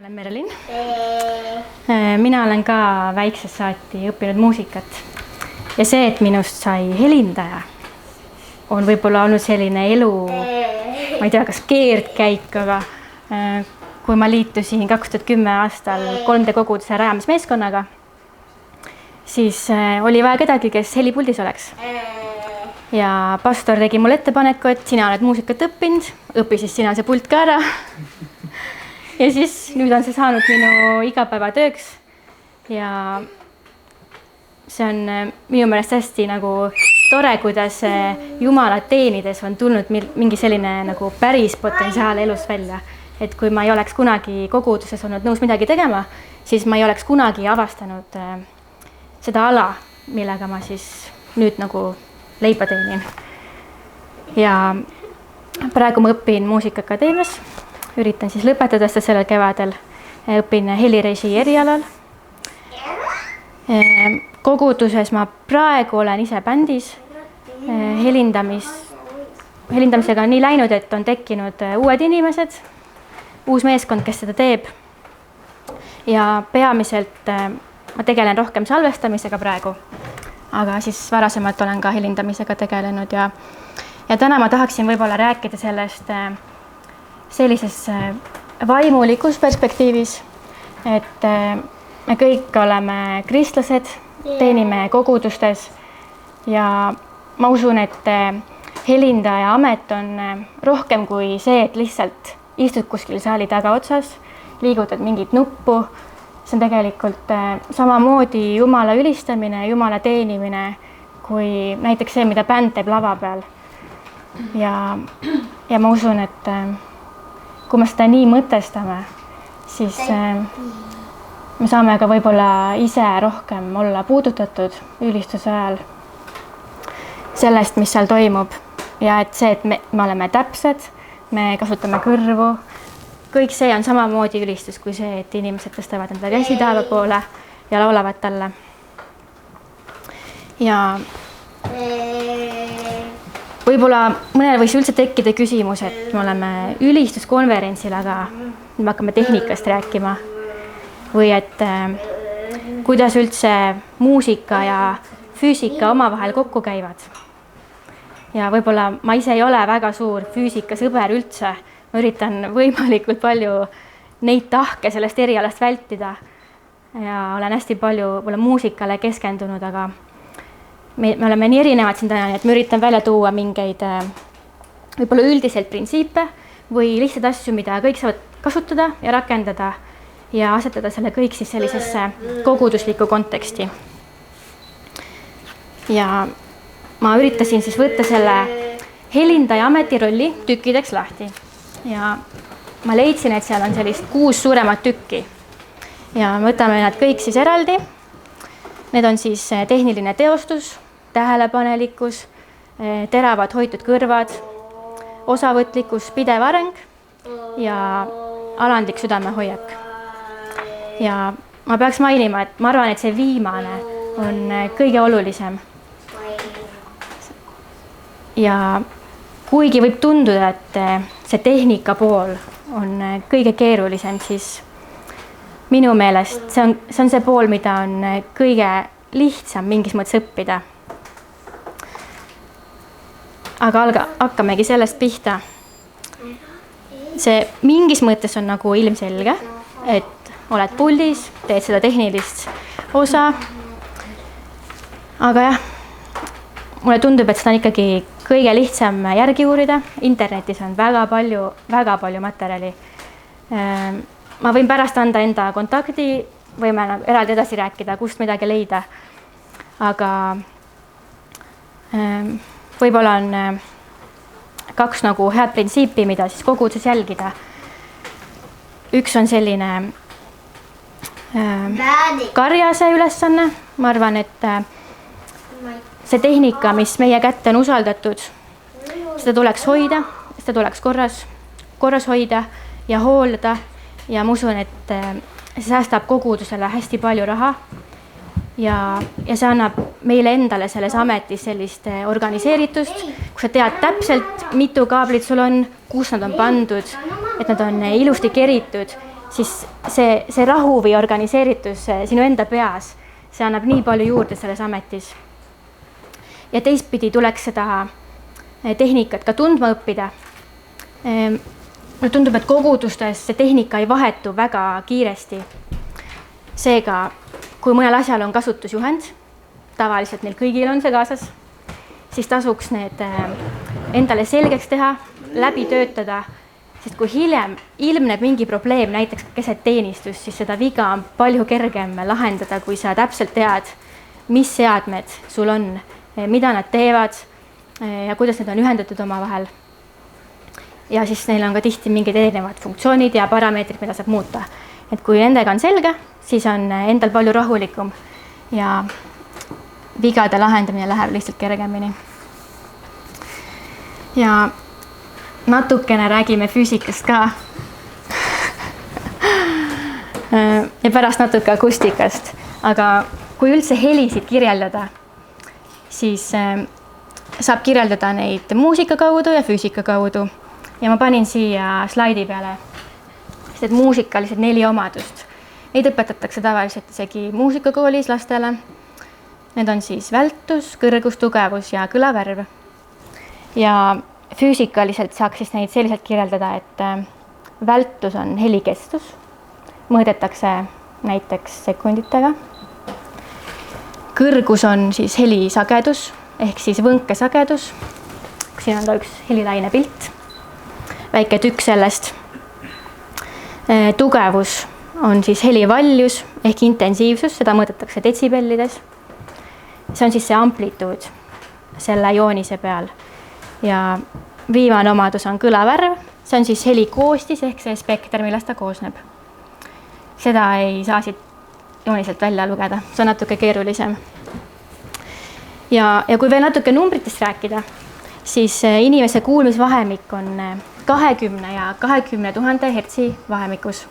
olen Merlin. Mina olen ka väiksest saati õppinud muusikat ja see, et minust sai helindaja, on võib-olla olnud selline elu, ma ei tea, kas keerdkäik, aga kui ma liitusin 2010 aastal 3D koguduse rajamismeeskonnaga, siis oli vaja kedagi, kes helipuldis oleks. Ja pastor tegi mulle ettepaneku, et sina oled muusikat õppinud, õpi siis sina see pult ka ära. Ja siis nüüd on see saanud minu igapäevatööks ja see on minu meelest hästi nagu tore, kuidas Jumalat teenides on tulnud mingi selline nagu päris potentsiaal elus välja. Et kui ma ei oleks kunagi koguduses olnud nõus midagi tegema, siis ma ei oleks kunagi avastanud seda ala, millega ma siis nüüd nagu leiba teenin. Ja praegu ma õpin muusikaakadeemias. Üritan siis lõpetada seda sellel kevadel. Õpin helireži erialal. Koguduses ma praegu olen ise bändis. Helindamisega on nii läinud, et on tekkinud uued inimesed, uus meeskond, kes seda teeb. Ja peamiselt ma tegelen rohkem salvestamisega praegu, aga siis varasemalt olen ka helindamisega tegelenud ja täna ma tahaksin võib-olla rääkida sellest sellises vaimulikus perspektiivis, et me kõik oleme kristlased, teenime kogudustes ja ma usun, et helindaja amet on rohkem kui see, et lihtsalt istud kuskil saali tagaotsas, liigutad mingit nuppu. See on tegelikult samamoodi Jumala ülistamine, Jumala teenimine, kui näiteks see, mida bänd teeb lava peal. Ja ma usun, et kui me seda nii mõtestame, siis me saame ka võib-olla ise rohkem olla puudutatud ülistuse ajal sellest, mis seal toimub. Ja et see, et me oleme täpsed, me kasutame kõrvu, kõik see on samamoodi ülistus kui see, et inimesed tõstavad enda käsi taeva poole ja laulavad talle. Ja võib-olla mõnel võis üldse tekkida küsimus, et me oleme ülistuskonverentsil, aga me hakkame tehnikast rääkima. Või et kuidas üldse muusika ja füüsika omavahel kokku käivad. Ja võib-olla ma ise ei ole väga suur füüsikasõber üldse. Ma üritan võimalikult palju neid tahke sellest erialast vältida. Ja olen hästi palju muusikale keskendunud, aga me oleme nii erinevad siin täna, et ma üritan välja tuua mingeid võib-olla üldiselt printsiipe või lihtsaid asju, mida kõik saavad kasutada ja rakendada ja asetada selle kõik siis sellisesse koguduslikku konteksti. Ja ma üritasin siis võtta selle helindaja ametirolli tükkideks lahti ja ma leidsin, et seal on sellist 6 suuremat tükki ja võtame nad kõik siis eraldi. Need on siis tehniline teostus, tähelepanelikkus, teravalt hoitud kõrvad, Osavõtlikkus, Pidev areng ja Alandlik südamehoiak. Ja ma peaks mainima, et ma arvan, et see viimane on kõige olulisem. Ja kuigi võib tunduda, et see tehnika pool on kõige keerulisem, siis minu meelest see on see pool, mida on kõige lihtsam mingis mõttes õppida. Aga hakkamegi sellest pihta. See mingis mõttes on nagu ilmselge, et oled puldis, teed seda tehnilist osa. Aga jah, mulle tundub, et seda on ikkagi kõige lihtsam järgi uurida. Internetis on väga palju materjali. Ma võin pärast anda enda kontakti, võime eraldi edasi rääkida, kust midagi leida. Aga võib-olla on 2 nagu head printsiipi, mida siis koguduses jälgida. Üks on selline karjase ülesanne. Ma arvan, et see tehnika, mis meie kätte on usaldatud, seda tuleks hoida, seda tuleks korras hoida ja hooldada. Ja ma usun, et see säästab kogudusele hästi palju raha ja see annab meile endale selles ametis sellist organiseeritust, kus sa tead täpselt, mitu kaablit sul on, kus nad on pandud, et nad on ilusti keritud, siis see rahu või organiseeritus sinu enda peas, see annab nii palju juurde selles ametis. Ja teistpidi tuleks seda tehnikat ka tundma õppida. Tundub, et kogudustes see tehnika ei vahetu väga kiiresti. Seega, kui mõnel asjal on kasutusjuhend, tavaliselt neil kõigil on see kaasas, siis tasuks need endale selgeks teha, läbi töötada, sest kui hiljem ilmneb mingi probleem, näiteks keset teenistust, siis seda viga on palju kergem lahendada, kui sa täpselt tead, mis seadmed sul on, mida nad teevad ja kuidas need on ühendatud omavahel. Ja siis neil on ka tihti mingid erinevad funktsioonid ja parameetrid, mida saab muuta. Et kui nendega on selge, siis on endal palju rahulikum ja vigade lahendamine läheb lihtsalt kergemini. Ja natukene räägime füüsikast ka. Ja pärast natuke akustikast. Aga kui üldse helisid kirjeldada, siis saab kirjeldada neid muusika kaudu ja füüsika kaudu. Ja ma panin siia slaidi peale sest muusikalised 4 omadust. Neid õpetatakse tavaliselt isegi muusikakoolis lastele. Need on siis vältus, kõrgus, tugevus ja kõlavärv. Ja füüsikaliselt saaks siis neid selliselt kirjeldada, et vältus on helikestus. Mõõdetakse näiteks sekunditega. Kõrgus on siis helisagedus ehk siis võnkesagedus. Siin on ka üks helilaine pilt. Väike tükk sellest. Tugevus on siis helivaljus ehk intensiivsus, seda mõõdetakse detsibellides. See on siis see amplituud selle joonise peal. Ja viimane omadus on kõlavärv, see on siis helikoostis ehk see spekter, millest ta koosneb. Seda ei saa siit jooniselt välja lugeda, see on natuke keerulisem. Ja kui veel natuke numbritest rääkida, siis inimese kuulmisvahemik on 20 ja 20 000 hertsi vahemikus.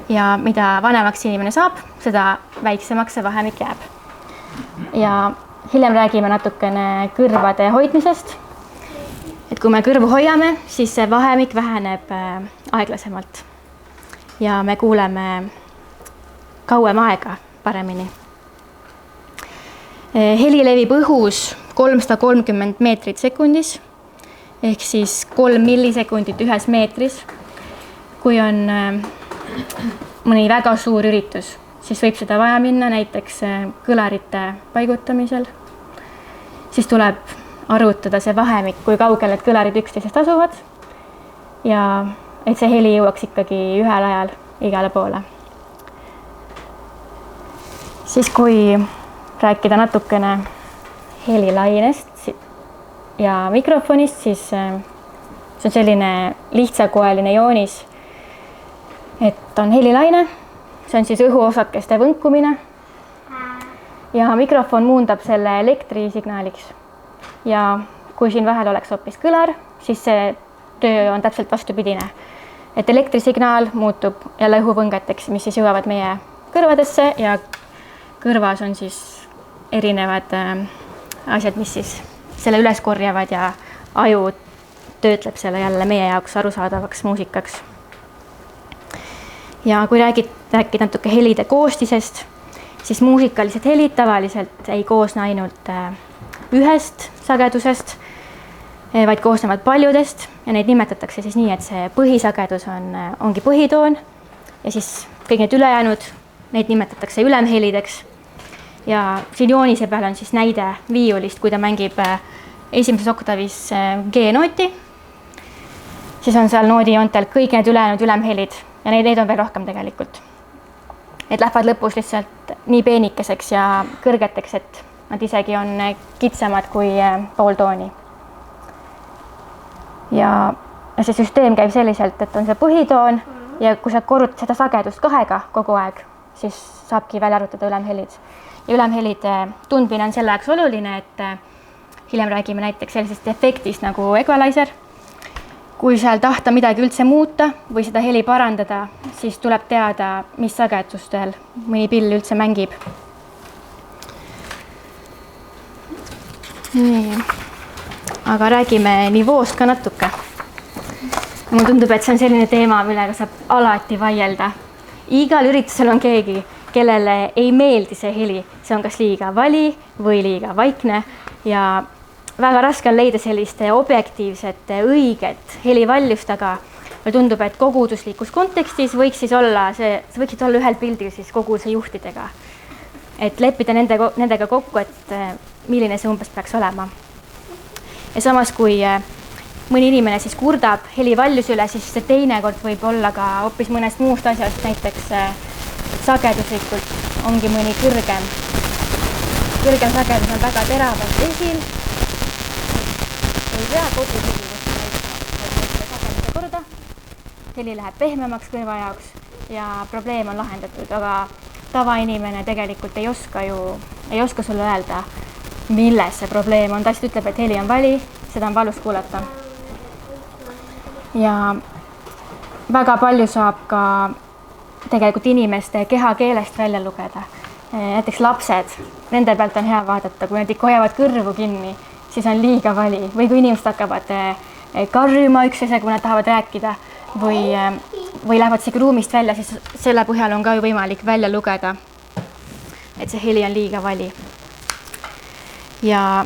Ja mida vanemaks inimene saab, seda väiksemaks see vahemik jääb. Ja hiljem räägime natukene kõrvade hoidmisest. Et kui me kõrvu hoiame, siis see vahemik väheneb aeglasemalt. Ja me kuuleme kauem aega paremini. Heli levib õhus 330 meetrit sekundis. Ehk siis 3 millisekundit 1 meetris. Kui on mõni väga suur üritus, siis võib seda vaja minna näiteks kõlarite paigutamisel. Siis tuleb arvutada see vahemik, kui kaugel need kõlarid üksteisest asuvad. Ja et see heli jõuaks ikkagi ühel ajal igale poole. Siis kui rääkida natukene helilainest ja mikrofonist, siis see on selline lihtsakoeline joonis, et on helilaine, see on siis õhuosakeste võnkumine ja mikrofon muundab selle elektrisignaaliks. Ja kui siin vahel oleks hoopis kõlar, siis see töö on täpselt vastupidine. Et elektrisignaal muutub jälle õhuvõngeteks, mis siis jõuavad meie kõrvadesse ja kõrvas on siis erinevad asjad, mis siis selle üles korjavad ja aju töötleb selle jälle meie jaoks arusaadavaks muusikaks. Ja kui rääkida natuke helide koostisest, siis muusikalised helid tavaliselt ei koosne ainult ühest sagedusest, vaid koosnevad paljudest ja neid nimetatakse siis nii, et see põhisagedus ongi põhitoon ja siis kõik need ülejäänud, neid nimetatakse ülemhelideks. Ja siin joonise peal on siis näide viiulist, kui ta mängib esimeses oktavis G-nooti, siis on seal noodijoontel kõik need ülejäänud ülemhelid ja neid on veel rohkem tegelikult. Need lähevad lõpus lihtsalt nii peenikeseks ja kõrgeteks, et nad isegi on kitsamad kui pooltooni. Ja see süsteem käib selliselt, et on see põhitoon ja kui sa korrutad seda sagedust 2-ga kogu aeg, siis saabki välja arvutada ülemhelid. Ja ülemhelide tundmine on selle jaoks oluline, et hiljem räägime näiteks sellisest efektist nagu equalizer. Kui seal tahta midagi üldse muuta või seda heli parandada, siis tuleb teada, mis sagedustel mõni pill üldse mängib. Nii. Aga räägime nivoost ka natuke. Mulle tundub, et see on selline teema, millega saab alati vaielda. Igal üritusel on keegi, kellele ei meeldi see heli. See on kas liiga vali või liiga vaikne ja väga raske on leida sellist objektiivset, õiget helivaljust, aga mulle tundub, et koguduslikus kontekstis võiks siis olla võiksid olla ühel pildil siis koguduse juhtidega. Et leppida nendega kokku, et milline see umbes peaks olema. Ja samas, kui mõni inimene siis kurdab helivaljus üle, siis see teinekord võib olla ka hoopis mõnest muust asjast, näiteks sageduslikult ongi mõni kõrgem sagedus on väga teravalt esil. Ei pea kogu heli sageduse korda. Heli läheb pehmemaks kõrva jaoks ja probleem on lahendatud, aga tavainimene tegelikult ei oska sulle öelda, milles see probleem on. Ta lihtsalt ütleb, et heli on vali, seda on valus kuulata. Ja väga palju saab ka tegelikult inimeste kehakeelest välja lugeda. Näiteks lapsed, nende pealt on hea vaadata, kui nad ikka hoiavad kõrvu kinni, siis on liiga vali. Või kui inimesed hakkavad karjuma üksteise, kui nad tahavad rääkida või lähevad isegi ruumist välja, siis selle põhjal on ka ju võimalik välja lugeda, et see heli on liiga vali. Ja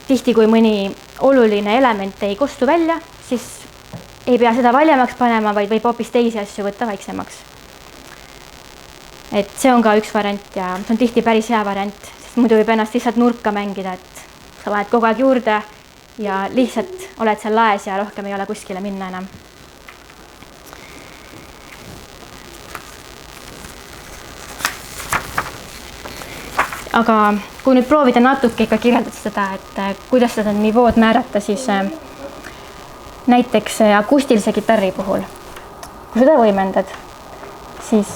tihti, kui mõni oluline element ei kostu välja, siis ei pea seda valjemaks panema, vaid võib hoopis teisi asju võtta vaiksemaks. Et see on ka üks variant ja see on tihti päris hea variant, sest muidu võib ennast lihtsalt nurka mängida, et sa lähed kogu aeg juurde ja lihtsalt oled seal laes ja rohkem ei ole kuskile minna enam. Aga kui nüüd proovida natuke ikka kirjeldada seda, et kuidas seda nivood määrata, siis näiteks akustilise kitarri puhul, kui seda võimendad, siis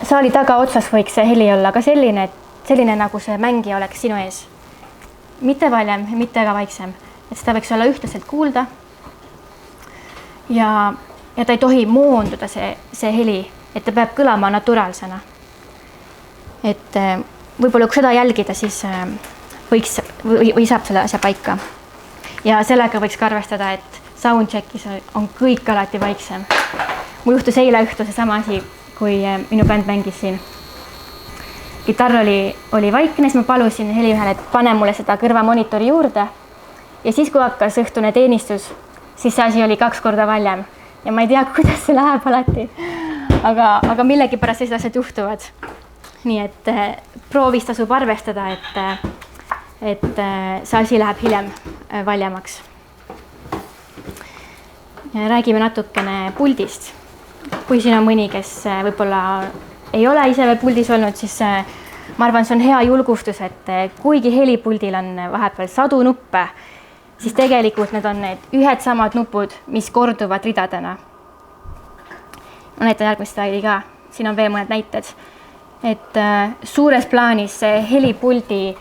saali tagaotsas võiks see heli olla ka selline nagu see mängija oleks sinu ees. Mitte valjem, mitte ka vaiksem, et seda võiks olla ühtlaselt kuulda ja ta ei tohi moonduda see heli, et ta peab kõlama naturaalsena. Et võib-olla kui seda jälgida, siis või saab selle asja paika. Ja sellega võiks ka arvestada, et soundcheckis on kõik alati vaiksem. Mul juhtus eile õhtul seesama asi, kui minu bänd mängis siin. Kitarr oli vaikne, siis ma palusin heliühele, et pane mulle seda kõrvamonitori juurde. Ja siis, kui hakkas õhtune teenistus, siis see asi oli 2 korda valjem. Ja ma ei tea, kuidas see läheb alati. Aga millegipärast sellised asjad juhtuvad. Nii et proovis tasub arvestada, et see asi läheb hiljem valjemaks. Ja räägime natukene puldist. Kui siin on mõni, kes võib-olla ei ole ise veel puldis olnud, siis ma arvan, see on hea julgustus, et kuigi helipuldil on vahepeal 100 nuppe, siis tegelikult need on need ühed samad nupud, mis korduvad ridadena. Ma näitan järgmist slaidi ka. Siin on veel mõned näited. Et suures plaanis see helipuldi,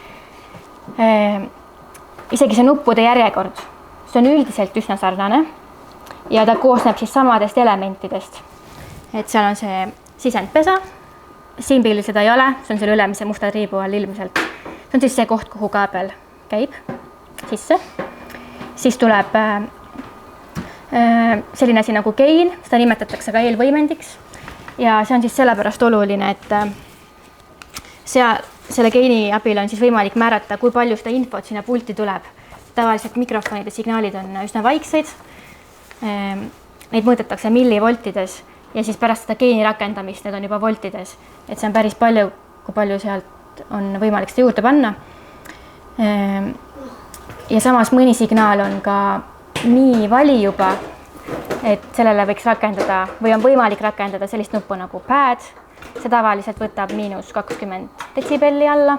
isegi see nuppude järjekord, see on üldiselt üsna sarnane ja ta koosneb siis samadest elementidest. Et seal on see sisendpesa, siin pildil seda ei ole, see on selle ülemise musta triibu all ilmselt. See on siis see koht, kuhu kaabel käib sisse. Siis tuleb selline asi nagu gain, seda nimetatakse ka eelvõimendiks ja see on siis sellepärast oluline, et selle gaini abil on siis võimalik määrata, kui palju seda infot sinna pulti tuleb. Tavaliselt mikrofonide signaalid on üsna vaikseid. Neid mõõdetakse millivoltides ja siis pärast seda gaini rakendamist need on juba voltides. Et see on päris palju, kui palju sealt on võimalik seda juurde panna. Ja samas mõni signaal on ka nii vali juba, et sellele võiks rakendada või on võimalik rakendada sellist nuppu nagu pad. See tavaliselt võtab -20 detsibelli alla.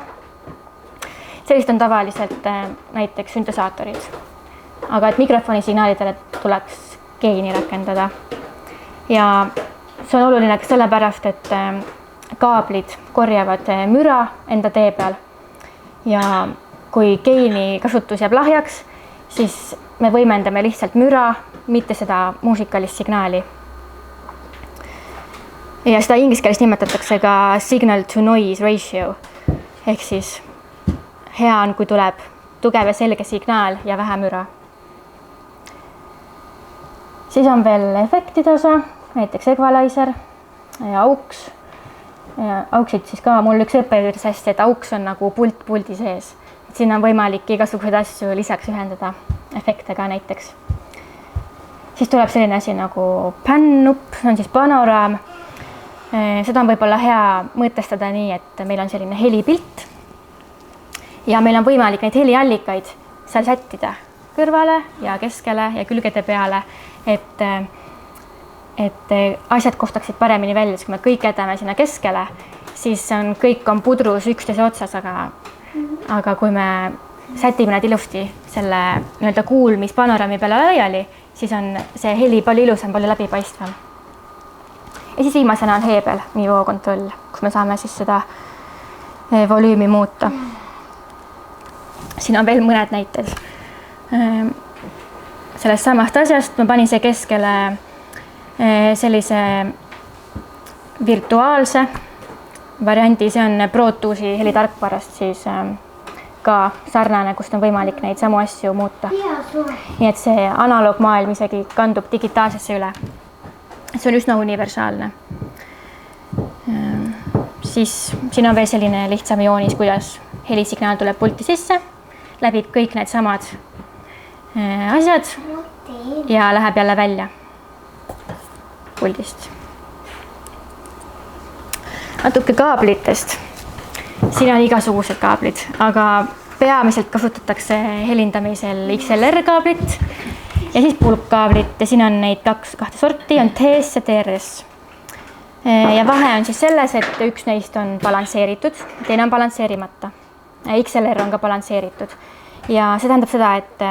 Sellist on tavaliselt näiteks syntesaatorid. Aga et mikrofoni signaalidele tuleks gaini rakendada. Ja see on oluline sellepärast, et kaablid korjavad müra enda tee peal. Ja kui gaini kasutus jääb lahjaks, siis me võimendame lihtsalt müra, mitte seda muusikalist signaali. Ja seda inglise keeles nimetatakse ka signal to noise ratio. Ehk siis hea on, kui tuleb tugev ja selge signaal ja vähe müra. Siis on veel efektide osa, näiteks equalizer ja auks. Auksid siis ka, mul üks õppejõud ütles hästi, et auks on nagu pult puldi sees. Siin on võimalik igasuguseid asju lisaks ühendada efektega näiteks. Siis tuleb selline asi nagu pan-nupp, see on siis panoraam. Seda on võib-olla hea mõtestada nii, et meil on selline helipilt ja meil on võimalik neid heliallikaid seal sättida kõrvale ja keskele ja külgede peale, et asjad kohtaksid paremini välja, kui me kõik jätame sinna keskele, siis kõik on pudrus üksteise otsas, aga kui me sätime nad ilusti selle nii-öelda kuulmispanoraami peale laiali, siis on see heli palju ilusam, palju läbipaistvam. Ja siis viimasena on heebel, nivoo kontroll, kus me saame siis seda volüümi muuta. Siin on veel mõned näited. Sellest samast asjast ma panin see keskele sellise virtuaalse variandi, see on produtseerimine helitarkvarast siis ka sarnane, kust on võimalik neid samu asju muuta. Nii et see analoogmaailm isegi kandub digitaalsesse üle. See on üsna universaalne. Siis siin on veel selline lihtsam joonis, kuidas helisignaal tuleb pulti sisse, läbib kõik need samad asjad ja läheb jälle välja puldist. Natuke kaablitest. Siin on igasugused kaablid, aga peamiselt kasutatakse helindamisel XLR kaablit ja siis pulkkaablit ja siin on neid kahte sorti, on TS ja TRS. Ja vahe on siis selles, et üks neist on balansseeritud, teine on balansseerimata. XLR on ka balansseeritud ja see tähendab seda, et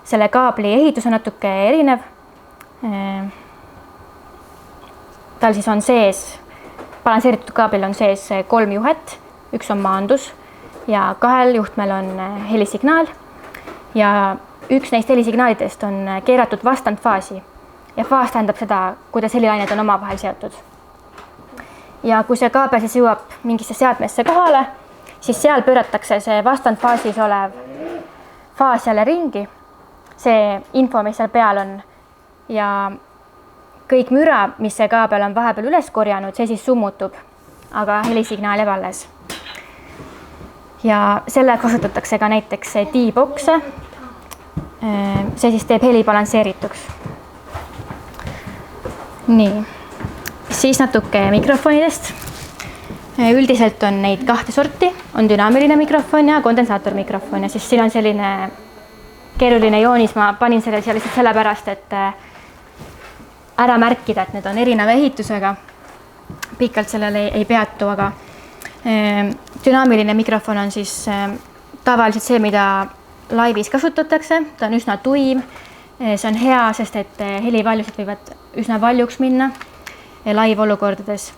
selle kaabli ehitus on natuke erinev. Tal siis on sees, balansseeritud kaablil on sees 3 juhet, üks on maandus ja 2 juhtmel on helisignaal ja üks neist helisignaalidest on keeratud vastandfaasi ja faas tähendab seda, kuidas helilained on omavahel seotud. Ja kui see kaabel siis jõuab mingisse seadmesse kohale, siis seal pööratakse see vastandfaasis olev faas jälle ringi, see info, mis seal peal on ja kõik müra, mis see kaabel on vahepeal üles korjanud, see siis summutub, aga helisignaal jääb alles. Ja selle kasutatakse ka näiteks D-bokse. See siis teeb heli balansseerituks. Nii, siis natuke mikrofonidest. Üldiselt on neid 2 sorti, on dünaamiline mikrofon ja kondensaatormikrofon ja siis siin on selline keeruline joonis, ma panin selle siia lihtsalt sellepärast, et ära märkida, et need on erineva ehitusega. Pikalt sellele ei peatu, aga dünaamiline mikrofon on siis tavaliselt see, mida laivis kasutatakse. Ta on üsna tuim. See on hea, sest et helivaljusid võivad üsna valjuks minna live olukordades.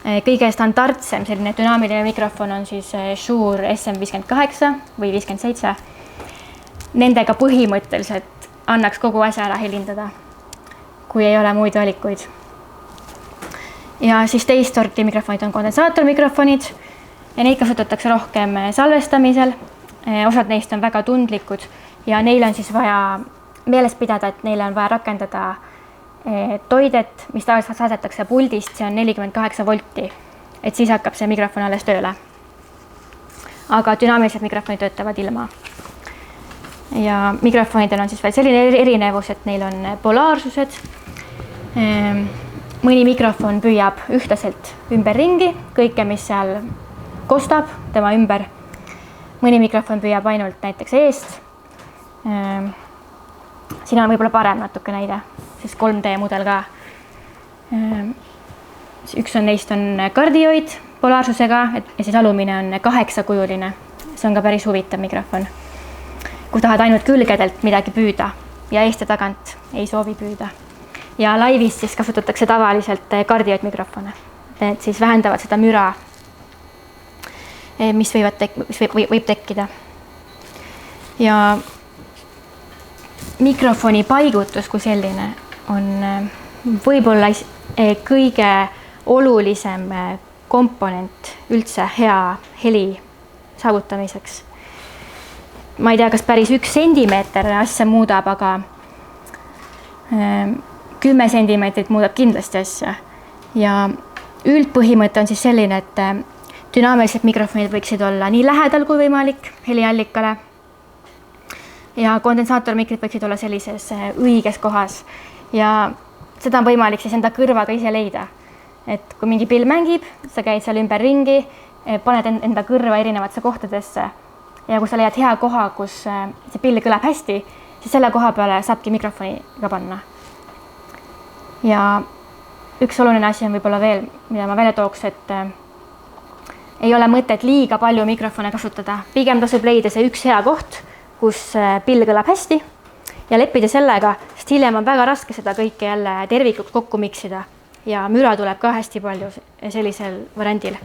Kõige standardsem selline dünaamiline mikrofon on siis Shure SM58 või 57. Nendega põhimõtteliselt annaks kogu asja ära helindada, kui ei ole muid valikuid. Ja siis teist sorti mikrofonid on kondensaatormikrofonid ja neid kasutatakse rohkem salvestamisel. Osad neist on väga tundlikud ja neil on siis vaja meeles pidada, et neile on vaja rakendada toidet, mis tavaliselt saadetakse puldist, see on 48 volti, et siis hakkab see mikrofon alles tööle. Aga dünaamilised mikrofonid töötavad ilma. Ja mikrofonidel on siis veel selline erinevus, et neil on polaarsused. Mõni mikrofon püüab ühtlaselt ümberringi, kõike, mis seal kostab tema ümber. Mõni mikrofon püüab ainult näiteks eest. Siin on võib-olla parem natuke näide, siis 3D mudel ka. Üks on neist on kardioid polaarsusega ja siis alumine on 8-kujuline. See on ka päris huvitav mikrofon. Kui tahad ainult külgedelt midagi püüda ja eest ja tagant ei soovi püüda. Ja laivis siis kasutatakse tavaliselt kardioid mikrofone. Need siis vähendavad seda müra, mis võib tekkida. Ja mikrofoni paigutus kui selline on võib-olla kõige olulisem komponent üldse hea heli saavutamiseks. Ma ei tea, kas päris 1 sentimeeter asja muudab, aga 10 sentimeetrit muudab kindlasti asja. Ja üldpõhimõte on siis selline, et dünaamilised mikrofonid võiksid olla nii lähedal kui võimalik heliallikale. Ja kondensaatormikrid võiksid olla sellises õiges kohas. Ja seda on võimalik siis enda kõrvaga ise leida. Et kui mingi pill mängib, sa käid seal ümber ringi, paned enda kõrva erinevatesse kohtadesse. Ja kui sa leiad hea koha, kus see pill kõlab hästi, siis selle koha peale saabki mikrofoni ka panna. Ja üks oluline asi on võib-olla veel, mida ma välja tooks, et ei ole mõtet liiga palju mikrofone kasutada. Pigem tasub leida see üks hea koht, kus pill kõlab hästi ja leppida sellega, sest hiljem on väga raske seda kõike jälle tervikuks kokku miksida ja müra tuleb ka hästi palju sellisel variandil.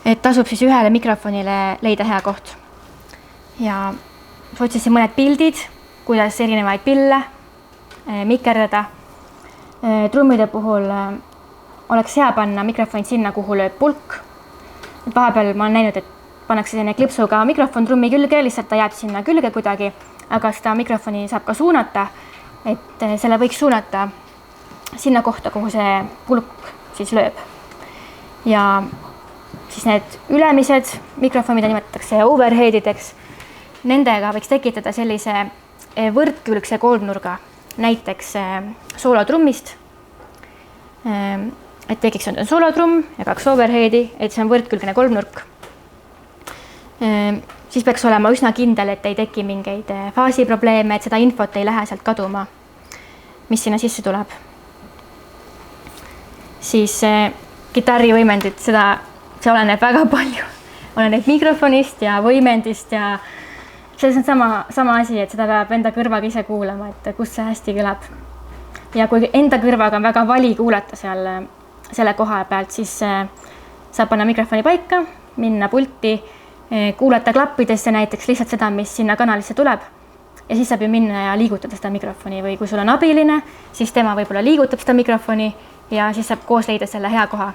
Et tasub siis ühele mikrofonile leida hea koht. Ja otsisin mõned pildid, kuidas erinevaid pille mikerdada. Trummide puhul oleks hea panna mikrofonid sinna, kuhu lööb pulk. Vahepeal ma olen näinud, et pannakse selline klipsuga mikrofon trummi külge, lihtsalt ta jääb sinna külge kuidagi, aga seda mikrofoni saab ka suunata, et selle võiks suunata sinna kohta, kuhu see pulk siis lööb. Ja siis need ülemised mikrofon, mida nimetatakse overheadideks, nendega võiks tekitada sellise võrdkülgse kolmnurga, näiteks soolotrummist, et tekiks on soolotrumm ja 2 overheadi, et see on võrdkülgne kolmnurk. Siis peaks olema üsna kindel, et ei teki mingeid faasiprobleeme, et seda infot ei lähe sealt kaduma, mis sinna sisse tuleb. Siis kitarrivõimendid, see oleneb väga palju. Oleneb mikrofonist ja võimendist ja see on sama asi, et seda peab enda kõrvaga ise kuulama, et kus see hästi kõlab. Ja kui enda kõrvaga on väga vali kuulata selle koha pealt, siis saab panna mikrofoni paika, minna pulti, kuulata klappidesse näiteks lihtsalt seda, mis sinna kanalisse tuleb. Ja siis saab ju minna ja liigutada seda mikrofoni või kui sul on abiline, siis tema võib-olla liigutab seda mikrofoni ja siis saab koos leida selle hea koha.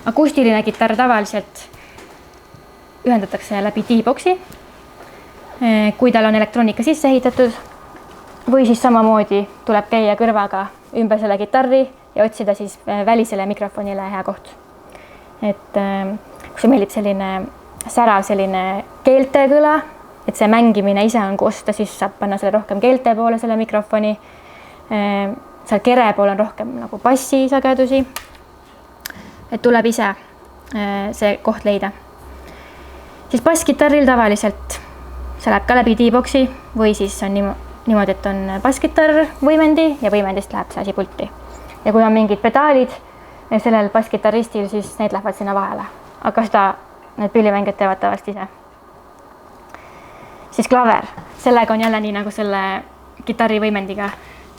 Akustiline kitarr tavaliselt ühendatakse läbi D-boksi, kui tal on elektroonika sisse ehitatud või siis samamoodi tuleb käia kõrvaga ümber selle kitarri ja otsida siis välisele mikrofonile hea koht. Et kui see meeldib selline särav, selline keelte kõla, et see mängimine ise on kosta, siis saab panna selle rohkem keelte poole selle mikrofoni. Seal kere pool on rohkem nagu bassi sagedusi. Et tuleb ise see koht leida. Siis basskitarril tavaliselt see läheb ka läbi D-boksi või siis on niimoodi, et on basskitarr võimendi ja võimendist läheb see asi pulti. Ja kui on mingid pedaalid sellel basskitarristil, siis need lähevad sinna vahele. Aga seda need pillimängijad teevad tavaliselt ise. Siis klaver. Sellega on jälle nii nagu selle kitarri võimendiga.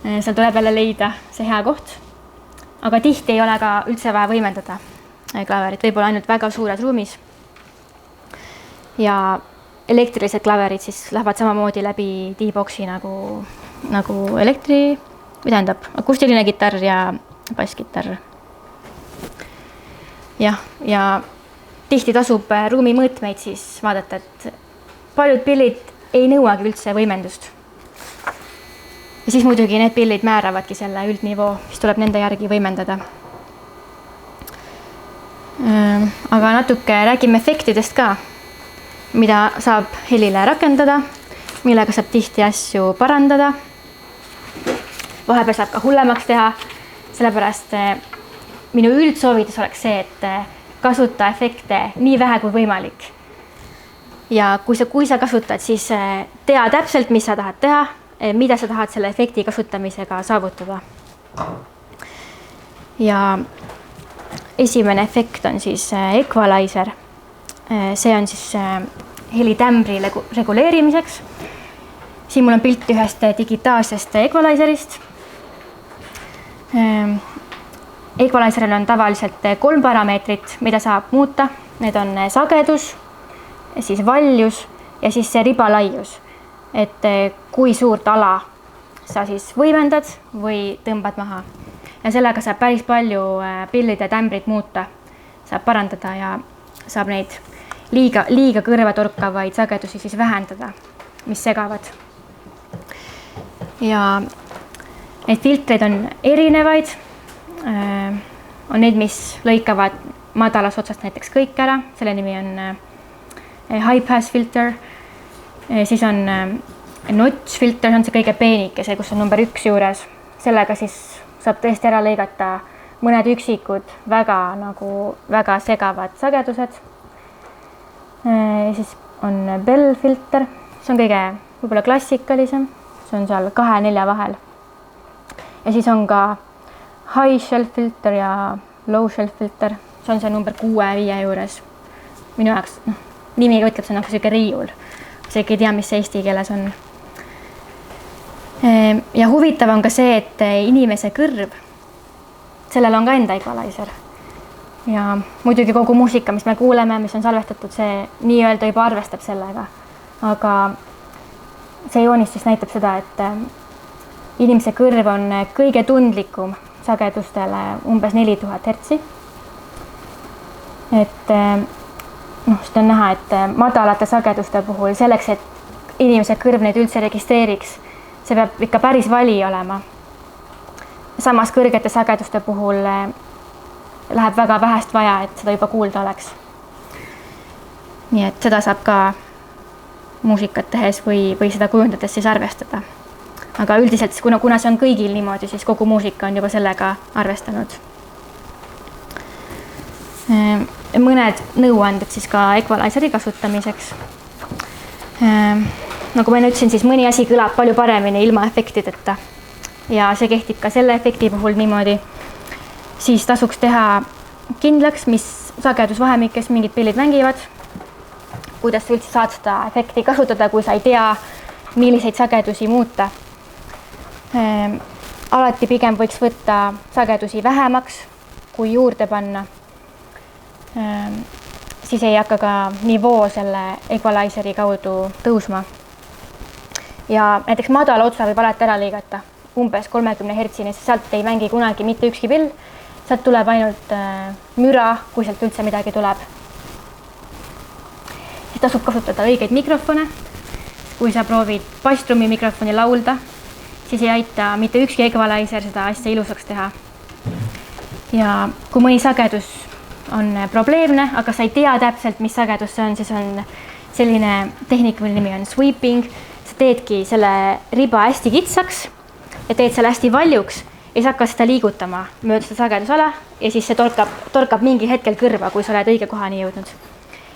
Seal tuleb jälle leida see hea koht. Aga tihti ei ole ka üldse vaja võimendada klaverit. Võib-olla ainult väga suures ruumis. Ja elektrilised klaverid siis lähevad samamoodi läbi D-boksi nagu akustiline kitarr ja basskitarr. Ja tihti tasub ruumi mõõtmeid siis vaadata, et paljud pillid ei nõuagi üldse võimendust. Ja siis muidugi need pillid määravadki selle üldnivoo, mis tuleb nende järgi võimendada. Aga natuke räägime efektidest ka, mida saab helile rakendada, millega saab tihti asju parandada. Vahepeal saab ka hullemaks teha, sellepärast minu üldsoovitus oleks see, et kasuta efekte nii vähe kui võimalik. Ja kui sa kasutad, siis tea täpselt, mis sa tahad teha, mida sa tahad selle efekti kasutamisega saavutada. Ja esimene efekt on siis equalizer. See on siis helitämbri reguleerimiseks. Siin mul on pilt ühest digitaalsest equalizerist. Equalizeril on tavaliselt 3 parameetrit, mida saab muuta. Need on sagedus, siis valjus ja siis see ribalaius. Et kui suurt ala sa siis võimendad või tõmbad maha. Ja sellega saab päris palju pillide tämbrid muuta. Saab parandada ja saab neid liiga kõrva torkavaid sagedusi siis vähendada, mis segavad. ja neid filtreid on erinevaid. On need, mis lõikavad madalas otsast näiteks kõik ära, selle nimi on high pass filter. Siis on notch filter, see on see kõige peenike, see, kus on number 1 juures. Sellega siis saab tõesti ära lõigata mõned üksikud väga segavad sagedused. Siis on bell filter, see on kõige võib-olla klassikalisem, see on seal 2-4 vahel. Ja siis on ka high shelf filter ja low shelf filter, see on see number 6-5 juures. Minu jaoks, nimiga ütleb, see on nagu selline riiul, isegi ei tea, mis see eesti keeles on. Ja huvitav on ka see, et inimese kõrv, sellel on ka enda equalizer. Ja muidugi kogu muusika, mis me kuuleme, mis on salvestatud, see nii-öelda juba arvestab sellega. Aga see joonis siis näitab seda, et inimese kõrv on kõige tundlikum sagedustele umbes 4000 hertsi. Et seda on näha, et madalate sageduste puhul selleks, et inimese kõrv neid üldse registreeriks, see peab ikka päris vali olema. Samas kõrgete sageduste puhul läheb väga vähest vaja, et seda juba kuulda oleks. Nii et seda saab ka muusikat tehes või seda kujundades siis arvestada. Aga üldiselt, kuna see on kõigil niimoodi, siis kogu muusika on juba sellega arvestanud. Mõned nõuanded siis ka equalizeri kasutamiseks. Nagu ma ütlesin, siis mõni asi kõlab palju paremini ilma efektideta. Ja see kehtib ka selle efekti puhul niimoodi. Siis tasuks teha kindlaks, mis sagedusvahemikes mingid pillid mängivad. Kuidas sa üldse saad seda efekti kasutada, kui sa ei tea, milliseid sagedusi muuta. Alati pigem võiks võtta sagedusi vähemaks, kui juurde panna. Siis ei hakka ka nivoo selle equalizeri kaudu tõusma. Ja näiteks madala otsa võib alati ära liigata, umbes 30 hertsini, sest sealt ei mängi kunagi mitte ükski pill. Sealt tuleb ainult müra, kui sealt üldse midagi tuleb. Siis tasub kasutada õigeid mikrofone. Kui sa proovid basstrummi mikrofoni laulda, siis ei aita mitte ükski equalizer seda asja ilusaks teha. Ja kui mõni sagedus on probleemne, aga sa ei tea täpselt, mis sagedus see on, siis on selline tehnika, mille nimi on sweeping. Sa teedki selle riba hästi kitsaks ja teed selle hästi valjuks ja siis hakkad seda liigutama mööda seda sagedusala ja siis see torkab mingi hetkel kõrva, kui sa oled õige kohani jõudnud.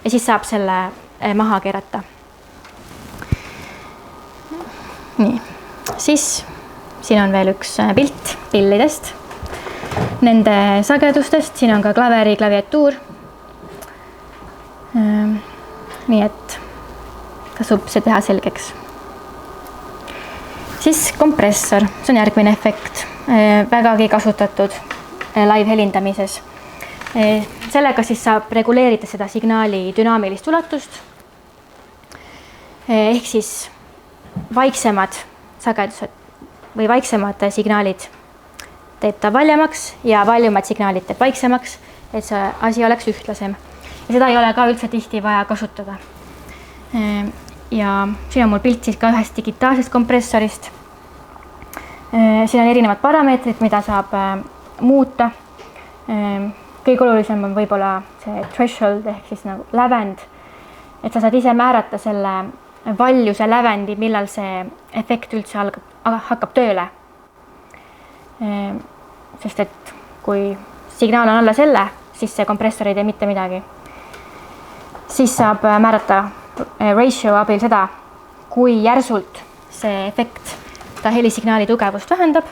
Ja siis saab selle maha keerata. Nii, siis siin on veel üks pilt pillidest, nende sagedustest, siin on ka klaveri klaviatuur. Nii et tasub see teha selgeks. Siis kompressor, see on järgmine efekt, vägagi kasutatud live helindamises. Sellega siis saab reguleerida seda signaali dünaamilist ulatust. Ehk siis vaiksemad sagedused või vaiksemad signaalid teeb ta valjemaks ja valjumad signaalid teeb vaiksemaks, et see asi oleks ühtlasem. Ja seda ei ole ka üldse tihti vaja kasutada. Ja siin on mul pilt siis ka ühest digitaalsest kompressorist. Siin on erinevad parameetrid, mida saab muuta. Kõige olulisem on võib-olla see threshold ehk siis nagu lävend, et sa saad ise määrata selle valjuse lävendi, millal see efekt üldse hakkab tööle. Sest et kui signaal on alla selle, siis see kompressor ei tee mitte midagi. Siis saab määrata ratio abil seda, kui järsult see efekt ta helisignaali tugevust vähendab,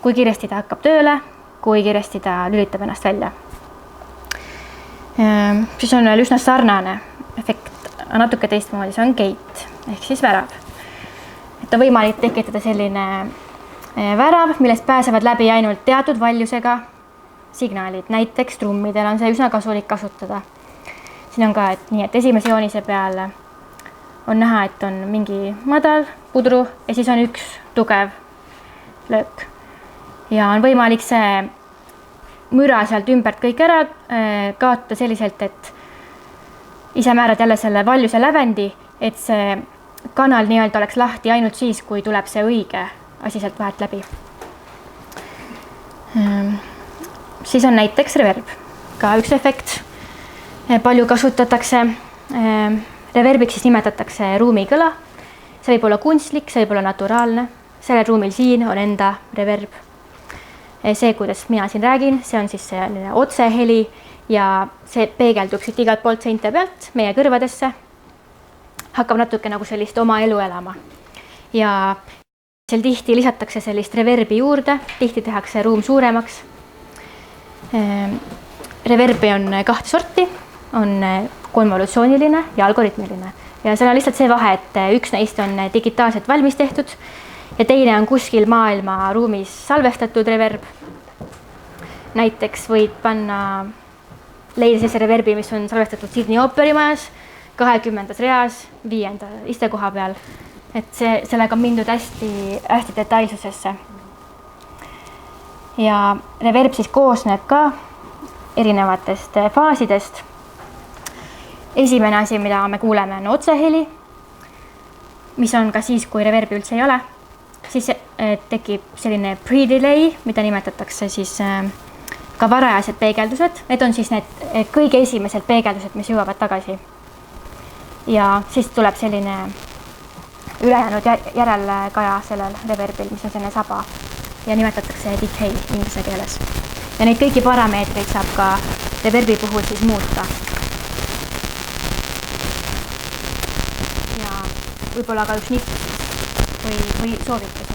kui kiiresti ta hakkab tööle, kui kiiresti ta lülitab ennast välja. Siis on veel üsna sarnane efekt, natuke teistmoodi, see on gate ehk siis värav. Et on võimalik tekitada selline värav, millest pääsevad läbi ainult teatud valjusega signaalid. Näiteks trummidel on see üsna kasulik kasutada. Siin on ka, et esimese joonise peal on näha, et on mingi madal pudru ja siis on üks tugev löök. Ja on võimalik see müra sealt ümbert kõik ära kaotada selliselt, et ise määrad jälle selle valjuse lävendi, et see kanal nii-öelda oleks lahti ainult siis, kui tuleb see õige asi sealt vahelt läbi. Siis on näiteks reverb, ka üks efekt. Palju kasutatakse. Reverbiks siis nimetatakse ruumi kõla. See võib olla kunstlik, see võib olla naturaalne. Sellel ruumil siin on enda reverb. See, kuidas mina siin räägin, see on siis selline otseheli ja see peegeldub siit igalt poolt seinte pealt meie kõrvadesse. Hakkab natuke nagu sellist oma elu elama. Ja seal tihti lisatakse sellist reverbi juurde, tihti tehakse ruum suuremaks. Reverbi on 2 sorti, on konvolutsiooniline ja algoritmiline. Ja seal on lihtsalt see vahe, et üks neist on digitaalselt valmis tehtud ja teine on kuskil maailma ruumis salvestatud reverb. Näiteks võid leida sellise reverbi, mis on salvestatud Sydney ooperimajas, 20. reas, 5. istekoha peal. Et sellega on mindud hästi detailsusesse. Ja reverb siis koosneb ka erinevatest faasidest. Esimene asi, mida me kuuleme, on otseheli, mis on ka siis, kui reverbi üldse ei ole. Siis tekib selline pre-delay, mida nimetatakse siis ka varajased peegeldused. Need on siis need kõige esimesed peegeldused, mis jõuavad tagasi. Ja siis tuleb selline ülejäänud järelkaja sellel reverbil, mis on selline saba ja nimetatakse decay inglise keeles. Ja neid kõiki parameetreid saab ka reverbi puhul siis muuta. Ja võib-olla ka üks nipp või soovitus,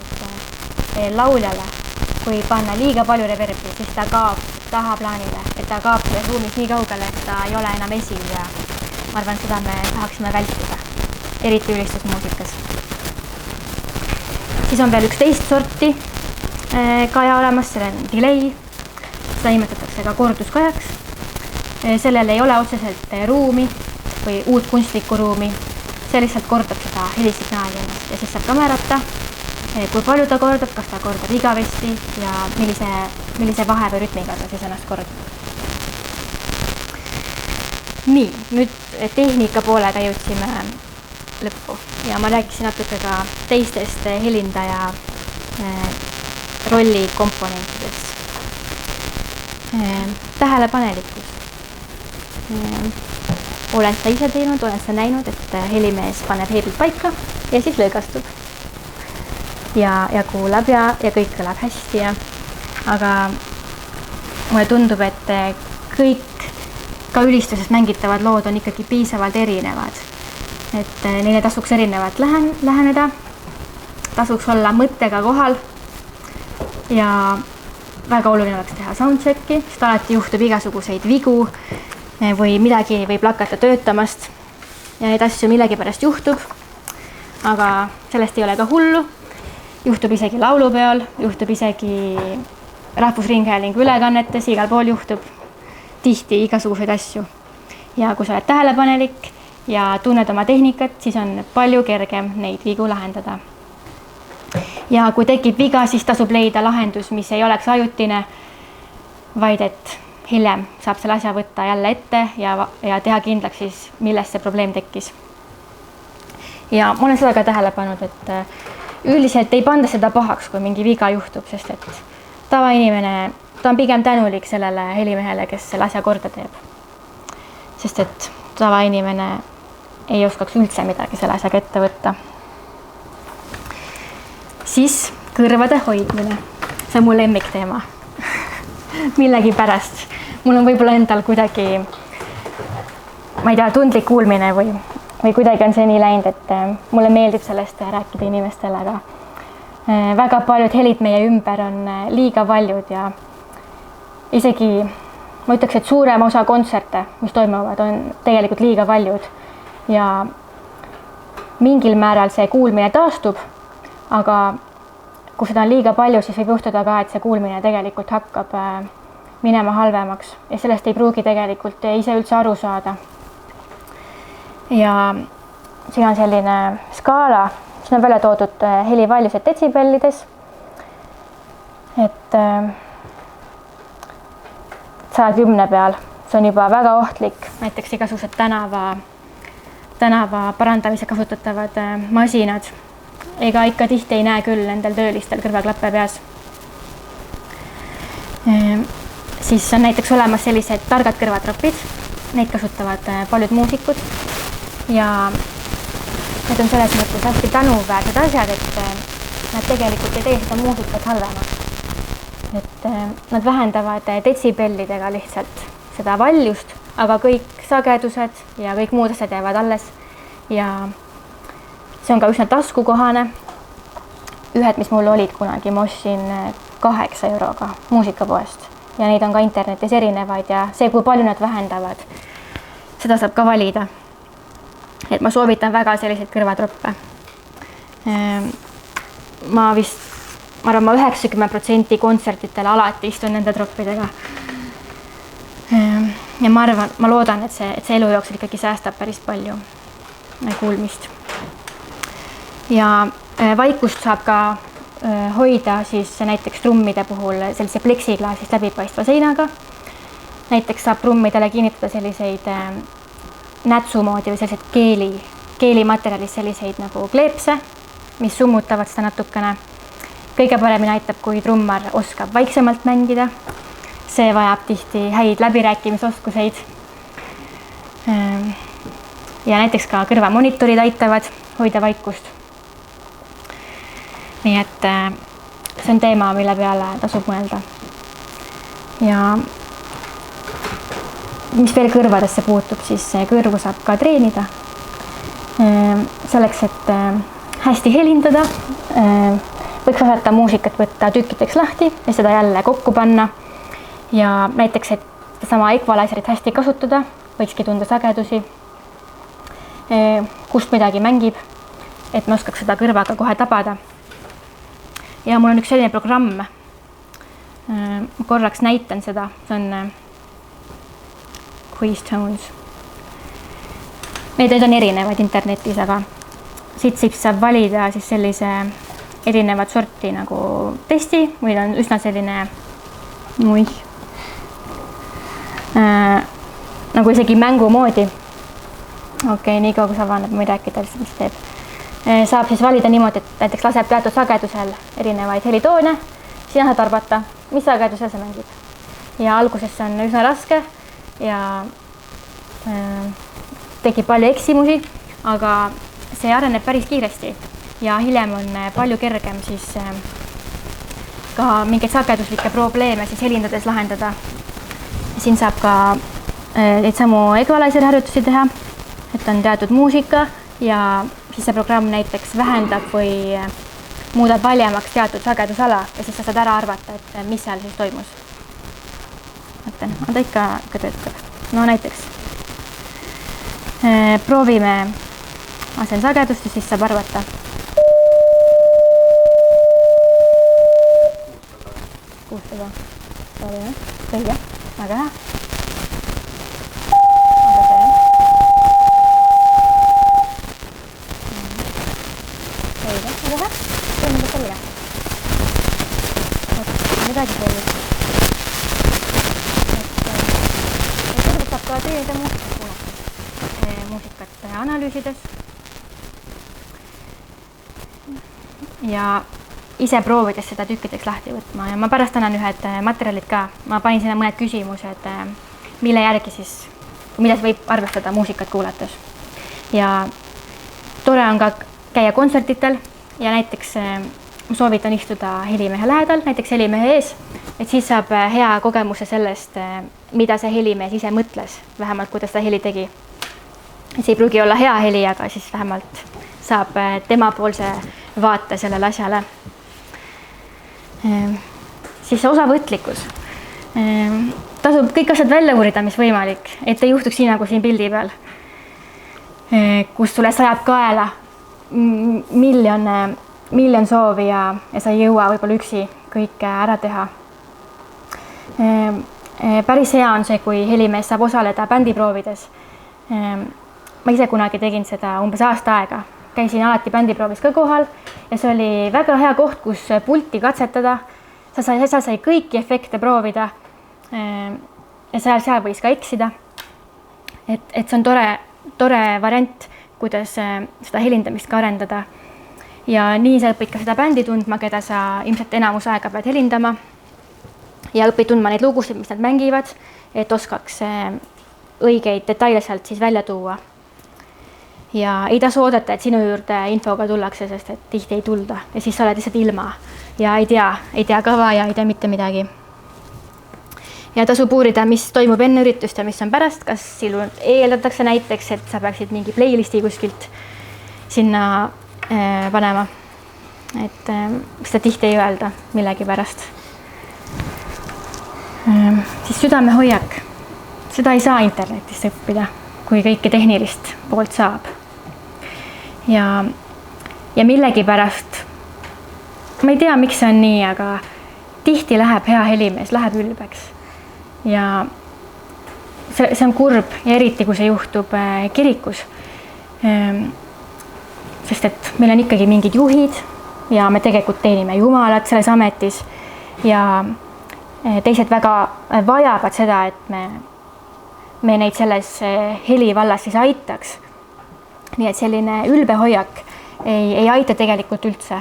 et lauljale, kui panna liiga palju reverbi, siis ta kaob tahaplaanile, et ta kaob selles ruumis nii kaugele, et ta ei ole enam esiv ja ma arvan, seda me tahaksime vältida, eriti ülistusmuusikas. Siis on veel üks teist sorti kaja olemas, selle on delay. Seda nimetatakse ka korduskajaks. Sellel ei ole otseselt ruumi või uut kunstlikku ruumi. See lihtsalt kordab seda helisignaali ennast ja siis saab ka määrata, kui palju ta kordab, kas ta kordab igavesti ja millise vahe või rütmiga ta siis ennast kordab. Nii, nüüd tehnika poolega jõudsime lõppu ja ma rääkisin natuke ka teistest helindaja rolli komponentidest. Tähelepanelikkus. Olen seda ise teinud, olen seda näinud, et helimees paneb heeblid paika ja siis lõõgastub. Ja kuulab ja kõik kõlab hästi. Aga mulle tundub, et kõik ka ülistuses mängitavad lood on ikkagi piisavalt erinevad. Et neile tasuks erinevalt läheneda, tasuks olla mõttega kohal ja väga oluline oleks teha soundchecki, sest alati juhtub igasuguseid vigu või midagi võib lakata töötamast ja neid asju millegipärast juhtub, aga sellest ei ole ka hullu. Juhtub isegi laulupeol, juhtub isegi Rahvusringhäälingu ülekannetes, igal pool juhtub tihti igasuguseid asju. Ja kui sa oled tähelepanelik ja tunned oma tehnikat, siis on palju kergem neid vigu lahendada. Ja kui tekib viga, siis tasub leida lahendus, mis ei oleks ajutine, vaid et hiljem saab selle asja võtta jälle ette ja teha kindlaks siis, millest see probleem tekkis. Ja ma olen seda ka tähele pannud, et üldiselt ei panda seda pahaks, kui mingi viga juhtub, sest et tavainimene, ta on pigem tänulik sellele helimehele, kes selle asja korda teeb. Sest et tavainimene ei oskaks üldse midagi selle asjaga ette võtta. Siis kõrvade hoidmine. See on mu lemmikteema. Millegi pärast. Mul on võib-olla endal kuidagi, ma ei tea, tundlik kuulmine või kuidagi on see nii läinud, et mulle meeldib sellest rääkida inimestele, aga väga paljud helid meie ümber on liiga valjud ja isegi ma ütleks, et suurem osa kontserte, mis toimuvad, on tegelikult liiga valjud ja mingil määral see kuulmine taastub, aga kui seda on liiga palju, siis võib juhtuda ka, et see kuulmine tegelikult hakkab minema halvemaks ja sellest ei pruugi tegelikult ise üldse aru saada. Ja siin on selline skaala, siin on välja toodud helivaljused detsibellides, et 110 peal, see on juba väga ohtlik, näiteks igasugused tänava parandamise kasutatavad masinad ega ikka tihti ei näe küll nendel töölistel kõrvaklappe peas. Siis on näiteks olemas sellised targad kõrvatropid, neid kasutavad paljud muusikud ja need on selles mõttes hästi tänuväärsed asjad, et nad tegelikult ei tee seda muusikat halvemaks. Et nad vähendavad detsibellidega lihtsalt seda valjust, aga kõik sagedused ja kõik muud asjad jäävad alles ja see on ka üsna taskukohane. Ühed, mis mul olid kunagi, ma ostsin 8 euroga muusikapoest ja neid on ka internetis erinevaid ja see, kui palju nad vähendavad, seda saab ka valida. Et ma soovitan väga selliseid kõrvatroppe. Ma arvan, 90% kontsertidel alati istun nende troppidega. Ja ma loodan, et see elu jooksul ikkagi säästab päris palju kuulmist. Ja vaikust saab ka hoida siis näiteks trummide puhul sellise pleksiklaasist läbipaistva seinaga. Näiteks saab trummidele kinnitada selliseid nätsumoodi või selliseid keelimaterjalis selliseid nagu kleepse, mis summutavad seda natukene. Kõige paremini aitab, kui trummar oskab vaiksemalt mängida. See vajab tihti häid läbirääkimisoskuseid. Ja näiteks ka kõrvamonitorid aitavad hoida vaikust. Nii et see on teema, mille peale tasub mõelda. Ja mis veel kõrvadesse puutub, siis kõrvu saab ka treenida. Selleks, et hästi helindada, võiks osata muusikat võtta tükkideks lahti ja seda jälle kokku panna. Ja näiteks, et sama equalizer'it hästi kasutada, võikski tunda sagedusi, kust midagi mängib, et ma oskaks seda kõrvaga kohe tabada. Ja mul on üks selline programm, ma korraks näitan seda, see on Quiz Tones. Neid on erinevaid internetis, aga siit saab valida siis sellise erinevat sorti nagu testi, või on üsna selline nagu isegi mängu moodi. Okei, nii kaua kui sa avaneb, ma ei rääkida, mis teeb. Saab siis valida niimoodi, et näiteks laseb teatud sagedusel erinevaid helitoone, sina saad arvata, mis sagedusel see mängib. Ja alguses see on üsna raske ja tekib palju eksimusi, aga see areneb päris kiiresti ja hiljem on palju kergem siis ka mingeid sageduslikke probleeme siis helindades lahendada. Siin saab ka neid samu equalizeri harjutusi teha, et on teatud muusika ja siis see programm näiteks vähendab või muudab valjemaks teatud sagedusala ja siis sa saad ära arvata, et mis seal siis toimus. Mõtlen, ta ikka töötab. No näiteks proovime asen sagedust ja siis saab arvata. Kuustada. Kõige, väga hea. Midagi sellist. Saab ka teenida muusikat analüüsides. Ja ise proovides seda tükkideks lahti võtma ja ma pärast annan ühed materjalid ka. Ma panin sinna mõned küsimused, mille järgi siis, mida võib arvestada muusikat kuulates. Ja tore on ka käia kontsertitel ja näiteks soovitan istuda helimehe lähedal, näiteks helimehe ees, et siis saab hea kogemuse sellest, mida see helimees ise mõtles, vähemalt kuidas ta heli tegi. See ei pruugi olla hea heli, aga siis vähemalt saab temapoolse vaate sellele asjale. Siis see osavõtlikkus. Tasub kõik asjad välja uurida, mis võimalik, et ei juhtuks nii nagu siin pildi peal, kus sulle sajab kaela miljon soovi ja sa ei jõua võib-olla üksi kõike ära teha. Päris hea on see, kui helimees saab osaleda bändiproovides. Ma ise kunagi tegin seda umbes aasta aega. Käisin alati bändiproovis ka kohal ja see oli väga hea koht, kus pulti katsetada. Sa sai kõiki efekte proovida ja seal võis ka eksida. Et see on tore variant, kuidas seda helindamist ka arendada. Ja nii sa õpid ka seda bändi tundma, keda sa ilmselt enamus aega pead helindama. Ja õpid tundma neid lugusid, mis nad mängivad, et oskaks õigeid detaile sealt siis välja tuua. Ja ei tasu oodata, et sinu juurde infoga tullakse, sest et tihti ei tulda. Ja siis sa oled lihtsalt ilma ja ei tea kava ja ei tea mitte midagi. Ja tasub uurida, mis toimub enne üritust ja mis on pärast, kas eeldatakse näiteks, et sa peaksid mingi playlisti kuskilt sinna panema. Et seda tihti ei öelda millegi pärast. Siis südamehoiak. Seda ei saa internetist õppida, kui kõike tehnilist poolt saab. Ja millegi pärast, ma ei tea, miks see on nii, aga tihti läheb hea helimees, läheb ülbeks. Ja see on kurb ja eriti, kui see juhtub kirikus. Sest et meil on ikkagi mingid juhid ja me tegelikult teenime Jumalat selles ametis ja teised väga vajavad seda, et me neid selles helivallas siis aitaks. Nii et selline ülbe hoiak ei aita tegelikult üldse.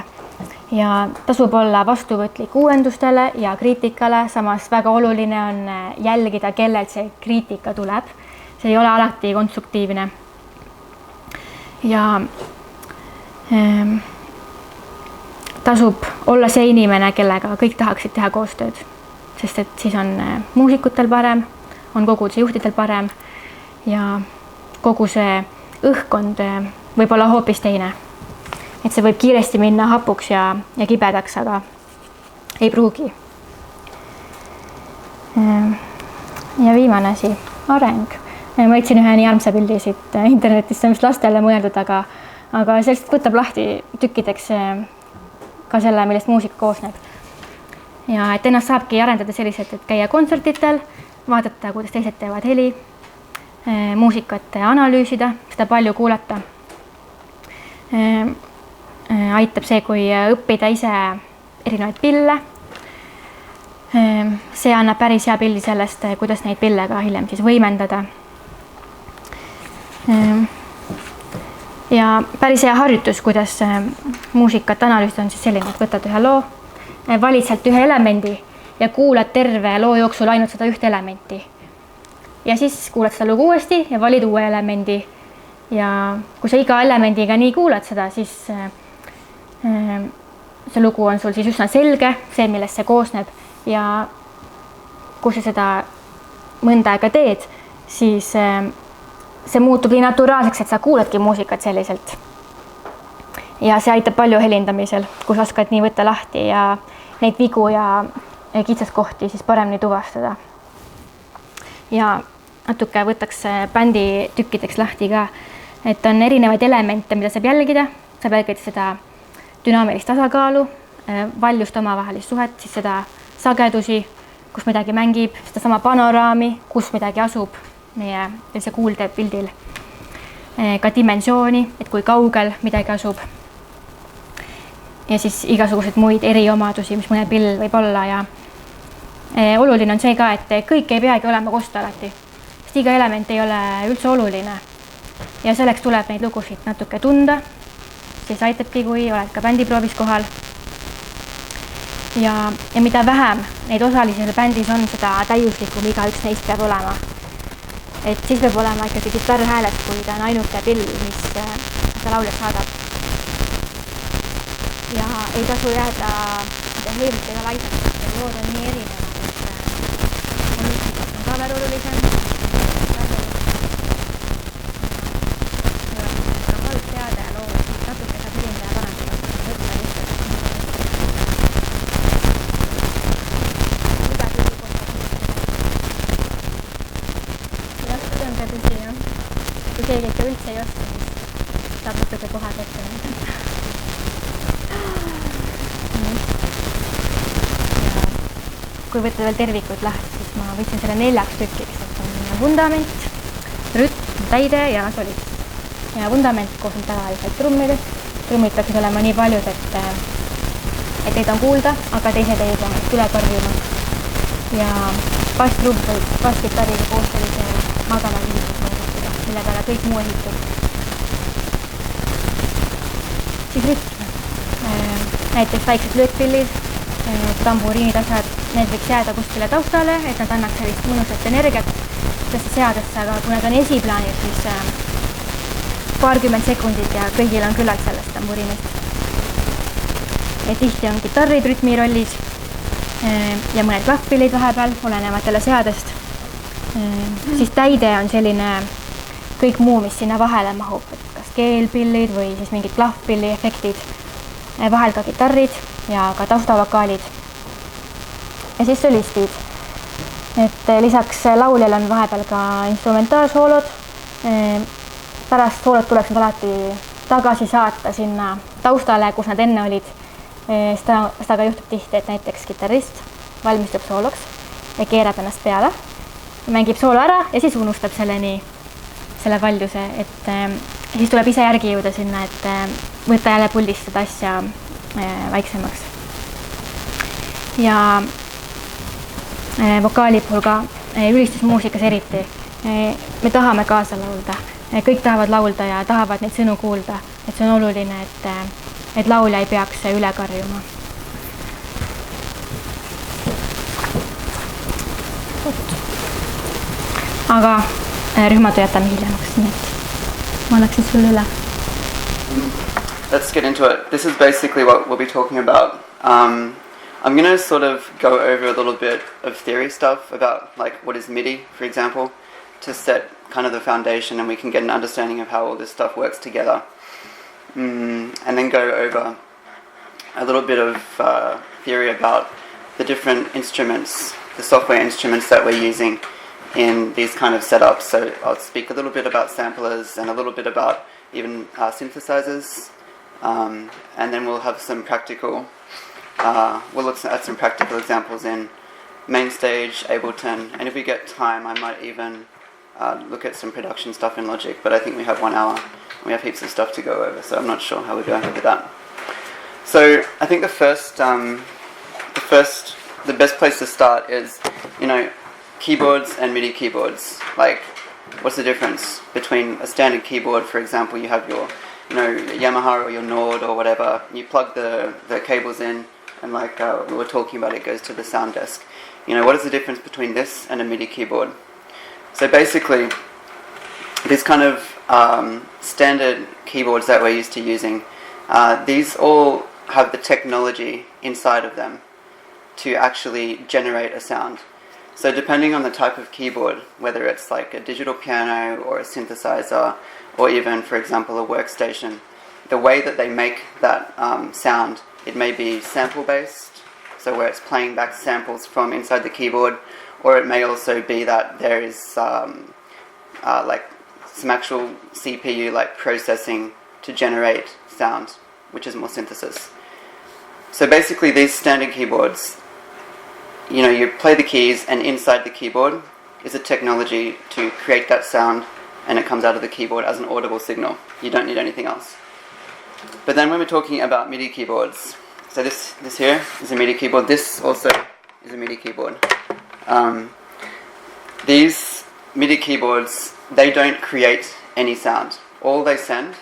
Ja tasub olla vastuvõtlik uuendustele ja kriitikale, samas väga oluline on jälgida, kellelt see kriitika tuleb. See ei ole alati konstruktiivne. Ja tasub olla see inimene, kellega kõik tahaksid teha koostööd, sest et siis on muusikutel parem, on kogu see juhtidel parem ja kogu see õhkkond võib olla hoopis teine. Et see võib kiiresti minna hapuks ja kibedaks, aga ei pruugi. Ja viimane asi, areng. Ma võtsin ühe nii armsa pildi siit internetist, see on vist lastele mõeldud, aga sellest võtab lahti tükkideks ka selle, millest muusika koosneb. Ja et ennast saabki arendada selliselt, et käia kontsertitel, vaadata, kuidas teised teevad heli, muusikat analüüsida, seda palju kuulata. Aitab see, kui õppida ise erinevaid pille. See annab päris hea pildi sellest, kuidas neid pille ka hiljem siis võimendada. Ja päris hea harjutus, kuidas muusikat analüüsida on siis selline, et võtad ühe loo, valid sealt ühe elemendi ja kuulad terve loo jooksul ainult seda ühte elementi. Ja siis kuulad seda lugu uuesti ja valid uue elemendi. Ja kui sa iga elemendiga nii kuulad seda, siis see lugu on sul siis üsna selge, see, millest see koosneb. Ja kui sa seda mõnda aega teed, siis see muutub nii naturaalseks, et sa kuuladki muusikat selliselt. Ja see aitab palju helindamisel, kus oskad nii võtta lahti ja neid vigu ja kitsaskohti siis paremini tuvastada. Ja natuke võtaks bändi tükkideks lahti ka, et on erinevaid elemente, mida saab jälgida. Saab jälgida seda dünaamilist tasakaalu, valjust omavahelist suhet, siis seda sagedusi, kus midagi mängib, seda sama panoraami, kus midagi asub meie kuulde pildil. Ka dimensiooni, et kui kaugel midagi asub. Ja siis igasugused muid eriomadusi, mis mõne pill võib olla. Ja oluline on see ka, et kõik ei peagi olema kosta alati, sest iga element ei ole üldse oluline. Ja selleks tuleb neid lugusid natuke tunda, siis aitabki, kui oled ka bändiproovis kohal. Ja mida vähem neid osalisi bändis on, seda täiuslikum iga üks neist peab olema. Et siis peab olema ikkagi kitarrhäälet, kui ta on ainuke pill, mis ta lauljat saadab. Ja ei tasu jääda hõivustega laisaks, et lood on nii erinevad, et on ka väga olulisem. Keegi ikka üldse ei oska, siis saab natuke kohad ette. Kui võtta veel tervikut lahti, siis ma võtsin selle 4 tükiks, et on vundament, rütm, täide ja solist. Ja vundament koosneb tavaliselt trummidest. Trummid peaksid olema nii paljud, et neid on kuulda, aga teised ei pea üle karjuma. Ja basstrumm või basskitarriga koos sellise magama liigisega, mille peale kõik muu ehitub. Siis rütm. näiteks väiksed löökpillid, tamburiinid, asjad, need võiks jääda kuskile taustale, et nad annaks sellist mõnusat energiat sellesse seadesse, aga kui nad on esiplaanil, siis paarkümmend sekundit ja kõigil on küllalt sellest tamburiinist. Ja tihti on kitarrid rütmirollis ja mõned klahvpillid vahepeal, olenevad jälle seadest. Siis täide on selline kõik muu, mis sinna vahele mahub, et kas keelpillid või siis mingid klahvpilli efektid, vahel ka kitarrid ja ka taustavokaalid. Ja siis solistid. Et lisaks lauljal on vahepeal ka instrumentaalsoolod. Pärast soolot tuleks nad alati tagasi saata sinna taustale, kus nad enne olid. Seda ka juhtub tihti, et näiteks kitarrist valmistub sooloks ja keerab ennast peale, mängib soolo ära ja siis unustab selle valjuse, et siis tuleb ise järgi jõuda sinna, et võtta jälle puldist seda asja väiksemaks. Ja vokaali puhul ka, ülistusmuusikas eriti, me tahame kaasa laulda. Kõik tahavad laulda ja tahavad neid sõnu kuulda, et see on oluline, et laulja ei peaks üle karjuma. Aga rühmatu jätame hiljemaks, nii et ma annaksin sulle üle. Let's get into it. This is basically what we'll be talking about. I'm going to sort of go over a little bit of theory stuff about like what is MIDI, for example, to set kind of the foundation and we can get an understanding of how all this stuff works together. And then go over a little bit of theory about the different instruments, the software instruments that we're using in these kind of setups. So I'll speak a little bit about samplers and a little bit about even synthesizers. And then we'll have some practical, we'll look at some practical examples in MainStage, Ableton, and if we get time I might even look at some production stuff in Logic, but I think we have 1 hour and we have heaps of stuff to go over, so I'm not sure how we're going with that. So I think the best place to start is, keyboards and MIDI keyboards. Like, what's the difference between a standard keyboard? For example, you have your, Yamaha or your Nord or whatever. You plug the cables in, and like we were talking about, it goes to the sound desk. What is the difference between this and a MIDI keyboard? So basically, these kind of standard keyboards that we're used to using, these all have the technology inside of them to actually generate a sound. So depending on the type of keyboard, whether it's like a digital piano or a synthesizer, or even, for example, a workstation, the way that they make that sound, it may be sample-based, so where it's playing back samples from inside the keyboard, or it may also be that there is like some actual CPU like processing to generate sound, which is more synthesis. So basically these standard keyboards, you play the keys and inside the keyboard is a technology to create that sound and it comes out of the keyboard as an audible signal. You don't need anything else. But then when we're talking about MIDI keyboards, so this here is a MIDI keyboard, this also is a MIDI keyboard. These MIDI keyboards, they don't create any sound. All they send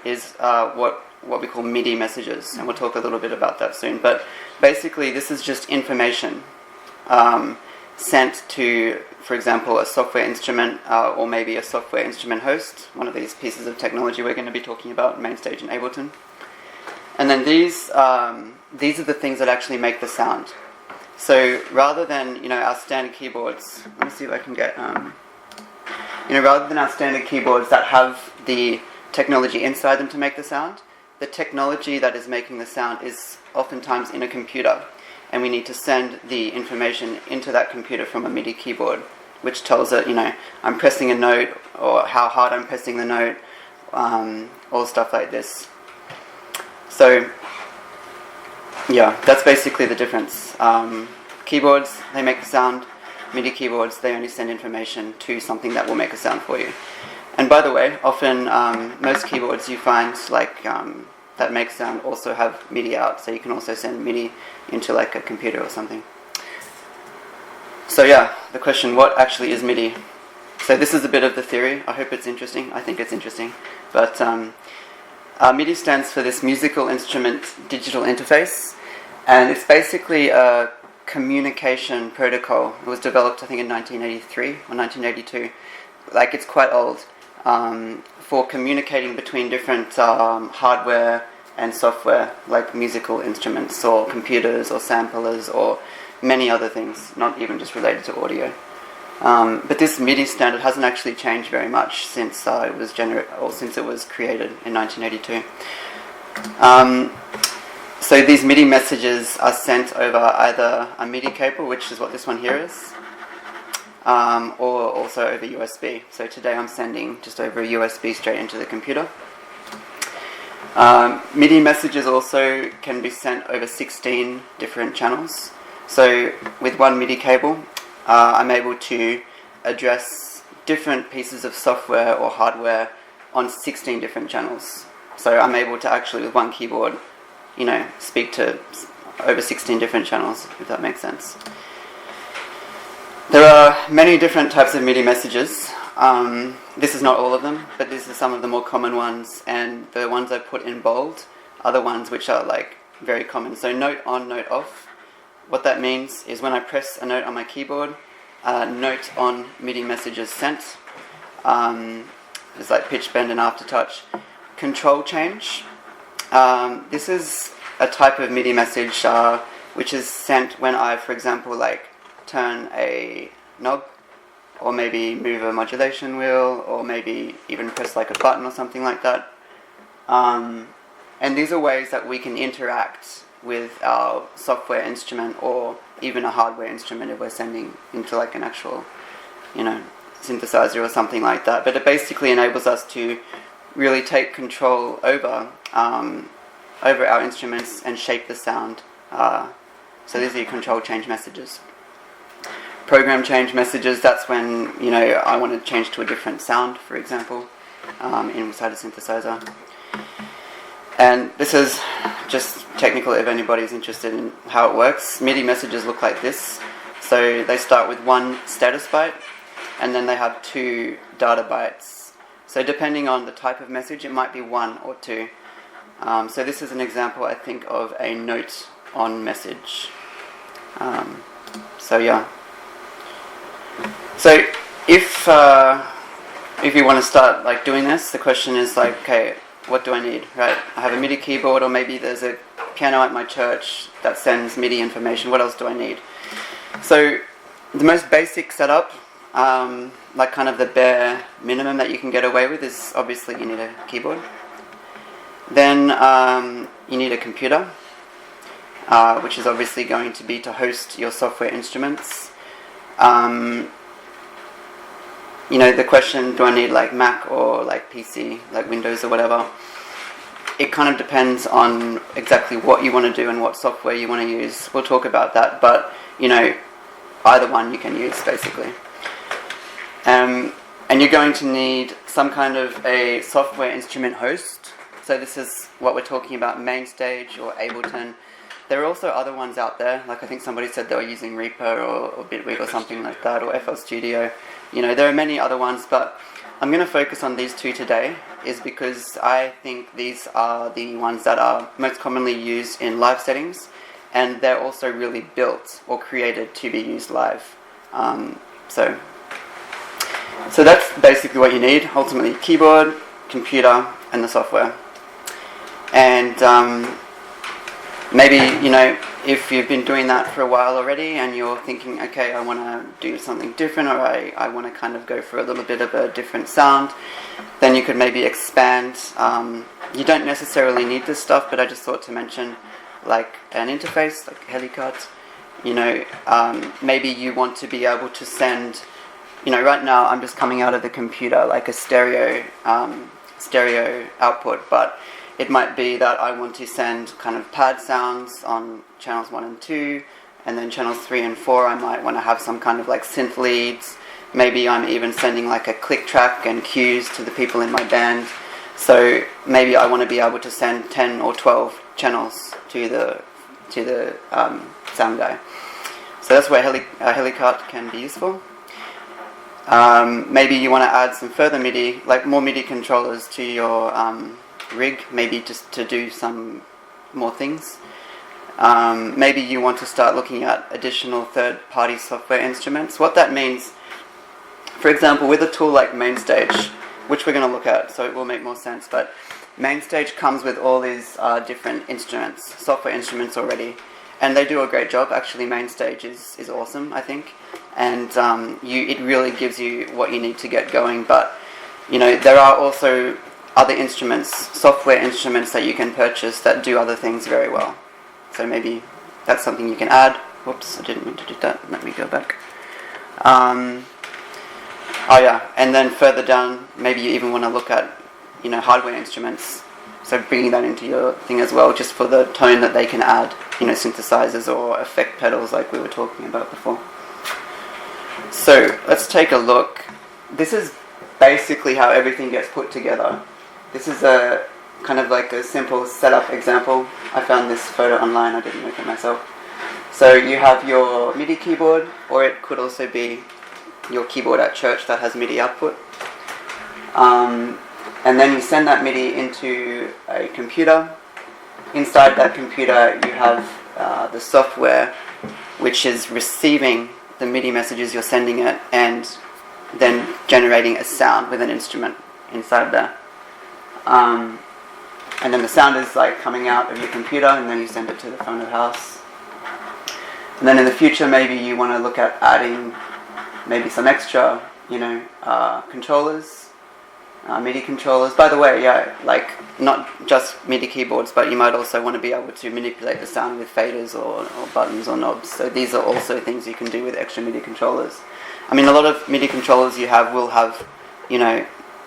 is what we call MIDI messages, and we'll talk a little bit about that soon. But basically this is just information sent to, for example, a software instrument or maybe a software instrument host, one of these pieces of technology we're going to be talking about, MainStage and Ableton. And then these are the things that actually make the sound. So rather than, our standard keyboards, let me see if I can get, rather than our standard keyboards that have the technology inside them to make the sound, the technology that is making the sound is oftentimes in a computer. And we need to send the information into that computer from a MIDI keyboard, which tells it, I'm pressing a note, or how hard I'm pressing the note, all stuff like this. So, yeah, that's basically the difference. Keyboards, they make the sound. MIDI keyboards, they only send information to something that will make a sound for you. And by the way, often most keyboards you find like that make sound also have MIDI out, so you can also send MIDI into like a computer or something. So yeah, the question, what actually is MIDI? So this is a bit of the theory. I hope it's interesting. I think it's interesting. But MIDI stands for this musical instrument digital interface, and it's basically a communication protocol. It was developed, I think, in 1983 or 1982. Like, it's quite old, for communicating between different hardware and software, like musical instruments or computers or samplers or many other things, not even just related to audio. But this MIDI standard hasn't actually changed very much since it was created in 1982. So these MIDI messages are sent over either a MIDI cable, which is what this one here is, or also over USB. So today I'm sending just over a USB straight into the computer. MIDI messages also can be sent over 16 different channels. So with one MIDI cable, I'm able to address different pieces of software or hardware on 16 different channels. So I'm able to actually, with one keyboard, speak to over 16 different channels, if that makes sense. There are many different types of MIDI messages. This is not all of them, but these are some of the more common ones, and the ones I put in bold are the ones which are like very common. So note on, note off. What that means is when I press a note on my keyboard, note on MIDI message is sent. It's like pitch, bend, and aftertouch. Control change. This is a type of MIDI message which is sent when I, for example, like turn a knob, or maybe move a modulation wheel, or maybe even press like a button or something like that. And these are ways that we can interact with our software instrument, or even a hardware instrument if we're sending into like an actual, synthesizer or something like that. But it basically enables us to really take control over our instruments and shape the sound. So these are your control change messages. Program change messages, that's when, I want to change to a different sound, for example, inside a synthesizer. And this is just technical if anybody's interested in how it works. MIDI messages look like this. So they start with one status byte, and then they have 2 data bytes. So depending on the type of message, it might be 1 or 2. So this is an example, I think, of a note on message. So if you want to start like doing this, the question is like, okay, what do I need, right? I have a MIDI keyboard, or maybe there's a piano at my church that sends MIDI information. What else do I need? So the most basic setup, like kind of the bare minimum that you can get away with, is obviously you need a keyboard. Then you need a computer, which is obviously going to be to host your software instruments. The question, do I need like Mac or like PC, like Windows or whatever? It kind of depends on exactly what you want to do and what software you want to use. We'll talk about that, but either one you can use basically. And you're going to need some kind of a software instrument host. So this is what we're talking about, MainStage or Ableton. There are also other ones out there, like I think somebody said they were using Reaper or Bitwig or something like that, or FL Studio. There are many other ones, but I'm going to focus on these 2 today, is because I think these are the ones that are most commonly used in live settings, and they're also really built or created to be used live. So that's basically what you need, ultimately: keyboard, computer, and the software. And maybe, if you've been doing that for a while already and you're thinking, okay, I want to do something different, or I want to kind of go for a little bit of a different sound, then you could maybe expand. You don't necessarily need this stuff, but I just thought to mention like an interface, like HELICUT. Maybe you want to be able to send, right now I'm just coming out of the computer like a stereo output, but it might be that I want to send kind of pad sounds on channels 1 and 2, and then channels 3 and 4 I might want to have some kind of like synth leads. Maybe I'm even sending like a click track and cues to the people in my band. So maybe I want to be able to send 10 or 12 channels to the sound guy. So that's where HELICUT can be useful. Maybe you want to add some further MIDI, like more MIDI controllers to your rig, maybe just to do some more things. Maybe you want to start looking at additional third-party software instruments. What that means, for example, with a tool like MainStage, which we're going to look at, so it will make more sense, but MainStage comes with all these different instruments, software instruments already, and they do a great job. Actually, MainStage is awesome, I think, and it really gives you what you need to get going. But there are also other instruments, software instruments that you can purchase that do other things very well. So maybe that's something you can add. Whoops, I didn't mean to do that. Let me go back. Oh yeah, and then further down, maybe you even want to look at, hardware instruments. So bringing that into your thing as well, just for the tone that they can add, synthesizers or effect pedals like we were talking about before. So let's take a look. This is basically how everything gets put together. This is a kind of like a simple setup example. I found this photo online, I didn't make it myself. So you have your MIDI keyboard, or it could also be your keyboard at church that has MIDI output. And then you send that MIDI into a computer. Inside that computer you have the software which is receiving the MIDI messages you're sending it and then generating a sound with an instrument inside there. And then the sound is like coming out of your computer, and then you send it to the front of house. And then in the future maybe you want to look at adding maybe some extra, controllers, MIDI controllers. By the way, like not just MIDI keyboards, but you might also want to be able to manipulate the sound with faders or buttons or knobs. So these are also things you can do with extra MIDI controllers. I mean, a lot of MIDI controllers you have will have,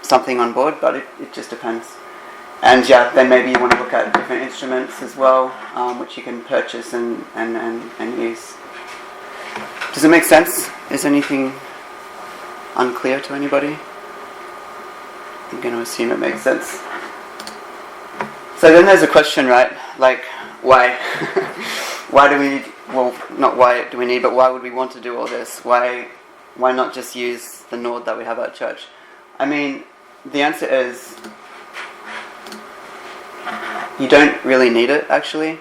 something on board, but it just depends. And then maybe you want to look at different instruments as well, which you can purchase and use. Does it make sense? Is anything unclear to anybody? I'm going to assume it makes sense. So then there's a question, right? Like, why? Why do we need, well, not why do we need, but why would we want to do all this? Why not just use the Nord that we have at church? I mean, the answer is, you don't really need it, actually.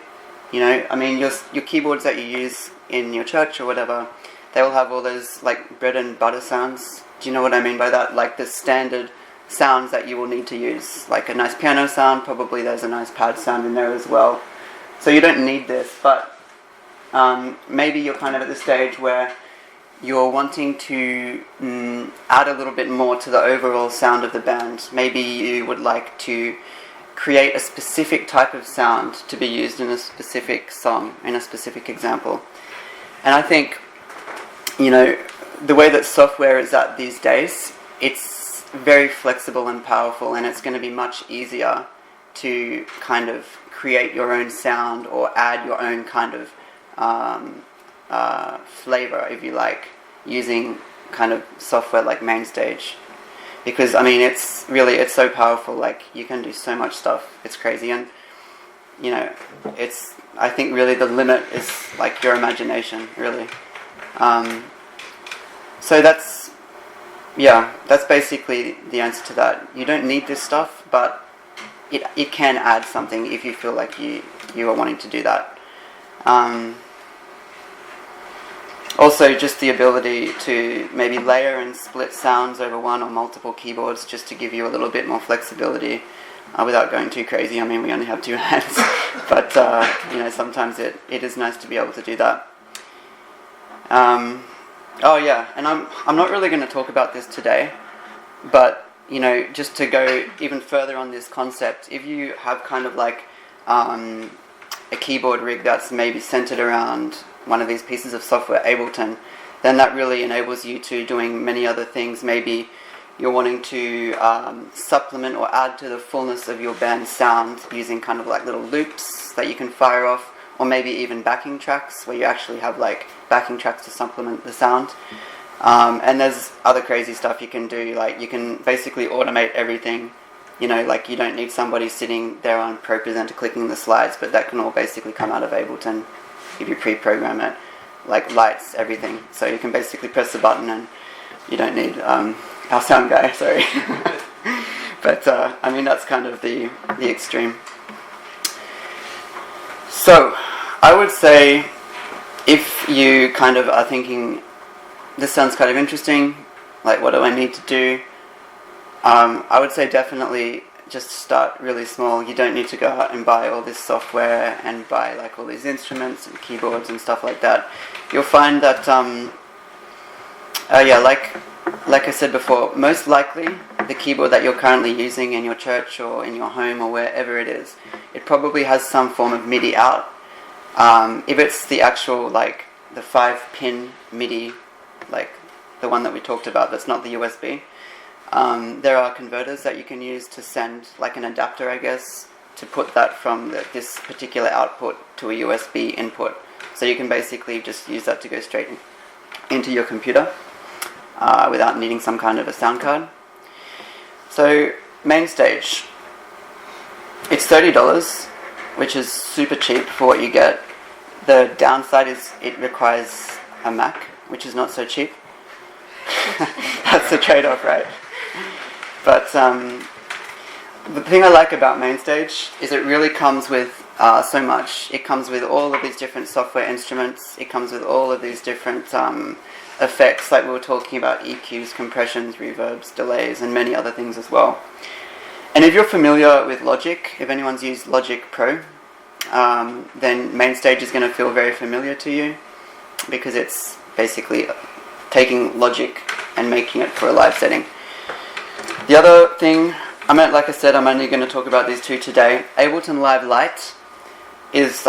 I mean, your keyboards that you use in your church or whatever, they will have all those, like, bread and butter sounds. Do you know what I mean by that? Like, the standard sounds that you will need to use. Like a nice piano sound, probably there's a nice pad sound in there as well. So you don't need this, but maybe you're kind of at the stage where you're wanting to add a little bit more to the overall sound of the band. Maybe you would like to create a specific type of sound to be used in a specific song, in a specific example. And I think, the way that software is at these days, it's very flexible and powerful, and it's going to be much easier to kind of create your own sound or add your own kind of flavor, if you like, using kind of software like MainStage. Because, I mean, it's so powerful, like, you can do so much stuff, it's crazy, and, I think really the limit is, like, your imagination, really. So that's basically the answer to that. You don't need this stuff, but it can add something if you feel like you are wanting to do that. Also, just the ability to maybe layer and split sounds over one or multiple keyboards, just to give you a little bit more flexibility without going too crazy. I mean, we only have two hands, but sometimes it is nice to be able to do that. And I'm not really going to talk about this today, but just to go even further on this concept, if you have kind of like a keyboard rig that's maybe centered around one of these pieces of software, Ableton, then that really enables you to doing many other things. Maybe you're wanting to supplement or add to the fullness of your band's sound using kind of like little loops that you can fire off, or maybe even backing tracks where you actually have like backing tracks to supplement the sound. And there's other crazy stuff you can do, like you can basically automate everything, like you don't need somebody sitting there on Pro Presenter clicking the slides, but that can all basically come out of Ableton if you pre-program it, like lights, everything. So you can basically press the button and you don't need our sound guy, sorry. But I mean, that's kind of the extreme. So I would say, if you kind of are thinking, this sounds kind of interesting, like what do I need to do? I would say definitely just start really small. You don't need to go out and buy all this software and buy like all these instruments and keyboards and stuff like that. You'll find that, like I said before, most likely the keyboard that you're currently using in your church or in your home or wherever it is, it probably has some form of MIDI out. If it's the actual, like, the 5-pin MIDI, like the one that we talked about, that's not the USB, there are converters that you can use to send, like an adapter, I guess, to put that from this particular output to a USB input. So you can basically just use that to go straight into your computer without needing some kind of a sound card. So MainStage, it's $30, which is super cheap for what you get. The downside is it requires a Mac, which is not so cheap. That's the trade-off, right? But the thing I like about MainStage is it really comes with so much. It comes with all of these different software instruments. It comes with all of these different effects, like we were talking about, EQs, compressions, reverbs, delays, and many other things as well. And if you're familiar with Logic, if anyone's used Logic Pro, then MainStage is going to feel very familiar to you, because it's basically taking Logic and making it for a live setting. The other thing, like I said, I'm only going to talk about these two today. Ableton Live Lite is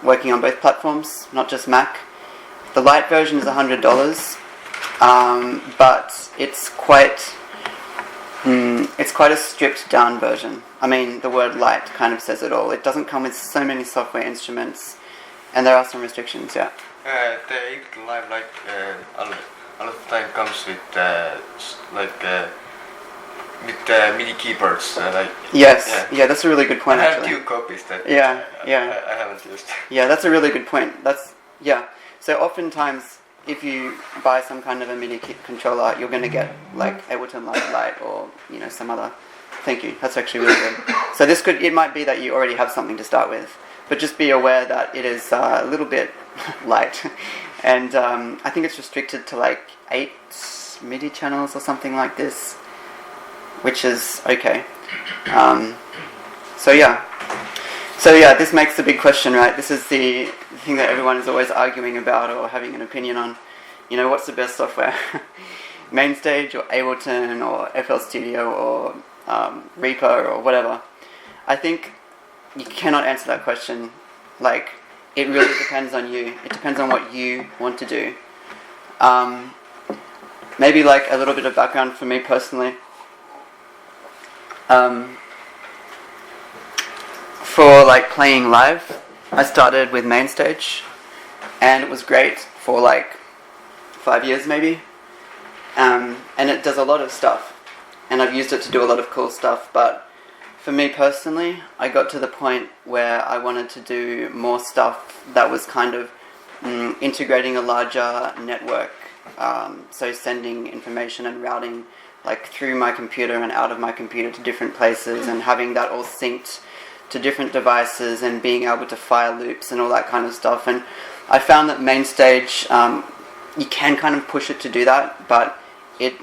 working on both platforms, not just Mac. The Lite version is $100, but it's quite a stripped down version. I mean, the word Lite kind of says it all. It doesn't come with so many software instruments, and there are some restrictions, yeah. The Ableton Live Lite a lot of time comes with MIDI keyboards. Yes, yeah, that's a really good point. I have actually. 2 copies that I haven't used. Yeah, that's a really good point. So oftentimes, if you buy some kind of a MIDI controller, you're going to get like Ableton Live Lite or some other. Thank you. That's actually really good. So it might be that you already have something to start with, but just be aware that it is a little bit light, and I think it's restricted to like 8 MIDI channels or something like this, which is okay. So yeah, this makes the big question, right? This is the thing that everyone is always arguing about or having an opinion on. What's the best software? MainStage or Ableton or FL Studio or Reaper or whatever. I think you cannot answer that question. Like, it really depends on you. It depends on what you want to do. Maybe like a little bit of background for me personally. For like playing live, I started with MainStage, and it was great for like 5 years maybe, and it does a lot of stuff, and I've used it to do a lot of cool stuff. But for me personally, I got to the point where I wanted to do more stuff that was kind of integrating a larger network, so sending information and routing like through my computer and out of my computer to different places, and having that all synced to different devices, and being able to file loops and all that kind of stuff. And I found that MainStage, you can kind of push it to do that, but it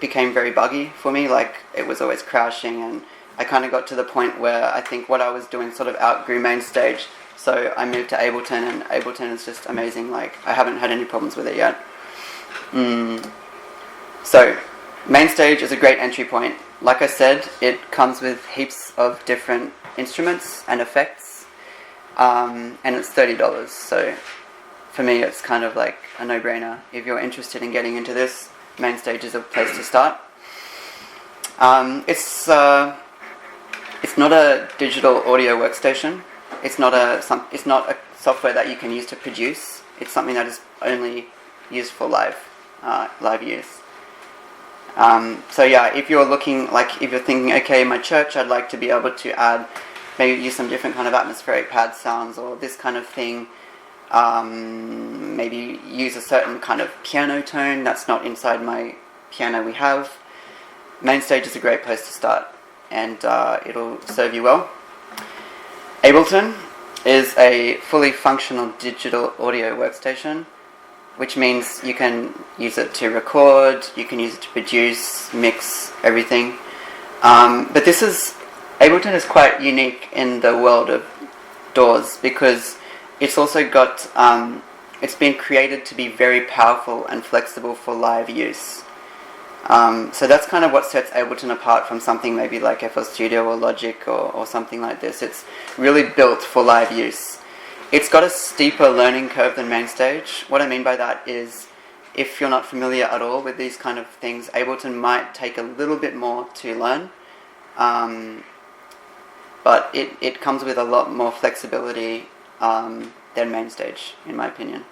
became very buggy for me. Like, it was always crashing, and I kind of got to the point where I think what I was doing sort of outgrew MainStage, so I moved to Ableton, and Ableton is just amazing. Like, I haven't had any problems with it yet. So MainStage is a great entry point. Like I said, it comes with heaps of different instruments and effects, and it's $30. So for me, it's kind of like a no-brainer. If you're interested in getting into this, MainStage is a place to start. It's not a digital audio workstation. It's not a software that you can use to produce. It's something that is only used for live use. So yeah, if you're thinking, okay, in my church, I'd like to be able to add, maybe use some different kind of atmospheric pad sounds or this kind of thing. Maybe use a certain kind of piano tone that's not inside my piano we have. MainStage is a great place to start. and it'll serve you well. Ableton is a fully functional digital audio workstation, which means you can use it to record, you can use it to produce, mix, everything. But Ableton is quite unique in the world of DAWs because it's also got, it's been created to be very powerful and flexible for live use. So that's kind of what sets Ableton apart from something maybe like FL Studio or Logic or something like this. It's really built for live use. It's got a steeper learning curve than MainStage. What I mean by that is, if you're not familiar at all with these kind of things, Ableton might take a little bit more to learn. But it comes with a lot more flexibility than MainStage, in my opinion.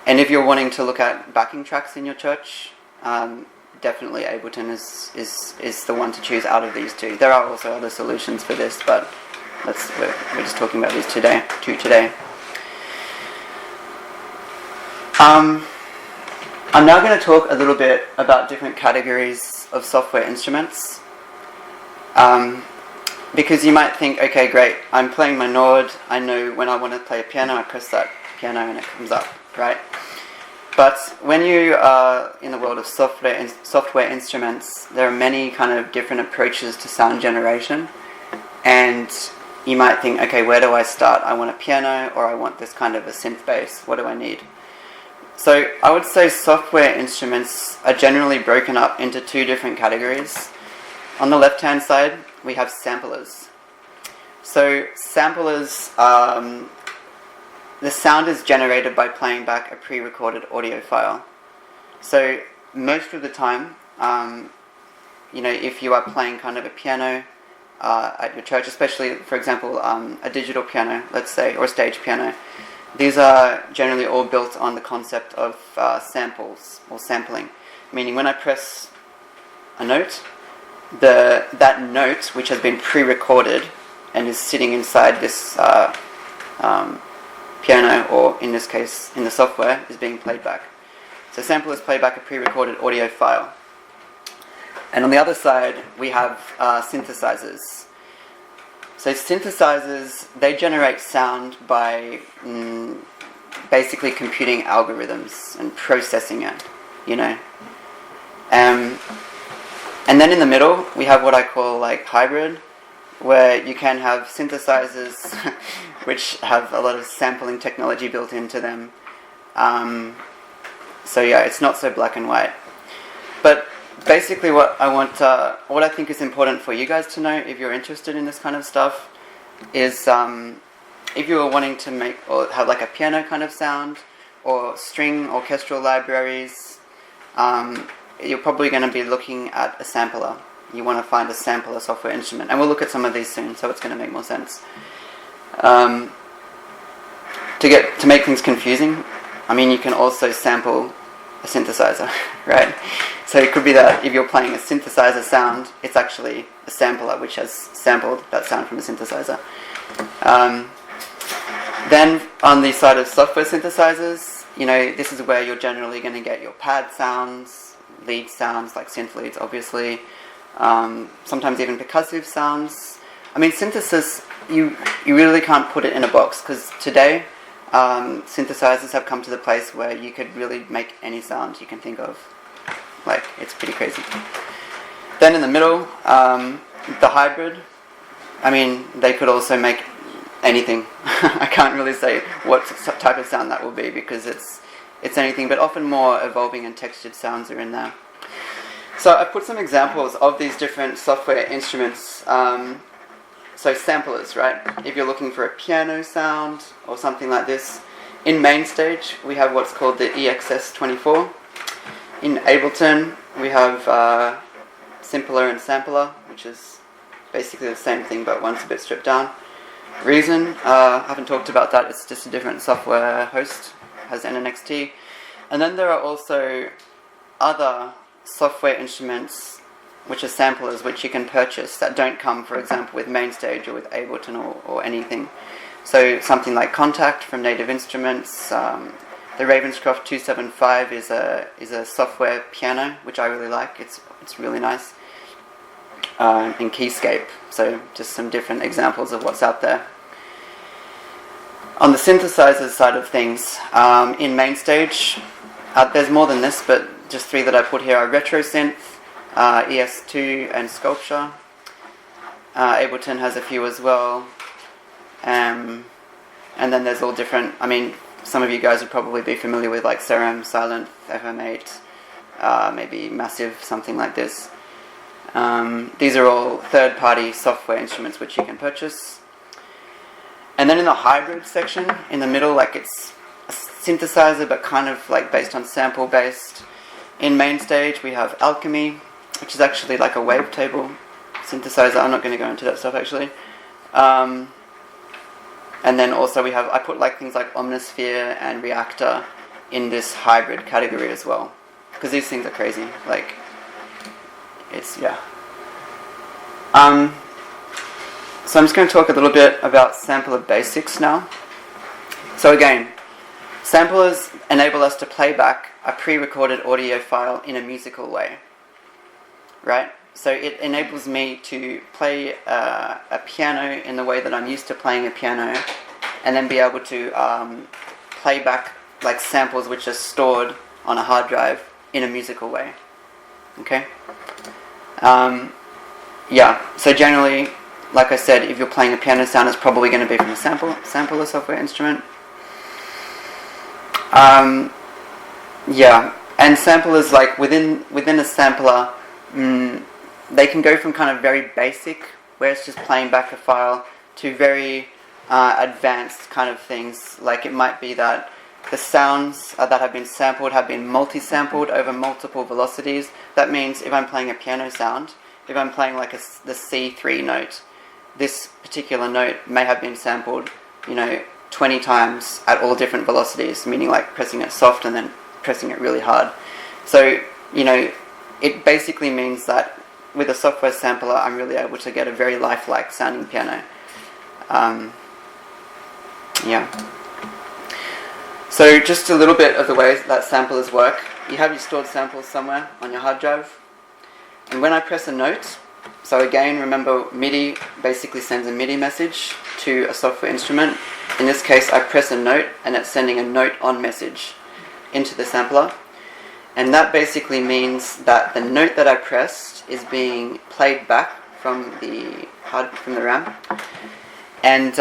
And if you're wanting to look at backing tracks in your church, definitely Ableton is the one to choose out of these two. There are also other solutions for this, but we're just talking about these today. I'm now going to talk a little bit about different categories of software instruments. Because you might think, okay, great, I'm playing my Nord, I know when I want to play a piano, I press that piano and it comes up, right? But when you are in the world of software instruments, there are many kind of different approaches to sound generation. And you might think, okay, where do I start? I want a piano, or I want this kind of a synth bass. What do I need? So I would say software instruments are generally broken up into two different categories. On the left-hand side, we have samplers. So samplers, the sound is generated by playing back a pre-recorded audio file. So most of the time, if you are playing kind of a piano at your church, especially, for example, a digital piano, let's say, or a stage piano, these are generally all built on the concept of samples or sampling. Meaning when I press a note, that note, which has been pre-recorded and is sitting inside this piano, or in this case, in the software, is being played back. So samplers play back a pre-recorded audio file. And on the other side, we have synthesizers. So synthesizers, they generate sound by basically computing algorithms and processing it, And then in the middle, we have what I call like hybrid, where you can have synthesizers which have a lot of sampling technology built into them. So yeah, it's not so black and white. But basically what I think is important for you guys to know, if you're interested in this kind of stuff, is if you are wanting to make or have like a piano kind of sound, or string orchestral libraries, you're probably going to be looking at a sampler. You want to find a sampler software instrument, and we'll look at some of these soon, so it's going to make more sense. To make things confusing, you can also sample a synthesizer, right? So it could be that if you're playing a synthesizer sound, it's actually a sampler which has sampled that sound from a synthesizer. Then on the side of software synthesizers, this is where you're generally going to get your pad sounds, lead sounds like synth leads, obviously. Sometimes even percussive sounds. Synthesis, you really can't put it in a box, because today synthesizers have come to the place where you could really make any sound you can think of. It's pretty crazy. Then in the middle, the hybrid, they could also make anything. I can't really say what type of sound that will be, because it's anything, but often more evolving and textured sounds are in there. So I've put some examples of these different software instruments. So samplers, right? If you're looking for a piano sound or something like this, in MainStage we have what's called the EXS24. In Ableton we have Simpler and Sampler, which is basically the same thing, but one's a bit stripped down. Reason, I haven't talked about that, it's just a different software host, has NNXT. And then there are also other software instruments which are samplers which you can purchase that don't come, for example, with MainStage or with Ableton or anything. So something like Contact from Native Instruments, the Ravenscroft 275 is a software piano which I really like. It's really nice. in Keyscape. So just some different examples of what's out there. On the synthesizers side of things, in MainStage, there's more than this, but just 3 that I put here are RetroSynth, ES2 and Sculpture. Ableton has a few as well. And then there's all different, I mean, some of you guys would probably be familiar with like Serum, Silent, FM8, maybe Massive, something like this. These are all third-party software instruments which you can purchase. And then in the hybrid section, in the middle, like it's a synthesizer but kind of like based on sample-based. In MainStage we have Alchemy, which is actually like a wavetable synthesizer. I'm not going to go into that stuff actually. And then also we have, I put like things like Omnisphere and Reactor in this hybrid category as well, because these things are crazy. Like, it's, yeah. So I'm just going to talk a little bit about sampler basics now. So again, samplers enable us to play back a pre-recorded audio file in a musical way, right? So it enables me to play a piano in the way that I'm used to playing a piano, and then be able to play back like samples which are stored on a hard drive in a musical way. Okay? Yeah, so generally, like I said, if you're playing a piano sound, it's probably going to be from a sampler software instrument. Yeah, and samplers, like within a sampler, they can go from kind of very basic, where it's just playing back a file, to very advanced kind of things. Like it might be that the sounds that have been sampled have been multi-sampled over multiple velocities. That means if I'm playing a piano sound, if I'm playing like the C3 note, this particular note may have been sampled, 20 times at all different velocities, meaning like pressing it soft and then pressing it really hard. So, it basically means that with a software sampler, I'm really able to get a very lifelike sounding piano. Yeah. So just a little bit of the way that samplers work. You have your stored samples somewhere on your hard drive. And when I press a note, so again, remember MIDI basically sends a MIDI message to a software instrument. In this case, I press a note and it's sending a note on message into the sampler. And that basically means that the note that I pressed is being played back from the RAM. And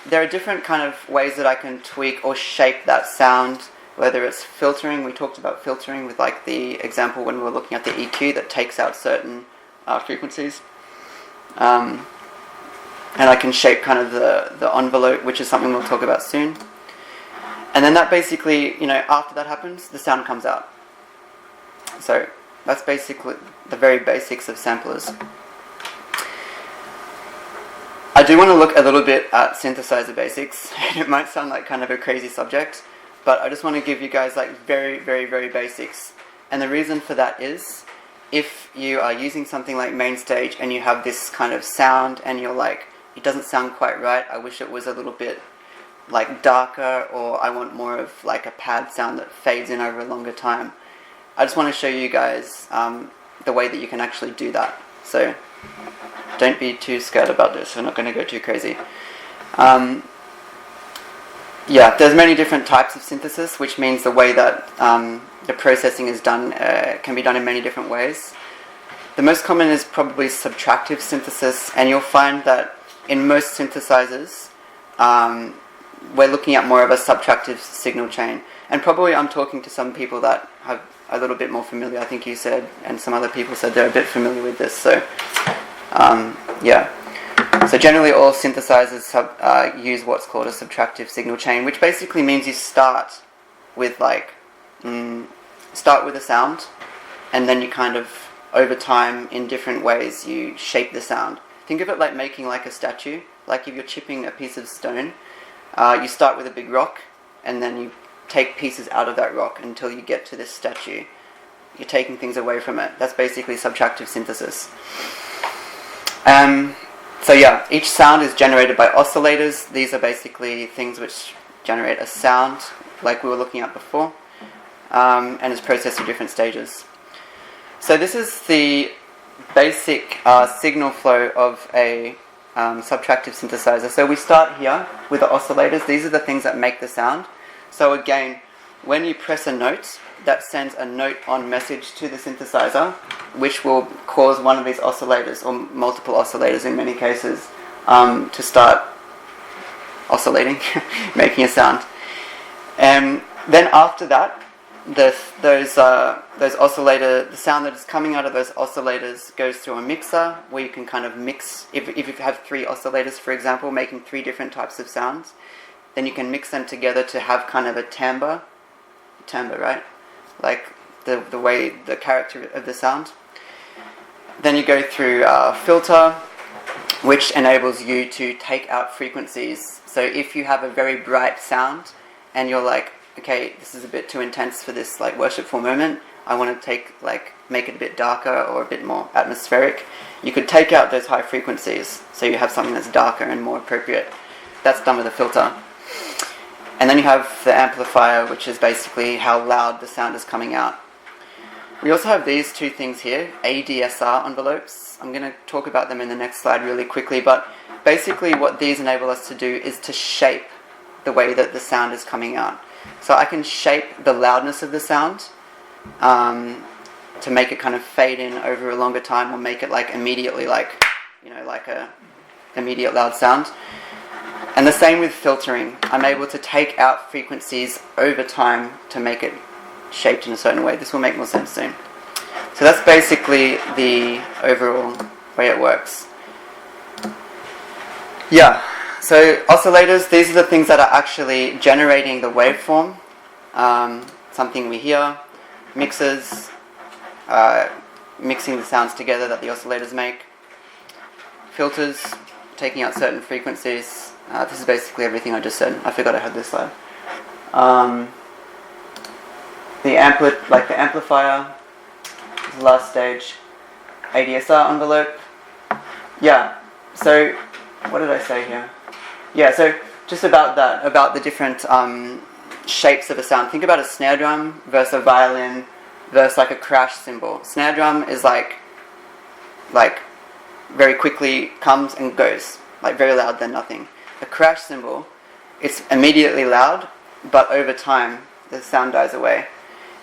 there are different kind of ways that I can tweak or shape that sound, whether it's filtering. We talked about filtering with like the example when we were looking at the EQ that takes out certain frequencies. And I can shape kind of the envelope, which is something we'll talk about soon. And then that basically, after that happens, the sound comes out. So that's basically the very basics of samplers. I do want to look a little bit at synthesizer basics. It might sound like kind of a crazy subject, but I just want to give you guys like very, very, very basics. And the reason for that is, if you are using something like MainStage and you have this kind of sound and you're like, it doesn't sound quite right, I wish it was a little bit like darker, or I want more of like a pad sound that fades in over a longer time. I just want to show you guys the way that you can actually do that. So don't be too scared about this. We're not going to go too crazy. Yeah, there's many different types of synthesis, which means the way that the processing is done can be done in many different ways. The most common is probably subtractive synthesis, and you'll find that in most synthesizers, we're looking at more of a subtractive signal chain. And probably I'm talking to some people that have a little bit more familiar. I think you said, and some other people said they're a bit familiar with this. So, yeah. So generally all synthesizers use what's called a subtractive signal chain, which basically means you start with a sound, and then you kind of, over time, in different ways, you shape the sound. Think of it like making like a statue. Like if you're chipping a piece of stone, you start with a big rock, and then you take pieces out of that rock until you get to this statue. You're taking things away from it. That's basically subtractive synthesis. So yeah, each sound is generated by oscillators. These are basically things which generate a sound, like we were looking at before, and is processed through different stages. So this is the basic signal flow of a subtractive synthesizer. So we start here with the oscillators. These are the things that make the sound. So again, when you press a note, that sends a note-on message to the synthesizer, which will cause one of these oscillators, or multiple oscillators in many cases, to start oscillating, making a sound. And then after that, the sound that is coming out of those oscillators goes through a mixer, where you can kind of mix, if you have 3 oscillators, for example, making 3 different types of sounds, then you can mix them together to have kind of a timbre, right? Like the way, the character of the sound. Then you go through filter, which enables you to take out frequencies. So if you have a very bright sound and you're like, okay, this is a bit too intense for this like worshipful moment, I want to make it a bit darker or a bit more atmospheric, you could take out those high frequencies so you have something that's darker and more appropriate. That's done with a filter. And then you have the amplifier, which is basically how loud the sound is coming out. We also have these 2 things here, ADSR envelopes. I'm going to talk about them in the next slide really quickly, but basically what these enable us to do is to shape the way that the sound is coming out. So I can shape the loudness of the sound to make it kind of fade in over a longer time, or make it like immediately like a immediate loud sound. And the same with filtering. I'm able to take out frequencies over time to make it shaped in a certain way. This will make more sense soon. So that's basically the overall way it works. Yeah, so oscillators, these are the things that are actually generating the waveform. Something we hear. Mixers, mixing the sounds together that the oscillators make. Filters, taking out certain frequencies. This is basically everything I just said. I forgot I had this slide. The amplifier, the last stage, ADSR envelope. Yeah, so what did I say here? Yeah, so just about that, about the different shapes of a sound. Think about a snare drum versus a violin versus like a crash cymbal. Snare drum is like very quickly comes and goes, like very loud then nothing. A crash cymbal, it's immediately loud, but over time the sound dies away.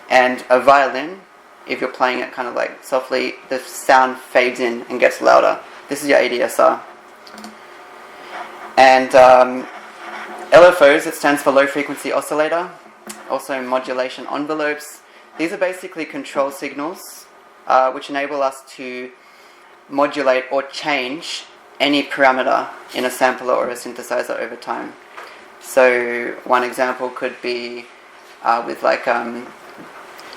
And a violin, if you're playing it kind of like softly, the sound fades in and gets louder. This is your ADSR. And LFOs, it stands for low frequency oscillator. Also modulation envelopes. These are basically control signals which enable us to modulate or change any parameter in a sampler or a synthesizer over time. So one example could be with like a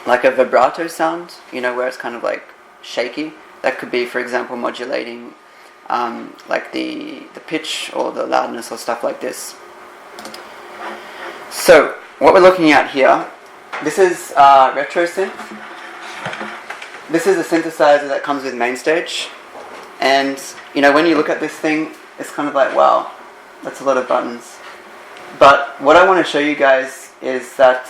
vibrato sound, where it's kind of like shaky. That could be, for example, modulating like the pitch or the loudness or stuff like this. So what we're looking at here, this is retro synth. This is a synthesizer that comes with MainStage. And, when you look at this thing, it's kind of like, wow, that's a lot of buttons. But what I want to show you guys is that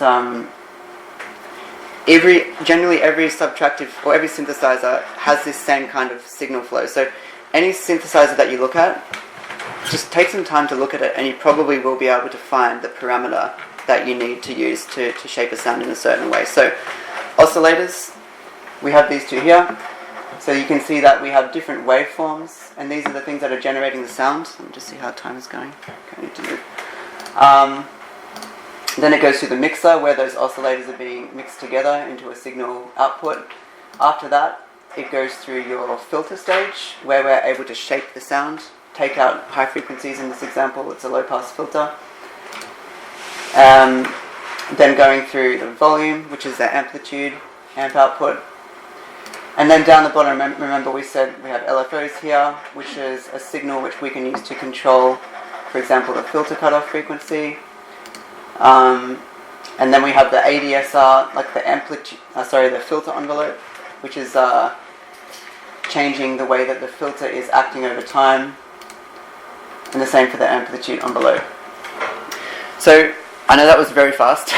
generally every subtractive or every synthesizer has this same kind of signal flow. So any synthesizer that you look at, just take some time to look at it and you probably will be able to find the parameter that you need to use to shape a sound in a certain way. So oscillators, we have these 2 here. So you can see that we have different waveforms, and these are the things that are generating the sound. Let me just see how time is going. Okay, I need to move. Then it goes through the mixer, where those oscillators are being mixed together into a signal output. After that, it goes through your filter stage, where we're able to shape the sound, take out high frequencies. In this example, it's a low-pass filter. Then going through the volume, which is the amplitude, amp output. And then down the bottom, remember we said we have LFOs here, which is a signal which we can use to control, for example, the filter cutoff frequency. And then we have the ADSR, like the filter envelope, which is changing the way that the filter is acting over time. And the same for the amplitude envelope. So I know that was very fast,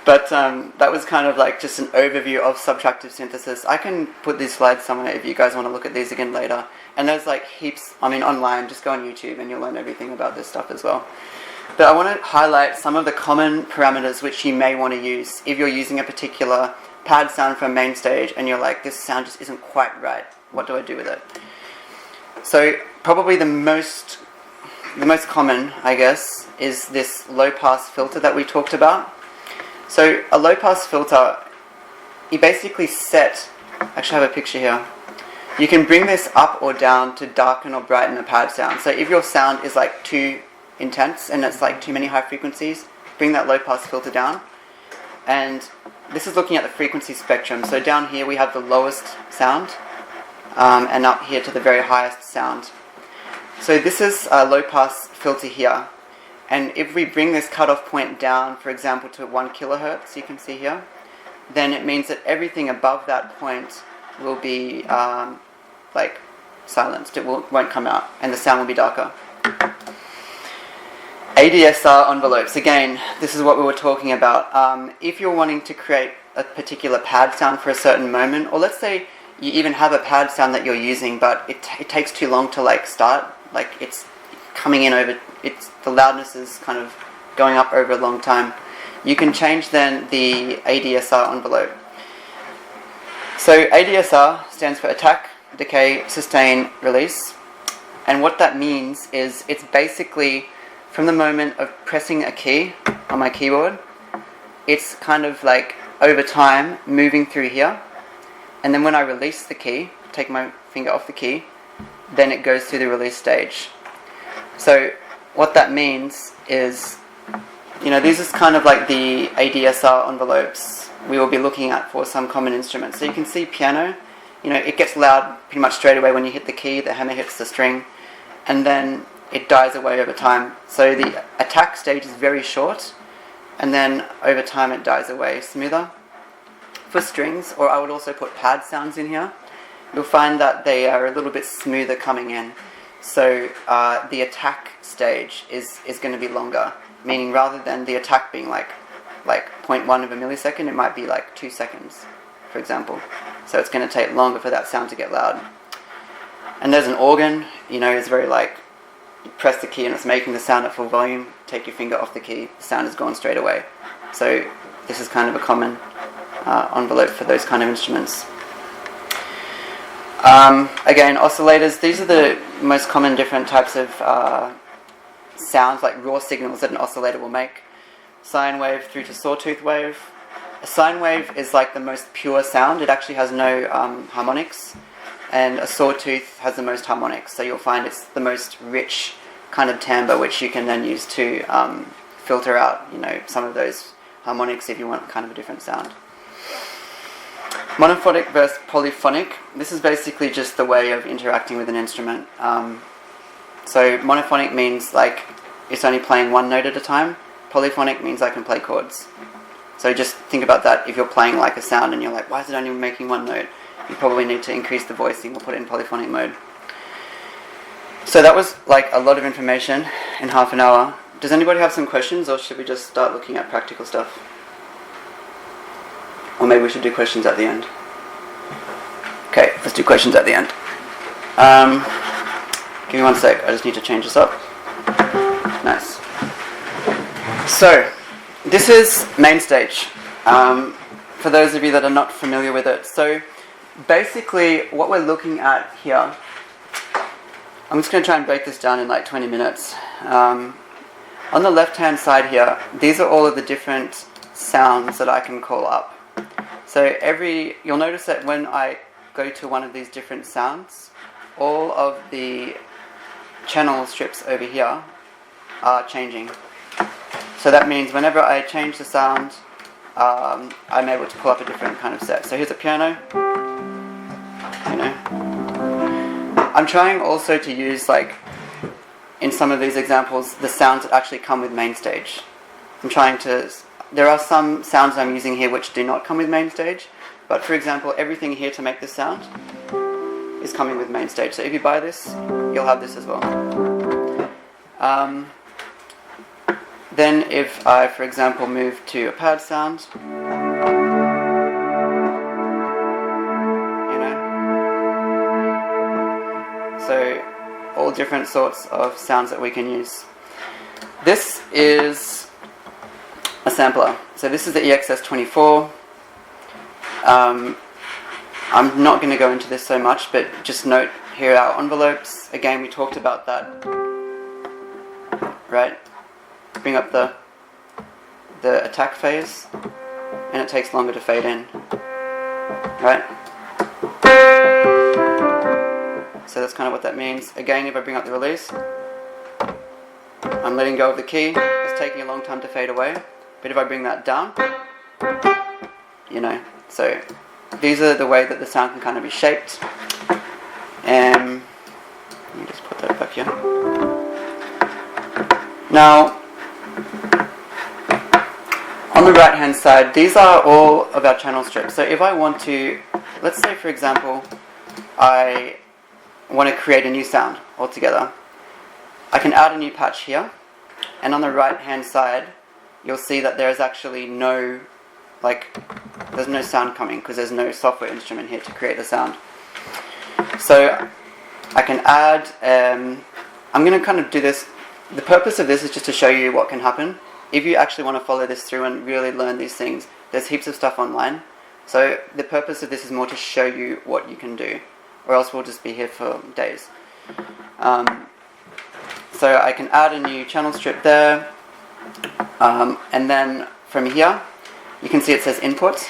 But that was kind of like just an overview of subtractive synthesis. I can put these slides somewhere if you guys want to look at these again later. And there's like heaps, I mean online, just go on YouTube and you'll learn everything about this stuff as well. But I want to highlight some of the common parameters which you may want to use if you're using a particular pad sound from MainStage and you're like, this sound just isn't quite right. What do I do with it? So probably the most common, I guess, is this low-pass filter that we talked about. So a low-pass filter, you basically set, actually I have a picture here. You can bring this up or down to darken or brighten a pad sound. So if your sound is like too intense and it's like too many high frequencies, bring that low-pass filter down. And this is looking at the frequency spectrum. So down here we have the lowest sound, and up here to the very highest sound. So this is a low-pass filter here. And if we bring this cutoff point down, for example, to 1 kilohertz, you can see here, then it means that everything above that point will be like silenced. It won't come out, and the sound will be darker. ADSR envelopes. Again, this is what we were talking about. If you're wanting to create a particular pad sound for a certain moment, or let's say you even have a pad sound that you're using, but it takes too long to like start, like it's coming in over, the loudness is kind of going up over a long time, you can change then the ADSR envelope. So ADSR stands for attack, decay, sustain, release. And what that means is it's basically from the moment of pressing a key on my keyboard, it's kind of like over time moving through here. And then when I release the key, take my finger off the key, then it goes through the release stage. So what that means is, this is kind of like the ADSR envelopes we will be looking at for some common instruments. So you can see piano, it gets loud pretty much straight away when you hit the key, the hammer hits the string, and then it dies away over time. So the attack stage is very short, and then over time it dies away smoother. For strings, or I would also put pad sounds in here, you'll find that they are a little bit smoother coming in. So the attack stage is going to be longer, meaning rather than the attack being like 0.1 of a millisecond, it might be like 2 seconds, for example. So it's going to take longer for that sound to get loud. And there's an organ, it's very like, you press the key and it's making the sound at full volume, take your finger off the key, the sound is gone straight away. So this is kind of a common envelope for those kind of instruments. Again, oscillators, these are the most common different types of sounds, like raw signals that an oscillator will make. Sine wave through to sawtooth wave. A sine wave is like the most pure sound. It actually has no harmonics. And a sawtooth has the most harmonics. So you'll find it's the most rich kind of timbre, which you can then use to filter out, some of those harmonics if you want kind of a different sound. Monophonic versus polyphonic. This is basically just the way of interacting with an instrument. So monophonic means like it's only playing one note at a time. Polyphonic means I can play chords. So just think about that. If you're playing like a sound and you're like, why is it only making one note? You probably need to increase the voicing or put it in polyphonic mode. So that was like a lot of information in half an hour. Does anybody have some questions, or should we just start looking at practical stuff? Or maybe we should do questions at the end. Okay, let's do questions at the end. Give me 1 sec, I just need to change this up. Nice. So, this is MainStage. For those of you that are not familiar with it. So, basically, what we're looking at here, I'm just going to try and break this down in like 20 minutes. On the left-hand side here, these are all of the different sounds that I can call up. So you'll notice that when I go to one of these different sounds, all of the channel strips over here are changing. So that means whenever I change the sound, I'm able to pull up a different kind of set. So here's a piano. I'm trying also to use, like, in some of these examples, the sounds that actually come with MainStage. There are some sounds I'm using here which do not come with MainStage, but for example, everything here to make this sound is coming with MainStage. So if you buy this, you'll have this as well. Then if I, for example, move to a pad sound, you know, so all different sorts of sounds that we can use. This is a sampler. So this is the EXS24. I'm not going to go into this so much, but just note here are our envelopes. Again, we talked about that, right? Bring up the attack phase, and it takes longer to fade in, right? So that's kind of what that means. Again, if I bring up the release, I'm letting go of the key. It's taking a long time to fade away. But if I bring that down, you know, so these are the way that the sound can kind of be shaped. Let me just put that back here. Now, on the right hand side, these are all of our channel strips. So if I want to, let's say for example, I want to create a new sound altogether, I can add a new patch here, and on the right hand side you'll see that there is actually no, there's no sound coming because there's no software instrument here to create the sound. So I can add, I'm going to kind of do this, the purpose of this is just to show you what can happen. If you actually want to follow this through and really learn these things, there's heaps of stuff online. So the purpose of this is more to show you what you can do, or else we'll just be here for days. So I can add a new channel strip there, and then from here you can see it says input.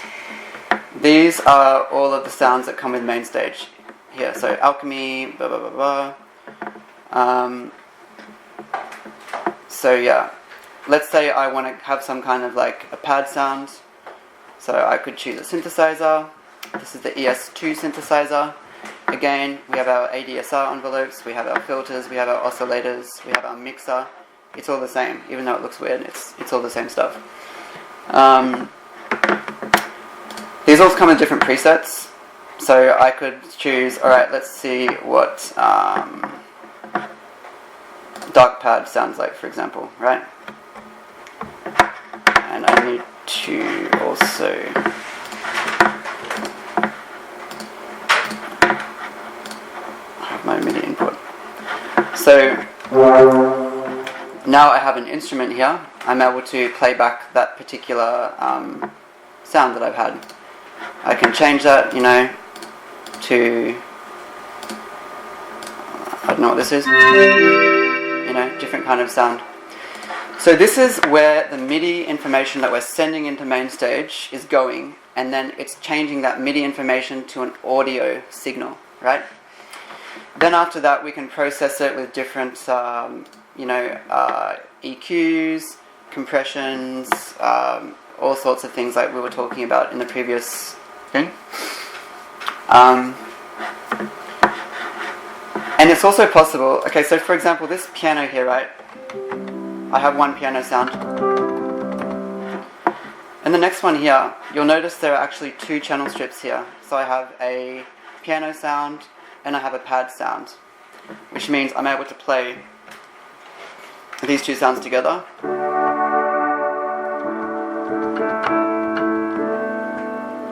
These are all of the sounds that come with MainStage here. So alchemy, blah blah blah blah. So yeah, let's say I want to have some kind of like a pad sound. So I could choose a synthesizer. This is the ES2 synthesizer. Again, we have our ADSR envelopes, we have our filters, we have our oscillators, we have our mixer. It's all the same, even though it looks weird, it's all the same stuff. These all come in different presets. So I could choose, alright, let's see what dark pad sounds like, for example, right? And I need to also have my MIDI input. So now I have an instrument here. I'm able to play back that particular sound that I've had. I can change that, you know, to, I don't know what this is, you know, different kind of sound. So this is where the MIDI information that we're sending into MainStage is going, and then it's changing that MIDI information to an audio signal, right? Then after that we can process it with different, EQs, compressions, all sorts of things like we were talking about in the previous thing. And it's also possible, okay, so for example this piano here, right? I have one piano sound. And the next one here, you'll notice there are actually two channel strips here. So I have a piano sound and I have a pad sound, which means I'm able to play these two sounds together.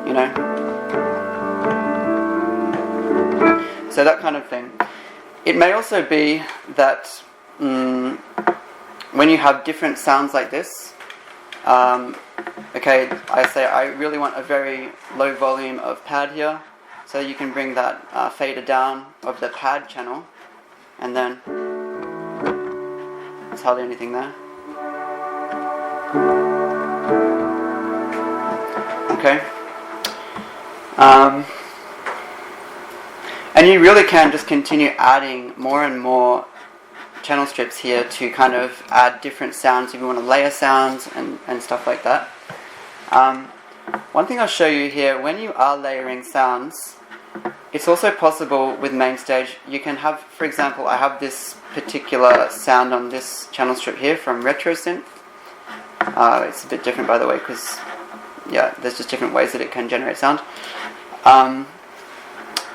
You know? So that kind of thing. It may also be that when you have different sounds like this, okay, I say I really want a very low volume of pad here, so you can bring that fader down of the pad channel, and then there's hardly anything there. Okay. And you really can just continue adding more and more channel strips here to kind of add different sounds if you want to layer sounds and stuff like that. One thing I'll show you here, when you are layering sounds, it's also possible with MainStage. You can have, for example, I have this particular sound on this channel strip here from RetroSynth. It's a bit different, by the way, because yeah, there's just different ways that it can generate sound.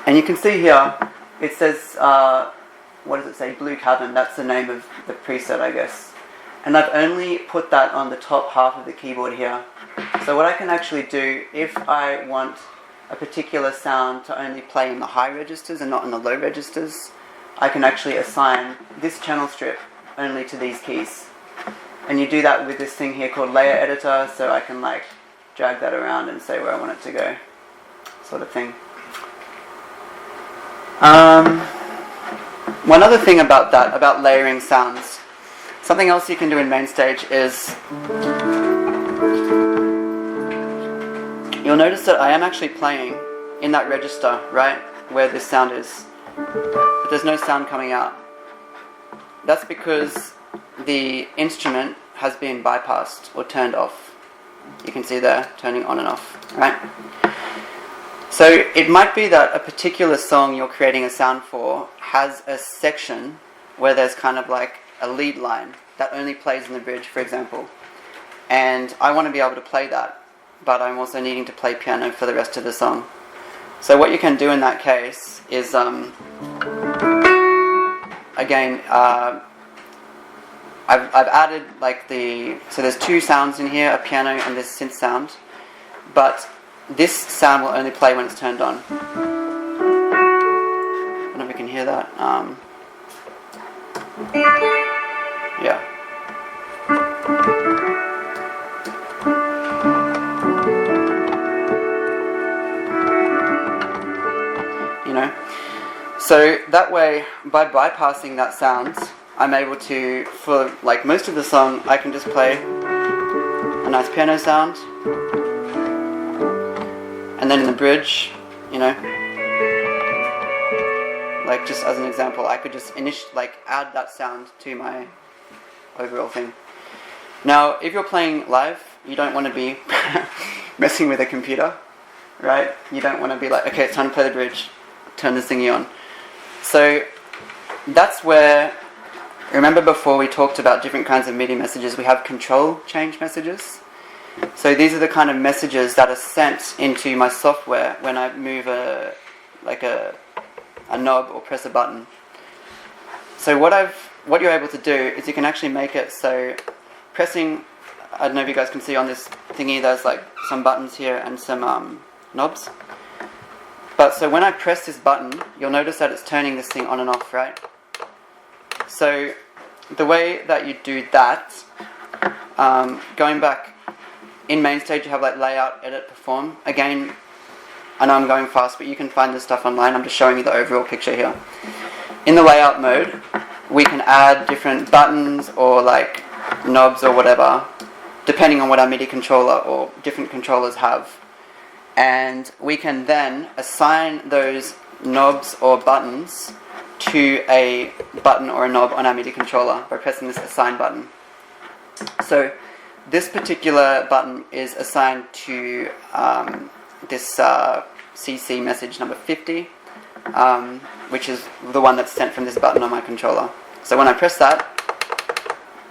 And you can see here, it says, what does it say? Blue Cavern, that's the name of the preset, I guess. and I've only put that on the top half of the keyboard here. So what I can actually do, if I want a particular sound to only play in the high registers and not in the low registers, I can actually assign this channel strip only to these keys. And you do that with this thing here called layer editor, so I can like drag that around and say where I want it to go, sort of thing. One other thing about that, about layering sounds, something else you can do in MainStage is, you'll notice that I am actually playing in that register, right, where this sound is, but there's no sound coming out. That's because the instrument has been bypassed or turned off. You can see there, turning on and off, right? So it might be that a particular song you're creating a sound for has a section where there's kind of like a lead line that only plays in the bridge, for example. And I want to be able to play that, but I'm also needing to play piano for the rest of the song. So what you can do in that case is, again, I've added like so there's two sounds in here, a piano and this synth sound, but this sound will only play when it's turned on. I don't know if we can hear that. Yeah. You know? So that way, by bypassing that sound, I'm able to, for like most of the song, I can just play a nice piano sound, and then in the bridge, you know, like just as an example, I could just add that sound to my overall thing. Now, if you're playing live, you don't want to be messing with a computer, right? You don't want to be like, okay, it's time to play the bridge, turn this thingy on. So that's where, remember before we talked about different kinds of MIDI messages, we have control change messages. So these are the kind of messages that are sent into my software when I move a knob or press a button. So what you're able to do is you can actually make it so pressing, I don't know if you guys can see on this thingy, there's like some buttons here and some knobs. But so when I press this button, you'll notice that it's turning this thing on and off, right? So the way that you do that, going back in MainStage, you have like layout, edit, perform. Again, I know I'm going fast, but you can find this stuff online. I'm just showing you the overall picture here. In the layout mode, we can add different buttons or like knobs or whatever, depending on what our MIDI controller or different controllers have. And we can then assign those knobs or buttons to a button or a knob on our MIDI controller by pressing this assign button. So this particular button is assigned to this CC message number 50, which is the one that's sent from this button on my controller. So when I press that,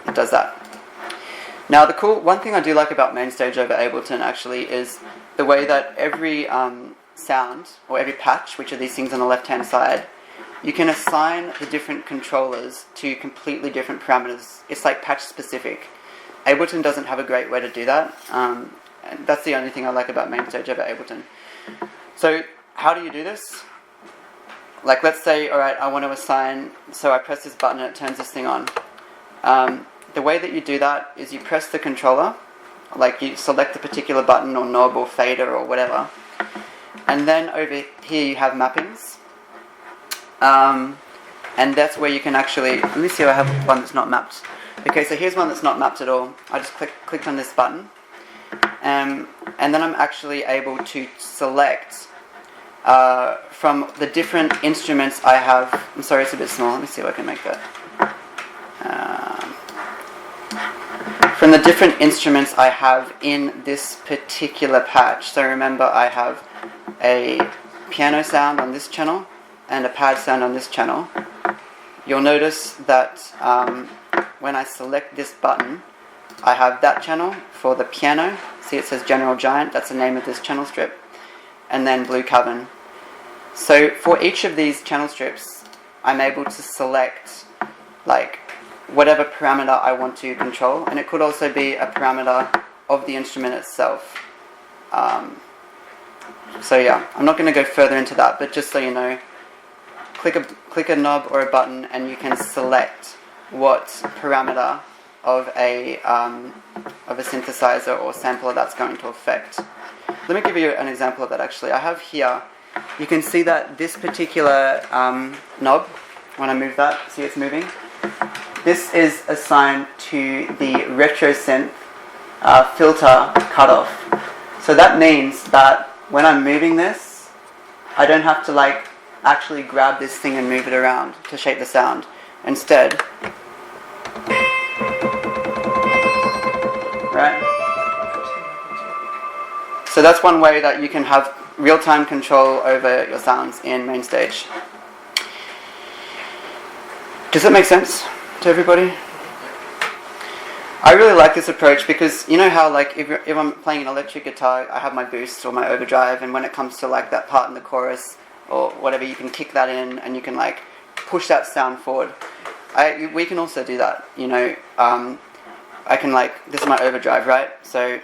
it does that. Now one thing I do like about MainStage over Ableton actually is the way that every sound, or every patch, which are these things on the left-hand side, you can assign the different controllers to completely different parameters. It's like patch specific. Ableton doesn't have a great way to do that. And that's the only thing I like about MainStage over Ableton. So how do you do this? Like let's say, alright, I want to assign, so I press this button and it turns this thing on. The way that you do that is you press the controller, like you select a particular button or knob or fader or whatever, and then over here you have mappings. And that's where you can actually, let me see if I have one that's not mapped. Okay, so here's one that's not mapped at all. I just clicked on this button, and then I'm actually able to select from the different instruments I have. I'm sorry, it's a bit small. Let me see if I can make that. From the different instruments I have in this particular patch. So remember, I have a piano sound on this channel and a pad sound on this channel. You'll notice that when I select this button, I have that channel for the piano. See, it says General Giant, that's the name of this channel strip. And then Blue Cavern. So for each of these channel strips, I'm able to select like whatever parameter I want to control, and it could also be a parameter of the instrument itself. So yeah, I'm not going to go further into that, but just so you know, click a knob or a button and you can select what parameter of a synthesizer or sampler that's going to affect. Let me give you an example of that actually. I have here, you can see that this particular knob, when I move that, see it's moving? This is assigned to the retro synth filter cutoff. So that means that when I'm moving this, I don't have to like actually grab this thing and move it around to shape the sound. Instead, right? So that's one way that you can have real-time control over your sounds in MainStage. Does that make sense to everybody? I really like this approach because you know how like if I'm playing an electric guitar, I have my boost or my overdrive, and when it comes to like that part in the chorus or whatever, you can kick that in and you can like push that sound forward. We can also do that, you know. I can like, this is my overdrive, right? So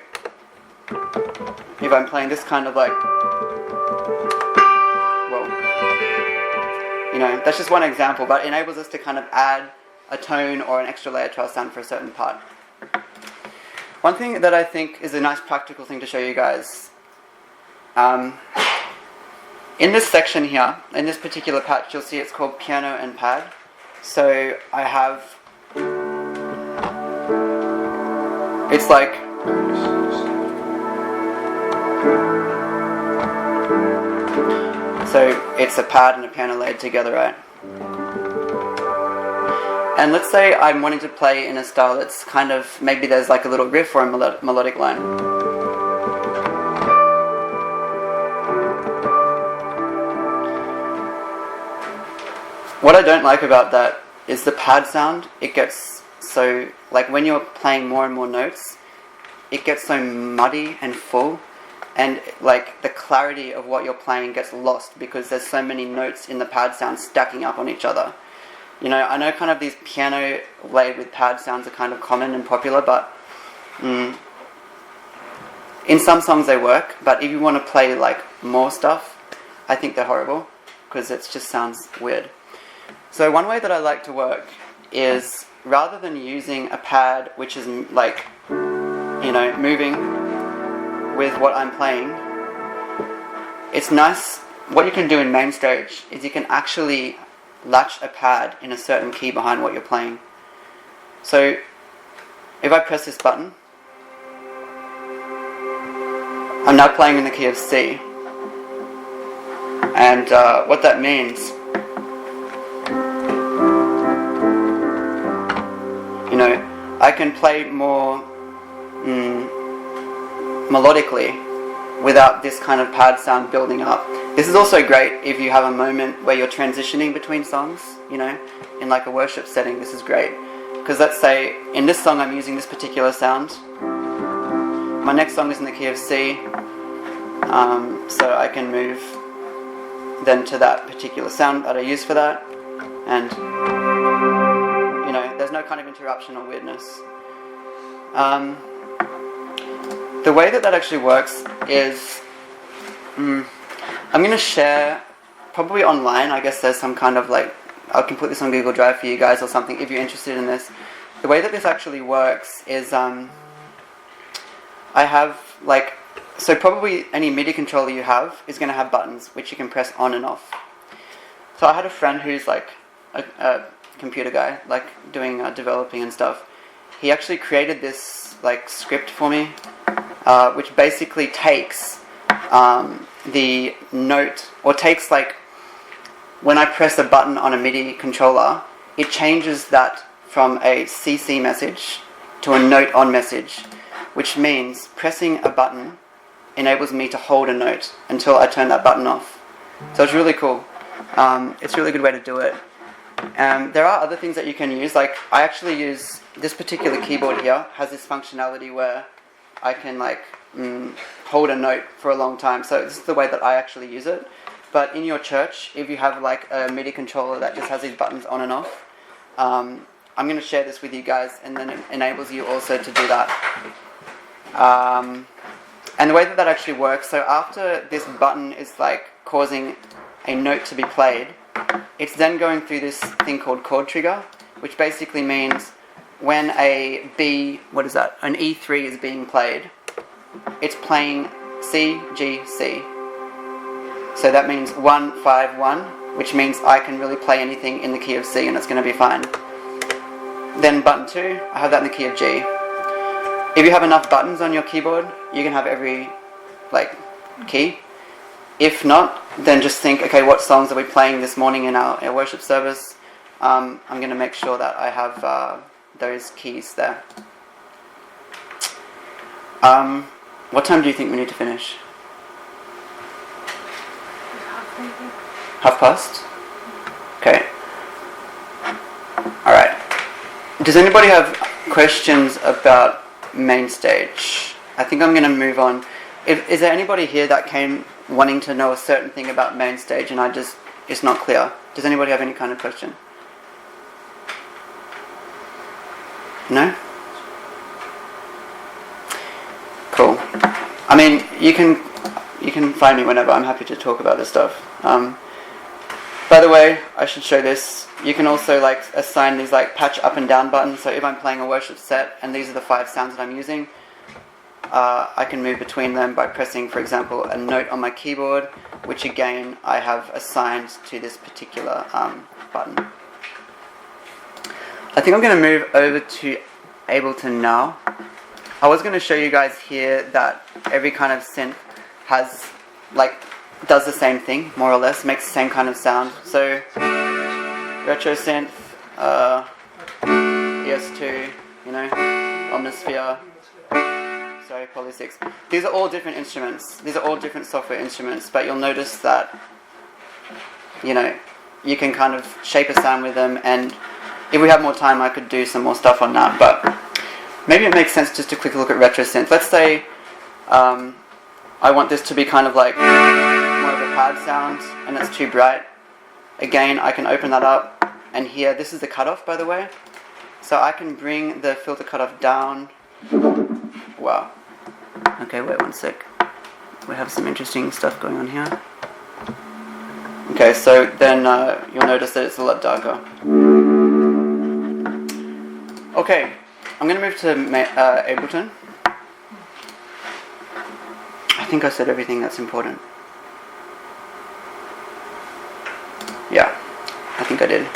if I'm playing this kind of like, well, you know, that's just one example, but it enables us to kind of add a tone or an extra layer to our sound for a certain part. One thing that I think is a nice practical thing to show you guys, in this section here, in this particular patch, you'll see it's called piano and pad. So I have, it's like, so it's a pad and a piano laid together, right? And let's say I'm wanting to play in a style that's kind of, maybe there's like a little riff or a melodic line. What I don't like about that is the pad sound. It gets so, like when you're playing more and more notes, it gets so muddy and full, and like the clarity of what you're playing gets lost because there's so many notes in the pad sound stacking up on each other. You know, I know kind of these piano laid with pad sounds are kind of common and popular, but in some songs they work, but if you want to play like more stuff, I think they're horrible because it just sounds weird. So one way that I like to work is, rather than using a pad which is like, you know, moving with what I'm playing, it's nice, what you can do in MainStage is you can actually latch a pad in a certain key behind what you're playing. So if I press this button, I'm now playing in the key of C, and what that means, you know, I can play more melodically without this kind of pad sound building up. This is also great if you have a moment where you're transitioning between songs, you know, in like a worship setting. This is great because let's say in this song I'm using this particular sound, my next song is in the key of C, so I can move then to that particular sound that I use for that, and you know, there's no kind of interruption or weirdness. The way that actually works is, I'm going to share, probably online, I guess there's some kind of like, I can put this on Google Drive for you guys or something if you're interested in this. The way that this actually works is, I have like, so probably any MIDI controller you have is going to have buttons which you can press on and off. So I had a friend who's like a computer guy, like doing developing and stuff. He actually created this like script for me, which basically takes the note, or takes like, when I press a button on a MIDI controller, it changes that from a CC message to a note on message, which means pressing a button enables me to hold a note until I turn that button off. So it's really cool. It's a really good way to do it. There are other things that you can use, like I actually use this particular keyboard here, has this functionality where I can like hold a note for a long time. So this is the way that I actually use it. But in your church, if you have like a MIDI controller that just has these buttons on and off, I'm I'm going to share this with you guys, and then it enables you also to do that. And the way that actually works, so after this button is like causing a note to be played, it's then going through this thing called chord trigger, which basically means when a B, what is that, an E3 is being played, it's playing C, G, C. So that means 1, 5, 1, which means I can really play anything in the key of C and it's going to be fine. Then button 2, I have that in the key of G. If you have enough buttons on your keyboard, you can have every key. If not, then just think, okay, what songs are we playing this morning in our worship service? I'm going to make sure that I have those keys there. What time do you think we need to finish? 1:30. Okay. Alright. Does anybody have questions about MainStage? I think I'm going to move on. Is there anybody here that came wanting to know a certain thing about MainStage and it's not clear? Does anybody have any kind of question? No? Cool. I mean, you can find me whenever. I'm happy to talk about this stuff. By the way, I should show this. You can also assign these patch up and down buttons. So if I'm playing a worship set and these are the 5 sounds that I'm using, I can move between them by pressing, for example, a note on my keyboard, which again I have assigned to this particular button. I think I'm going to move over to Ableton now. I was going to show you guys here that every kind of synth has does the same thing, more or less, makes the same kind of sound. So, retro synth, ES2, Omnisphere, sorry, Poly 6. These are all different instruments. These are all different software instruments, but you'll notice that, you can kind of shape a sound with them, and if we have more time, I could do some more stuff on that, but maybe it makes sense just to quickly look at retro synth. Let's say I want this to be kind of like more of a pad sound, and it's too bright. Again, I can open that up, and here, this is the cutoff, by the way. So I can bring the filter cutoff down. Wow. Okay, wait one sec. We have some interesting stuff going on here. Okay, so then you'll notice that it's a lot darker. Okay, I'm going to move to Ableton. I think I said everything that's important. Yeah, I think I did.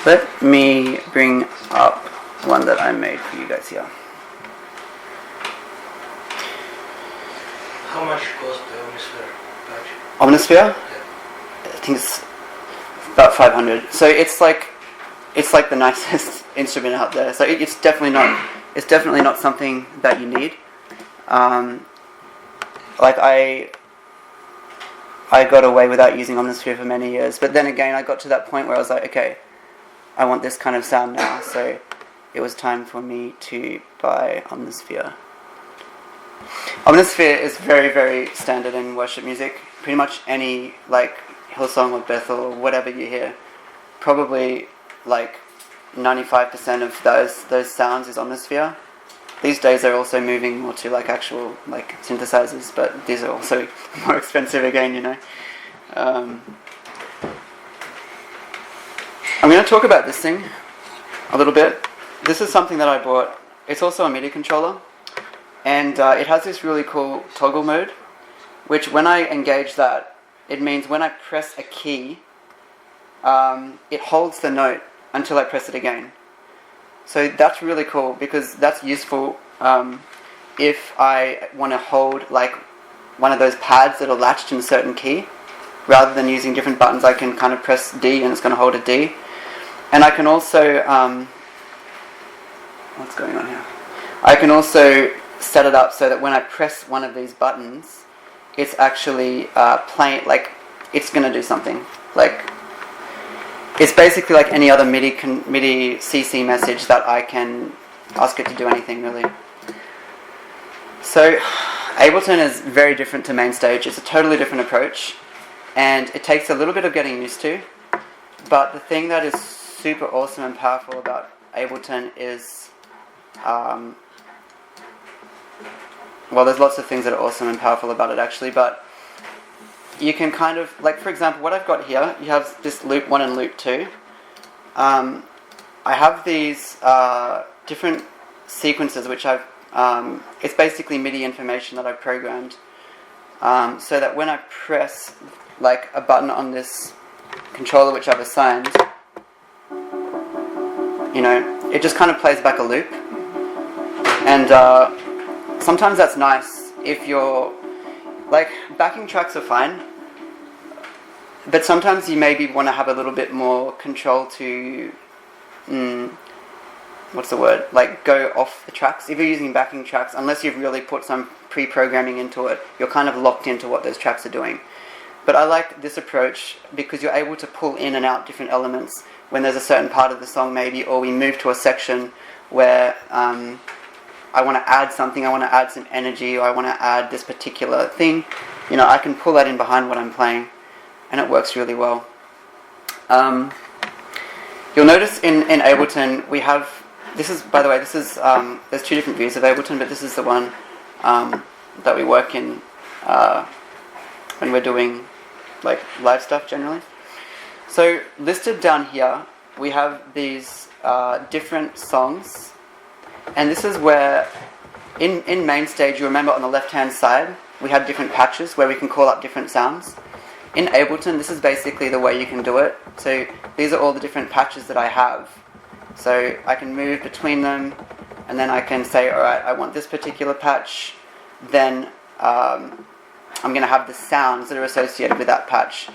Let me bring up one that I made for you guys here. How much cost the Omnisphere patch? Omnisphere? Yeah. I think it's about 500. So it's like the nicest instrument out there. So it's definitely not something that you need. I got away without using Omnisphere for many years, but then again I got to that point where I was like, okay, I want this kind of sound now, so it was time for me to buy Omnisphere. Omnisphere is very, very standard in worship music. Pretty much any Hillsong or Bethel or whatever you hear, probably 95% of those sounds is Omnisphere. These days they're also moving more to actual synthesizers, but these are also more expensive again, I'm going to talk about this thing a little bit. This is something that I bought. It's also a MIDI controller, and it has this really cool toggle mode, which when I engage that, it means when I press a key, it holds the note until I press it again. So that's really cool because that's useful if I want to hold one of those pads that are latched in a certain key. Rather than using different buttons, I can kind of press D and it's going to hold a D. And I can also, what's going on here? I can also set it up so that when I press one of these buttons, it's actually playing, it's going to do something. It's basically like any other MIDI CC message that I can ask it to do anything, really. So Ableton is very different to MainStage. It's a totally different approach. and it takes a little bit of getting used to, but the thing that is super awesome and powerful about Ableton is, well, there's lots of things that are awesome and powerful about it actually, but you can kind of, like for example, what I've got here, you have this loop 1 and loop 2. I have these different sequences which I've, it's basically MIDI information that I've programmed, so that when I press like a button on this controller which I've assigned, you know, it just kind of plays back a loop. And sometimes that's nice if you're, like, backing tracks are fine, but sometimes you maybe want to have a little bit more control to, what's the word, like go off the tracks. If you're using backing tracks, unless you've really put some pre-programming into it, you're kind of locked into what those tracks are doing. But I like this approach because you're able to pull in and out different elements when there's a certain part of the song maybe, or we move to a section where I want to add something, I want to add some energy, or I want to add this particular thing. You know, I can pull that in behind what I'm playing, and it works really well. You'll notice in Ableton we have, this is, by the way, this is, there's 2 different views of Ableton, but this is the one that we work in when we're doing like live stuff generally. So listed down here we have these different songs, and this is where in MainStage, you remember on the left hand side we had different patches where we can call up different sounds. In Ableton, this is basically the way you can do it. So these are all the different patches that I have. So I can move between them, and then I can say, alright, I want this particular patch, then I'm going to have the sounds that are associated with that patch.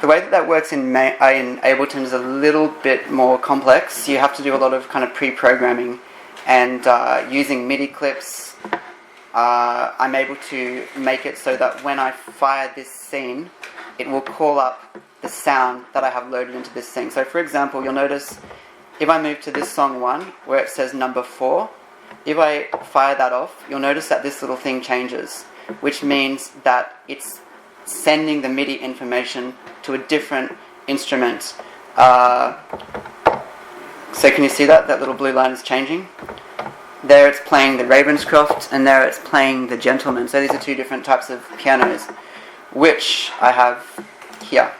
The way that works in Ableton is a little bit more complex. You have to do a lot of kind of pre-programming, and using MIDI clips, I'm able to make it so that when I fire this scene, it will call up the sound that I have loaded into this thing. So for example, you'll notice if I move to this song 1 where it says number 4, if I fire that off, you'll notice that this little thing changes, which means that it's sending the MIDI information to a different instrument. So can you see that? That little blue line is changing. There it's playing the Ravenscroft, and there it's playing the Gentleman. So these are 2 different types of pianos, which I have here.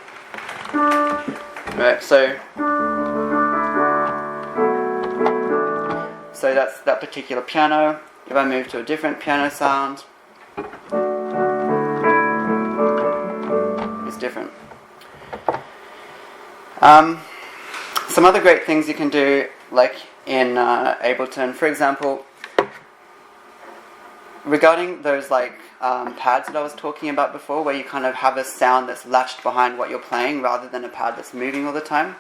Right, so that's that particular piano. If I move to a different piano sound, it's different. Some other great things you can do, like in Ableton, for example, regarding those like pads that I was talking about before, where you kind of have a sound that's latched behind what you're playing rather than a pad that's moving all the time.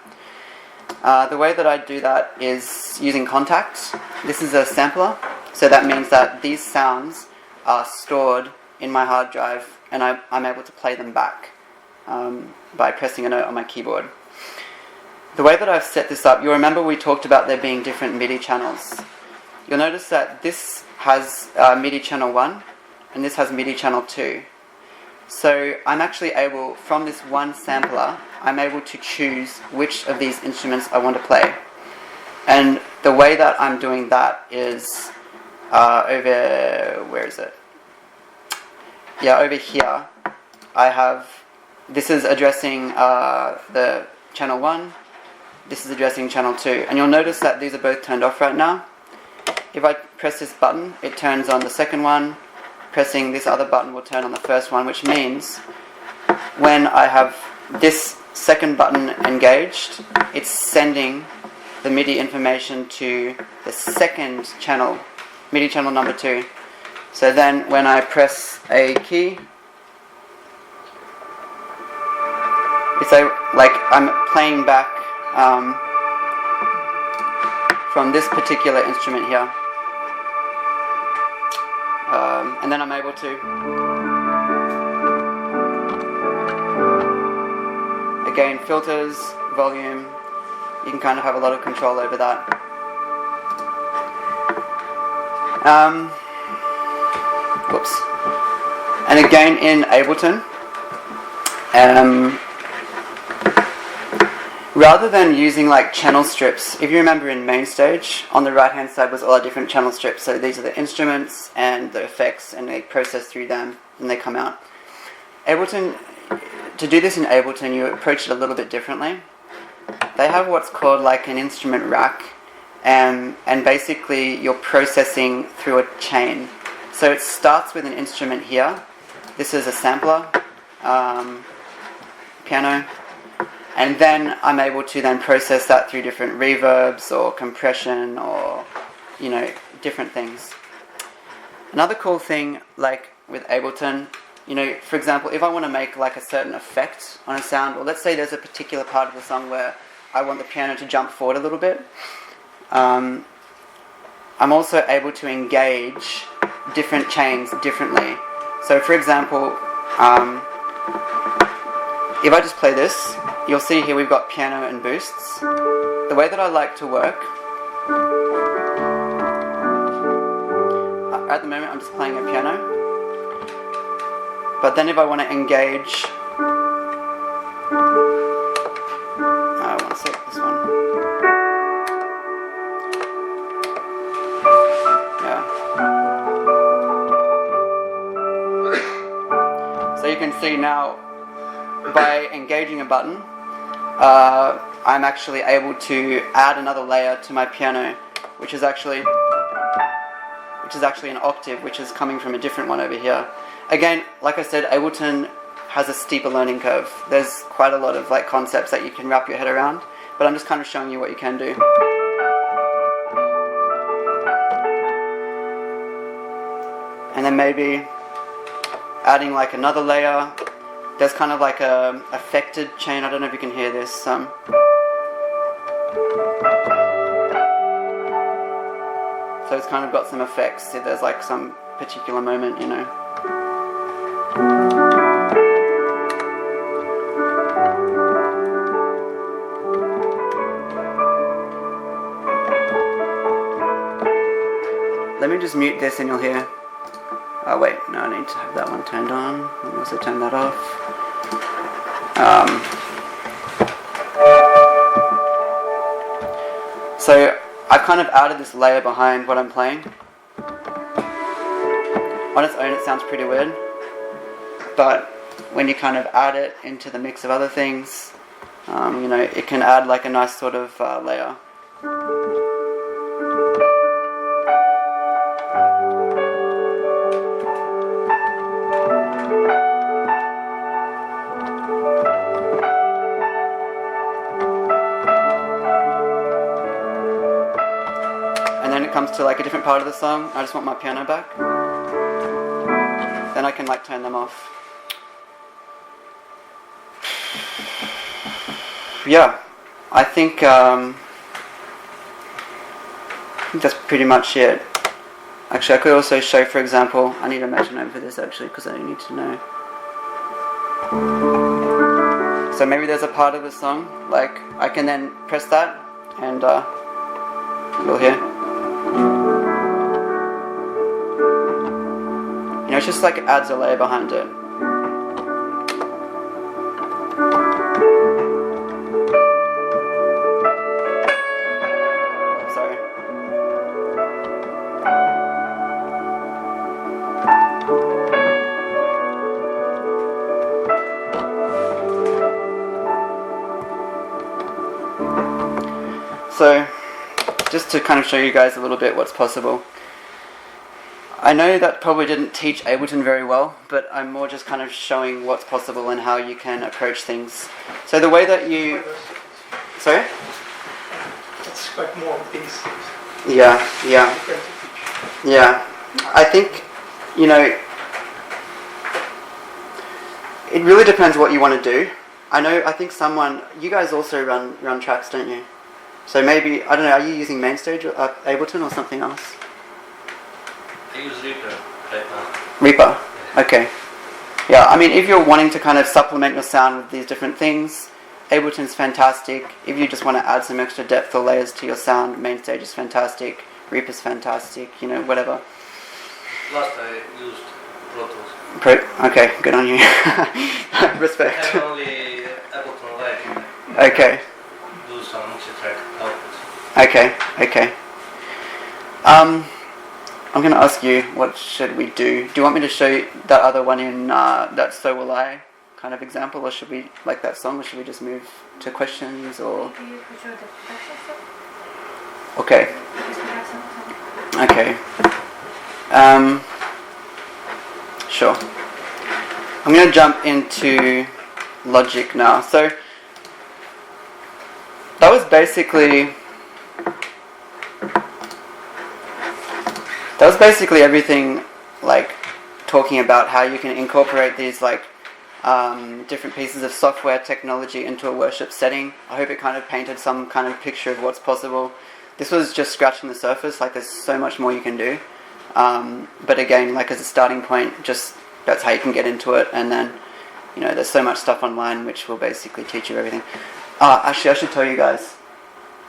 The way that I do that is using contacts. This is a sampler, so that means that these sounds are stored in my hard drive, and I'm able to play them back by pressing a note on my keyboard. The way that I've set this up, you'll remember we talked about there being different MIDI channels. You'll notice that this has MIDI channel 1, and this has MIDI channel 2. So I'm actually able, from this one sampler, I'm able to choose which of these instruments I want to play. And the way that I'm doing that is over, where is it? Yeah, over here, I have, this is addressing the channel 1, this is addressing channel 2. And you'll notice that these are both turned off right now. If I press this button, it turns on the second one. Pressing this other button will turn on the first one, which means when I have this second button engaged, it's sending the MIDI information to the second channel, MIDI channel number 2. So then when I press a key, it's like I'm playing back from this particular instrument here. And then I'm able to again, filters, volume, you can kind of have a lot of control over that. Whoops. And again in Ableton, Rather than using like channel strips, if you remember in MainStage, on the right hand side was all our different channel strips. So these are the instruments and the effects, and they process through them and they come out. Ableton, to do this in Ableton, you approach it a little bit differently. They have what's called like an instrument rack, and basically you're processing through a chain. So it starts with an instrument here. This is a sampler, piano. And then I'm able to then process that through different reverbs or compression or, you know, different things. Another cool thing, like with Ableton, you know, for example, if I want to make like a certain effect on a sound, or let's say there's a particular part of the song where I want the piano to jump forward a little bit, I'm also able to engage different chains differently. So for example, if I just play this, you'll see here we've got piano and boosts. The way that I like to work, at the moment I'm just playing a piano, but then if I want to engage, I want to select this one. Yeah. So you can see now, by engaging a button, I'm actually able to add another layer to my piano, which is actually an octave, which is coming from a different one over here. Again, like I said, Ableton has a steeper learning curve. There's quite a lot of like concepts that you can wrap your head around, but I'm just kind of showing you what you can do. And then maybe adding like another layer. There's kind of like a affected chain. I don't know if you can hear this. So it's kind of got some effects if there's like some particular moment, you know. Let me just mute this and you'll hear. Oh wait, no, I need to have that one turned on. Let me also turn that off. So I've kind of added this layer behind what I'm playing. On its own it sounds pretty weird, but when you kind of add it into the mix of other things, you know, it can add like a nice sort of layer. Comes to like a different part of the song, I just want my piano back, then I can like turn them off. Yeah, I think that's pretty much it. Actually, I could also show, for example, I need a metronome for this actually because I need to know. So maybe there's a part of the song, like I can then press that and you'll hear. You know, it's just like it adds a layer behind it. Sorry. So, just to kind of show you guys a little bit what's possible. I know that probably didn't teach Ableton very well, but I'm more just kind of showing what's possible and how you can approach things. So the way that you... Sorry? It's quite more things. Yeah. I think, you know, it really depends what you want to do. I think you guys also run tracks, don't you? So maybe, I don't know, are you using MainStage or Ableton or something else? I use Reaper right now. Reaper? Okay. Yeah, I mean, if you're wanting to kind of supplement your sound with these different things, Ableton's fantastic. If you just want to add some extra depth or layers to your sound, MainStage is fantastic. Reaper's fantastic, you know, whatever. Last I used Pro Tools. Okay, good on you. I Respect. have only Ableton Live. Okay. Do some multi-track outputs. Okay. I'm going to ask you, what should we do? Do you want me to show you that other one in that So Will I kind of example, or should we like that song, or should we just move to questions, or? Okay. Okay. Sure. I'm going to jump into Logic now. So that was basically everything, like talking about how you can incorporate these like different pieces of software technology into a worship setting. I hope it kind of painted some kind of picture of what's possible. This was just scratching the surface, like there's so much more you can do. But again, like as a starting point, just that's how you can get into it, and then, you know, there's so much stuff online which will basically teach you everything. Actually, I should tell you guys,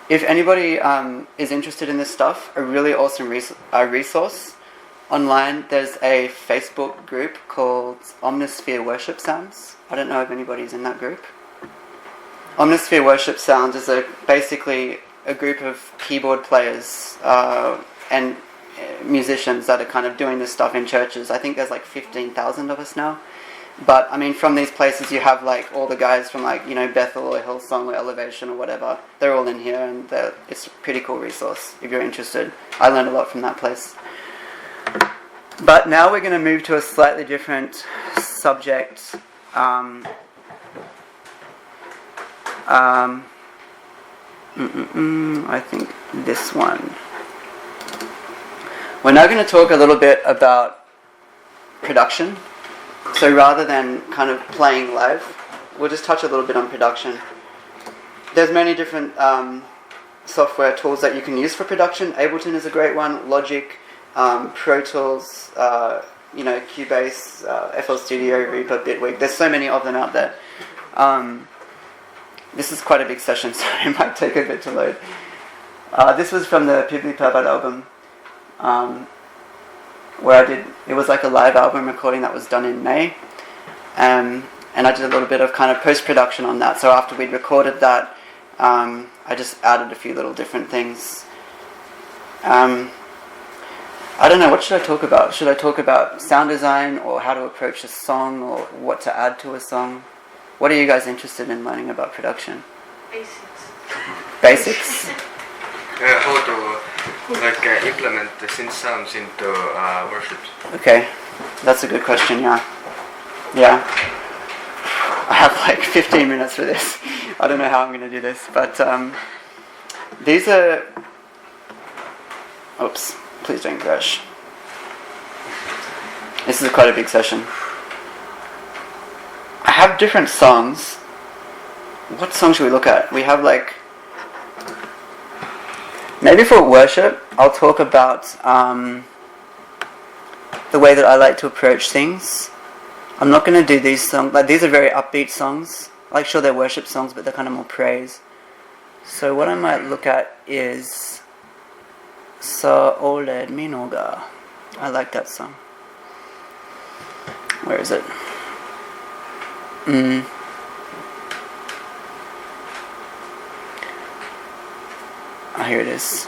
if anybody is interested in this stuff, a really awesome resource online, there's a Facebook group called Omnisphere Worship Sounds. I don't know if anybody's in that group. Omnisphere Worship Sounds is basically a group of keyboard players and musicians that are kind of doing this stuff in churches. I think there's like 15,000 of us now. But I mean, from these places you have like all the guys from like, you know, Bethel or Hillsong or Elevation or whatever. They're all in here, and it's a pretty cool resource if you're interested. I learned a lot from that place. But now we're going to move to a slightly different subject. I think this one. We're now going to talk a little bit about production. So rather than kind of playing live, we'll just touch a little bit on production. There's many different software tools that you can use for production. Ableton is a great one. Logic, Pro Tools, Cubase, FL Studio, Reaper, Bitwig. There's so many of them out there. This is quite a big session, so it might take a bit to load. This was from the Pidev album, where it was like a live album recording that was done in May, and I did a little bit of kind of post-production on that. So after we'd recorded that, I just added a few little different things. I don't know, what should I talk about? Should I talk about sound design, or how to approach a song, or what to add to a song? What are you guys interested in learning about production? Basics. Basics? How to implement the synth sounds into worship. Okay, that's a good question, yeah. I have like 15 minutes for this. I don't know how I'm going to do this, but these are... Oops, please don't crash. This is quite a big session. I have different songs. What song should we look at? We have like... Maybe for worship, I'll talk about the way that I like to approach things. I'm not going to do these songs. Like, these are very upbeat songs. Like, sure, they're worship songs, but they're kind of more praise. So what I might look at is Sa Oled Minoga. I like that song. Where is it? Here it is.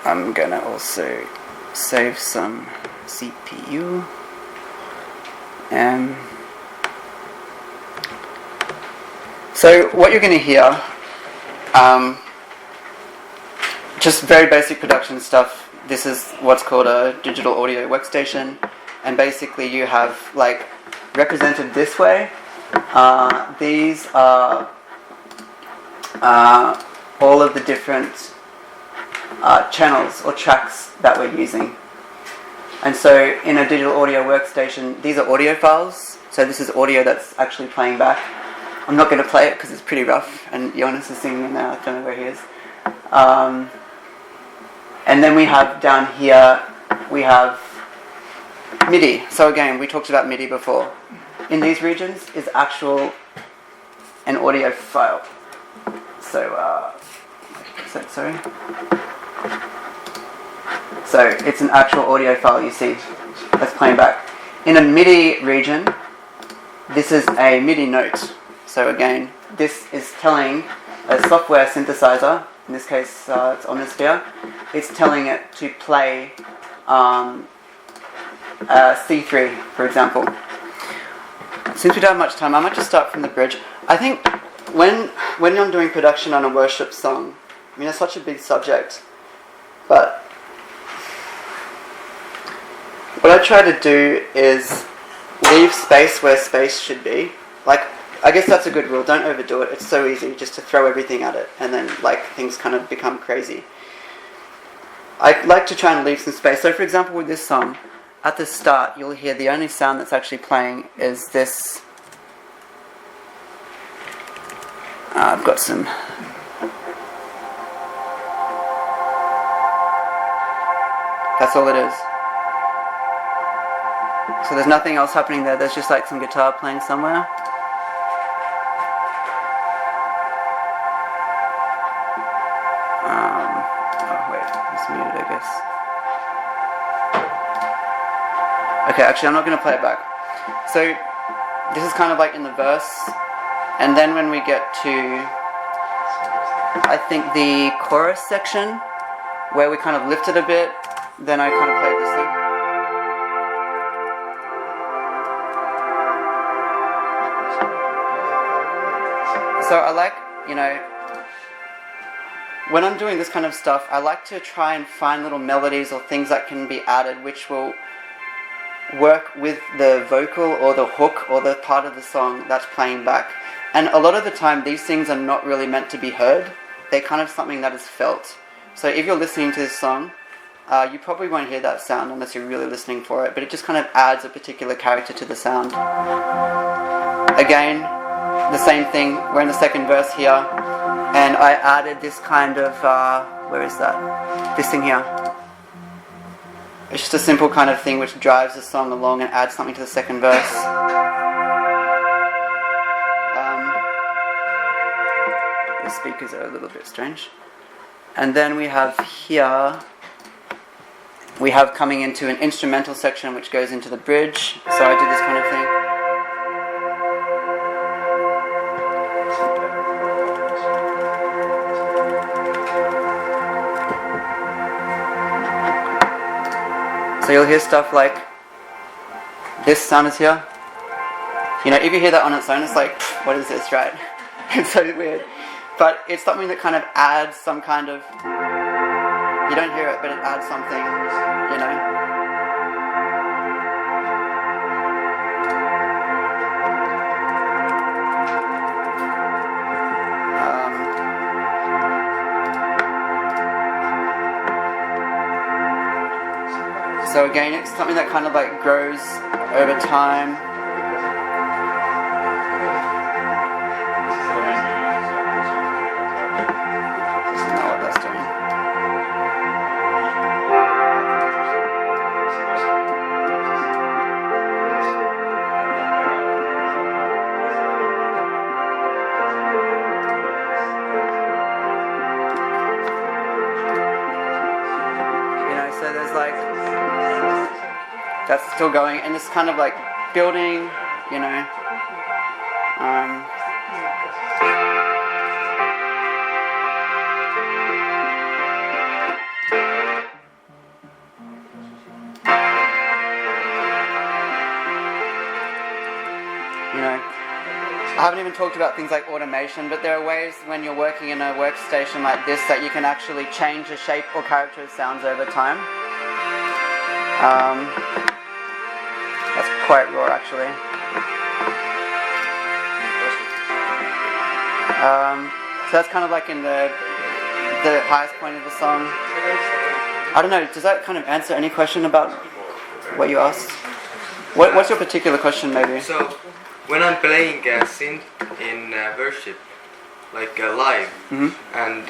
I'm gonna also save some CPU. So what you're gonna hear, just very basic production stuff. This is what's called a digital audio workstation, and basically you have, like, represented this way, these are all of the different channels or tracks that we're using. And so in a digital audio workstation, these are audio files. So this is audio that's actually playing back. I'm not going to play it because it's pretty rough, and Jonas is singing in there. I don't know where he is. And then we have down here, we have MIDI. So again, we talked about MIDI before. In these regions is an audio file. So it's an actual audio file you see that's playing back. In a MIDI region, this is a MIDI note. So again, this is telling a software synthesizer, in this case it's Omnisphere, it's telling it to play C3, for example. Since we don't have much time, I might just start from the bridge. I think when I'm doing production on a worship song, I mean, it's such a big subject, but what I try to do is leave space where space should be. Like, I guess that's a good rule. Don't overdo it. It's so easy just to throw everything at it, and then like things kind of become crazy. I like to try and leave some space. So, for example, with this song, at the start, you'll hear the only sound that's actually playing is this. I've got some. That's all it is. So there's nothing else happening there. There's just like some guitar playing somewhere. Oh wait, it's muted, I guess. Okay, actually I'm not going to play it back. So this is kind of like in the verse, and then when we get to, I think, the chorus section, where we kind of lift it a bit, then I kind of play this thing. So I like, when I'm doing this kind of stuff, I like to try and find little melodies or things that can be added which will work with the vocal or the hook or the part of the song that's playing back. And a lot of the time these things are not really meant to be heard. They're kind of something that is felt. So if you're listening to this song, you probably won't hear that sound unless you're really listening for it, but it just kind of adds a particular character to the sound. Again, the same thing, we're in the second verse here, and I added this kind of, where is that? This thing here. It's just a simple kind of thing which drives the song along and adds something to the second verse. The speakers are a little bit strange. And then we have here, we have coming into an instrumental section which goes into the bridge. So I do this kind of thing. So you'll hear stuff like this sound is here. If you hear that on its own, it's like, what is this, right? It's so weird. But it's something that kind of adds some kind of, you don't hear it, but it adds something, So again, it's something that kind of like grows over time. That's still going, and it's kind of like building, I haven't even talked about things like automation, but there are ways when you're working in a workstation like this that you can actually change the shape or character of sounds over time. That's quite raw, actually. So that's kind of like in the highest point of the song. I don't know, does that kind of answer any question about what you asked? What's your particular question, maybe? So, when I'm playing synth in worship, like live, and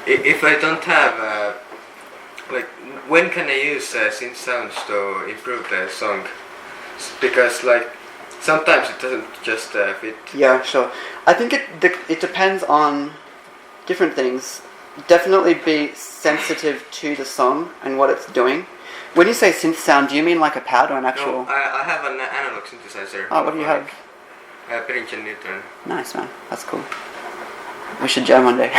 if I don't have, when can I use synth sounds to improve the song? Because sometimes it doesn't just fit. Yeah, sure. I think it depends on different things. definitely be sensitive to the song and what it's doing. When you say synth sound, do you mean like a pad or an actual? No, I have an analog synthesizer. Oh, what do you have? Princeton Newton. Nice, man. That's cool. We should jam one day.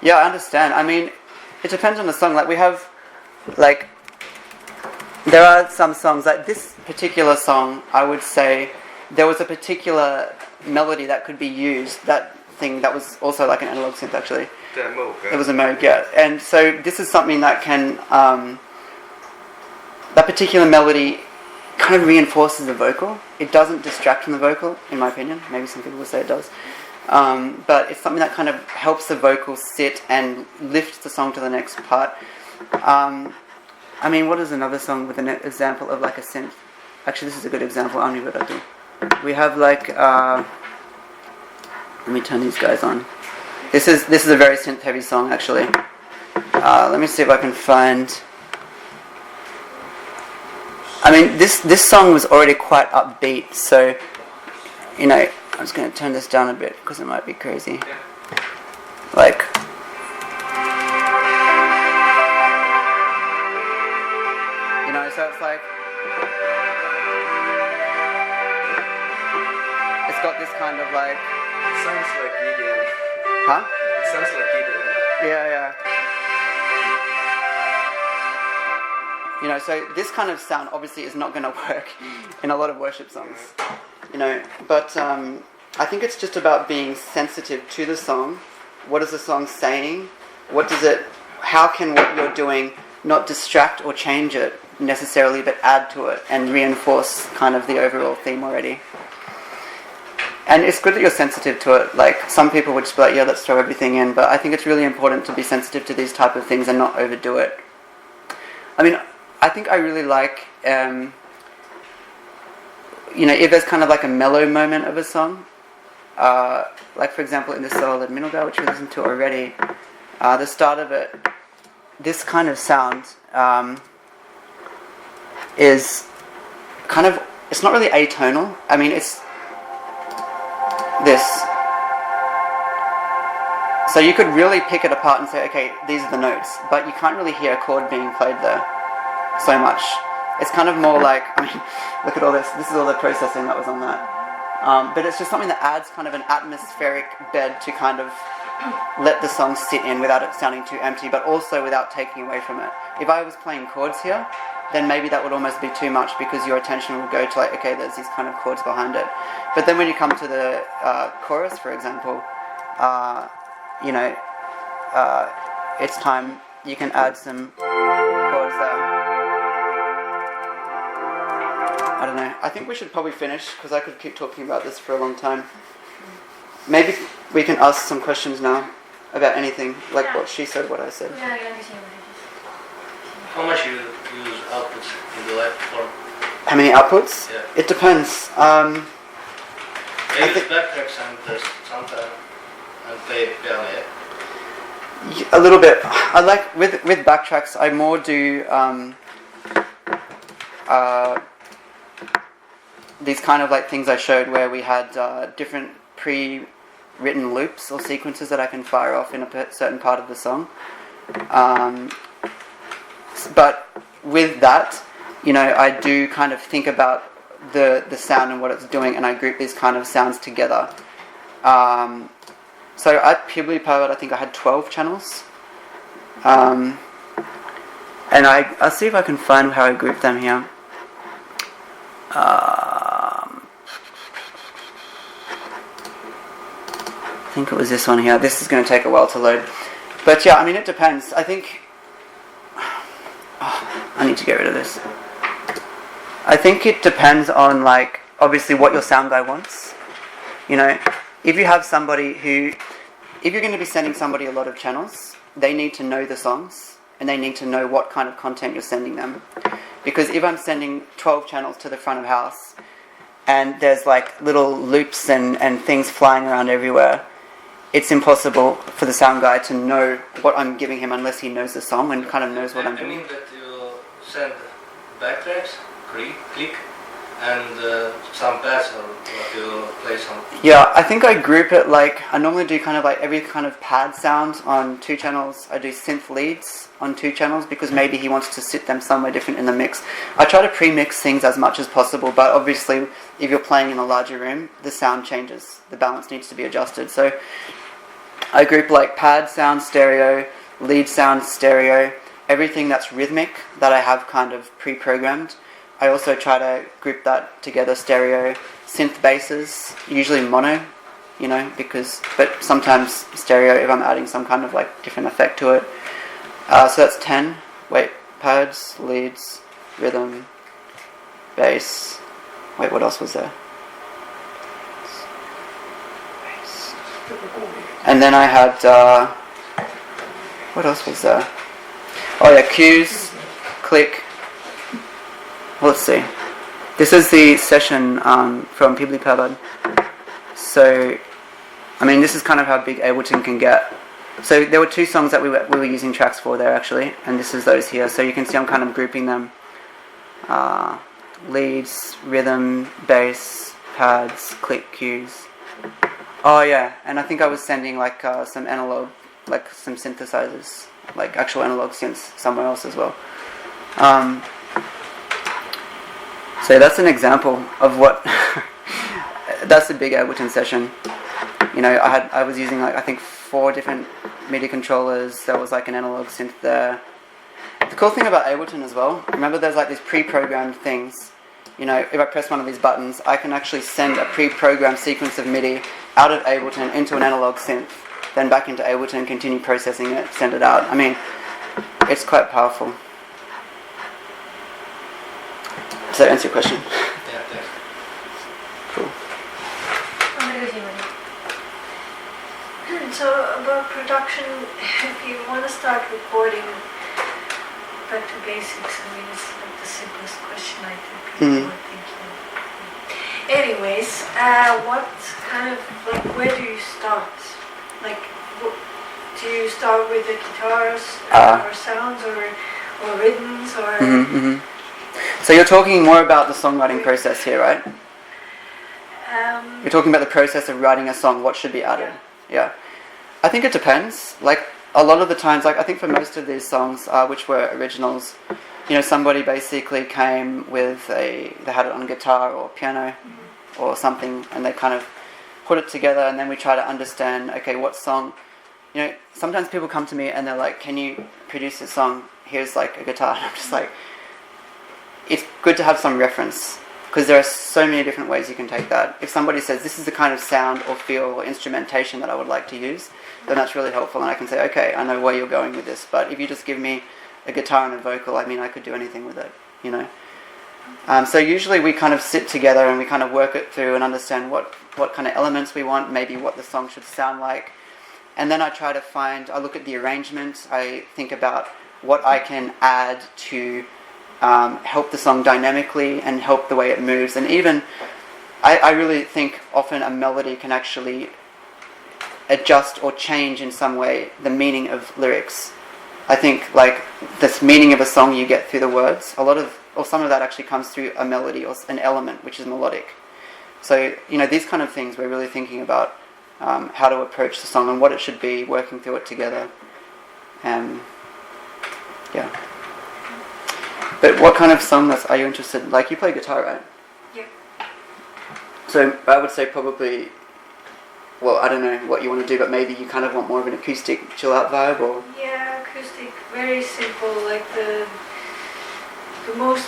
Yeah, I understand. I mean, it depends on the song. Like we have, like, there are some songs, like this particular song, I would say there was a particular melody that could be used, that thing that was also like an analog synth actually. The Moog. It was a Moog, yeah. And so this is something that can, that particular melody kind of reinforces the vocal. It doesn't distract from the vocal, in my opinion. Maybe some people will say it does. But it's something that kind of helps the vocal sit and lifts the song to the next part. I mean, what is another song with an example of like a synth? Actually, this is a good example. We have like, let me turn these guys on. This is a very synth heavy song actually. Let me see if I can find. I mean, this song was already quite upbeat, so you know, I'm just going to turn this down a bit because it might be crazy. Like, you know, so it's like, it's got this kind of like. It sounds like Gideon. Huh? It sounds like Gideon. Yeah. You know, so this kind of sound obviously is not going to work in a lot of worship songs. You know, but I think it's just about being sensitive to the song. What is the song saying? How can what you're doing not distract or change it necessarily, but add to it and reinforce kind of the overall theme already. And it's good that you're sensitive to it. Like, some people would just be like, yeah, let's throw everything in. But I think it's really important to be sensitive to these type of things and not overdo it. I mean, I think I really like, you know, if there's kind of like a mellow moment of a song, like for example in the Solid Minulga, which we listened to already, the start of it, this kind of sound is kind of, it's not really atonal. I mean, it's this. So you could really pick it apart and say, okay, these are the notes, but you can't really hear a chord being played there so much. It's kind of more like, I mean, look at all this. This is all the processing that was on that. But it's just something that adds kind of an atmospheric bed to kind of let the song sit in without it sounding too empty, but also without taking away from it. If I was playing chords here, then maybe that would almost be too much because your attention will go to like, okay, there's these kind of chords behind it. But then when you come to the chorus, for example, you know, it's time, you can add some chords there. I don't know. I think we should probably finish because I could keep talking about this for a long time. Maybe we can ask some questions now about anything, like what she said, what I said. How much you use outputs in the live form? How many outputs? Yeah. It depends. They use backtracks and there's sometimes and play piano, yeah? A little bit. I like with backtracks. I more do these kind of like things I showed where we had different pre-written loops or sequences that I can fire off in a certain part of the song. But with that, you know, I do kind of think about the sound and what it's doing, and I group these kind of sounds together. So at Pidev, I think I had 12 channels. And I'll see if I can find how I group them here. I think it was this one here. This is going to take a while to load. But yeah, I mean, it depends. I think... I need to get rid of this. I think it depends on, like, obviously what your sound guy wants. You know, if you have somebody who... If you're going to be sending somebody a lot of channels, they need to know the songs, and they need to know what kind of content you're sending them. Because if I'm sending 12 channels to the front of house, and there's like little loops and things flying around everywhere, it's impossible for the sound guy to know what I'm giving him unless he knows the song and kind of knows what I'm doing. I mean that you send backtracks, click, and some pads or what you play some. Yeah, I think I group it like, I normally do kind of like every kind of pad sound on 2 channels. I do synth leads on 2 channels because maybe he wants to sit them somewhere different in the mix. I try to pre-mix things as much as possible, but obviously if you're playing in a larger room, the sound changes. The balance needs to be adjusted. So I group like pad sound stereo, lead sound stereo, everything that's rhythmic that I have kind of pre-programmed. I also try to group that together, stereo, synth basses, usually mono, you know, but sometimes stereo if I'm adding some kind of like different effect to it. So that's 10. Wait, pads, leads, rhythm, bass. Wait, what else was there? Bass. And then I had, what else was there? Oh yeah, cues, click. Let's see. This is the session from Pidev. So, I mean, this is kind of how big Ableton can get. So there were 2 songs that we were using tracks for there actually, and this is those here. So you can see I'm kind of grouping them. Leads, rhythm, bass, pads, click, cues. Oh yeah, and I think I was sending like some analog, like some synthesizers, like actual analog synths somewhere else as well. So that's an example of what. That's a big Ableton session. You know, I was using like I think 4 different MIDI controllers. There was like an analog synth there. The cool thing about Ableton as well, remember there's like these pre-programmed things. You know, if I press one of these buttons, I can actually send a pre-programmed sequence of MIDI out of Ableton into an analog synth, then back into Ableton, continue processing it, send it out. I mean, it's quite powerful. Does that answer your question? Yeah, thanks. Cool. So about production, if you want to start recording, back to basics, I mean, it's like the simplest question I think people are thinking. Anyways, what kind of, like, where do you start? Like, do you start with the guitars or sounds or rhythms or... So you're talking more about the songwriting process here, right? You're talking about the process of writing a song, what should be added. Yeah. I think it depends. Like, a lot of the times, like, I think for most of these songs, which were originals, you know, somebody basically came with they had it on guitar or piano or something, and they kind of put it together, and then we try to understand, okay, what song, you know, sometimes people come to me and they're like, can you produce this song? Here's like a guitar. And I'm just like, it's good to have some reference, because there are so many different ways you can take that. If somebody says, this is the kind of sound or feel or instrumentation that I would like to use, then that's really helpful, and I can say, okay, I know where you're going with this, but if you just give me a guitar and a vocal, I mean, I could do anything with it, you know. So usually we kind of sit together and we kind of work it through and understand what kind of elements we want, maybe what the song should sound like. And then I try to I look at the arrangement, I think about what I can add to help the song dynamically and help the way it moves. And even, I really think often a melody can actually adjust or change in some way the meaning of lyrics. I think like this meaning of a song you get through the words, some of that actually comes through a melody or an element which is melodic. So, you know, these kind of things we're really thinking about how to approach the song and what it should be, working through it together. Yeah. But what kind of song are you interested in? Like, you play guitar, right? Yeah. So I would say probably, well, I don't know what you want to do, but maybe you kind of want more of an acoustic chill out vibe, or? Yeah, acoustic, very simple, like the most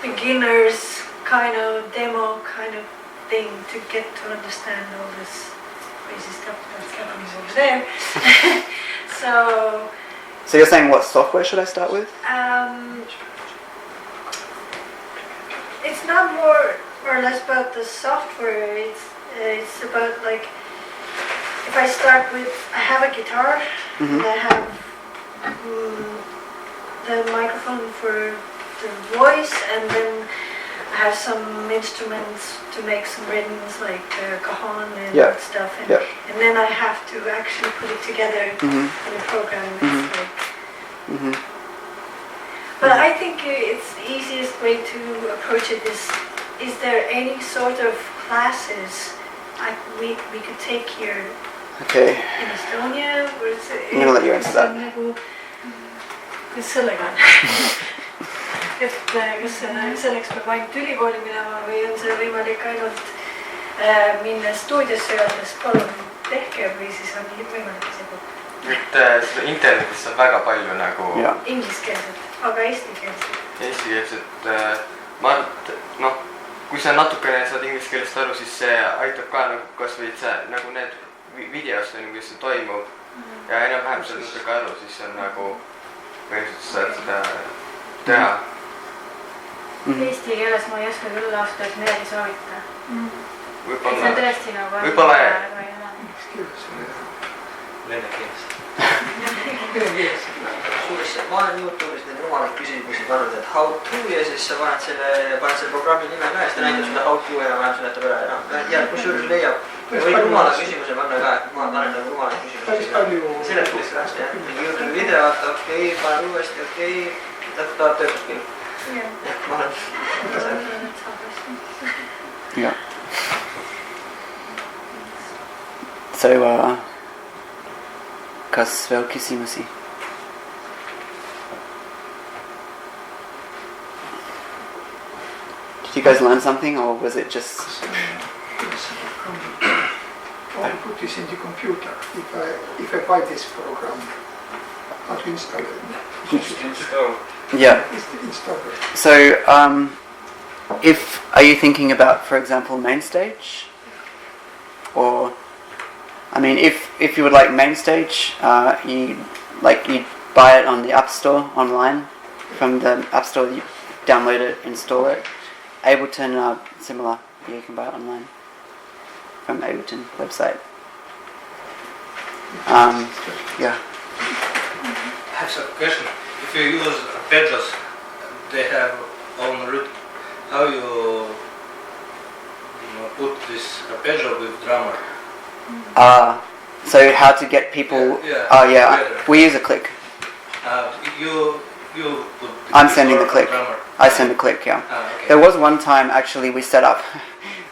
beginners kind of demo kind of thing to get to understand all this crazy stuff that's happening over there. So you're saying what software should I start with? It's not more or less about the software. It's about, like, if I start with, I have a guitar and I have the microphone for the voice, and then I have some instruments to make some rhythms like cajon and stuff, and then I have to actually put it together in a program. But I think it's the easiest way to approach it is is there any sort of classes we could take here Okay. in Estonia? Or is it, I'm gonna let you answer that. Kuidas sellega on? et kas selleks peab ainult ülikooli minema või on see võimalik ainult minna stuudiosse öeldes palun tehke või siis on võimalik isegi et seda internetis saab väga palju nagu ingliskeelset, aga eestikeelset ma arvan, et noh, kui sa natukene saad inglise keelest aru, siis see aitab ka nagu kasvõi, et sa nagu need videos on, kuidas see toimub ja enam-vähem saad natuke aru, siis on nagu põhimõtteliselt saad seda teha. Eesti keeles ma ei oska küll ausalt öeldes midagi soovitada. See on tõesti nagu võib-olla vene keeles. Suuresti, ma olen YouTube'is neid rumalaid küsimusi pannud, et how to ja siis sa paned selle programmi nime ka ja siis ta näitab seda how to ja vähem seletab üle ja noh, ja kus juures leiab. Võib rumala küsimuse panna ka, et ma panen nagu rumala küsimusi. Seletus ka, jah. Mingi YouTube'i video vaata, okei, panen uuesti, okei, tahab töötust küll. Jah, ma olen. Yeah. So, kas veel küsimusi? Did you guys learn something or was it just... I put this in the computer. If I buy this program, how to install it? just install. Yeah. It's the installer. So, are you thinking about, for example, MainStage? Or, I mean, if you would like MainStage, you buy it on the App Store online. From the App Store, you download it, install it. Ableton, similar. Yeah, you can buy it online from Ableton website. Yeah. I have some question. If you use arpeggios, they have own root. How you put this arpeggio with drummer? So how to get people? We use a click. You put. I'm sending the click. Drummer. I send a click. Yeah. Okay. There was one time actually we set up.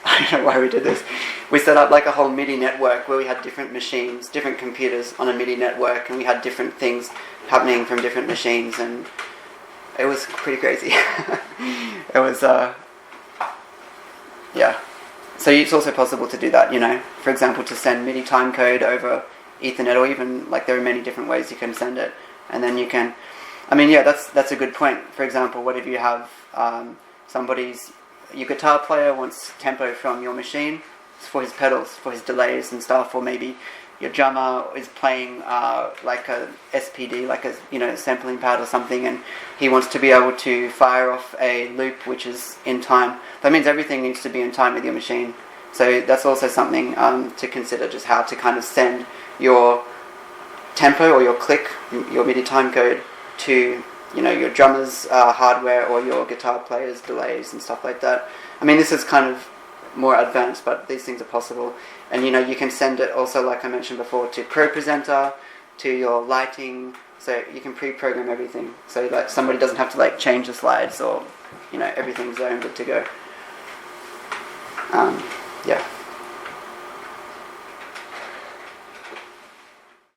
I don't know why we did this. We set up like a whole MIDI network where we had different machines, different computers on a MIDI network, and we had different things happening from different machines, and it was pretty crazy. It was, yeah. So it's also possible to do that, you know. For example, to send MIDI timecode over Ethernet, or even like there are many different ways you can send it, and then you can. I mean, yeah, that's a good point. For example, what if you have your guitar player wants tempo from your machine for his pedals, for his delays and stuff, or maybe your drummer is playing like a SPD, like a sampling pad or something, and he wants to be able to fire off a loop which is in time. That means everything needs to be in time with your machine. So that's also something to consider, just how to kind of send your tempo or your click, your MIDI timecode to your drummer's hardware or your guitar player's delays and stuff like that. I mean, this is kind of more advanced, but these things are possible. And you can send it also, like I mentioned before, to Pro Presenter, to your lighting, so you can pre-program everything. So like somebody doesn't have to like change the slides, or everything's there and good to go. Yeah.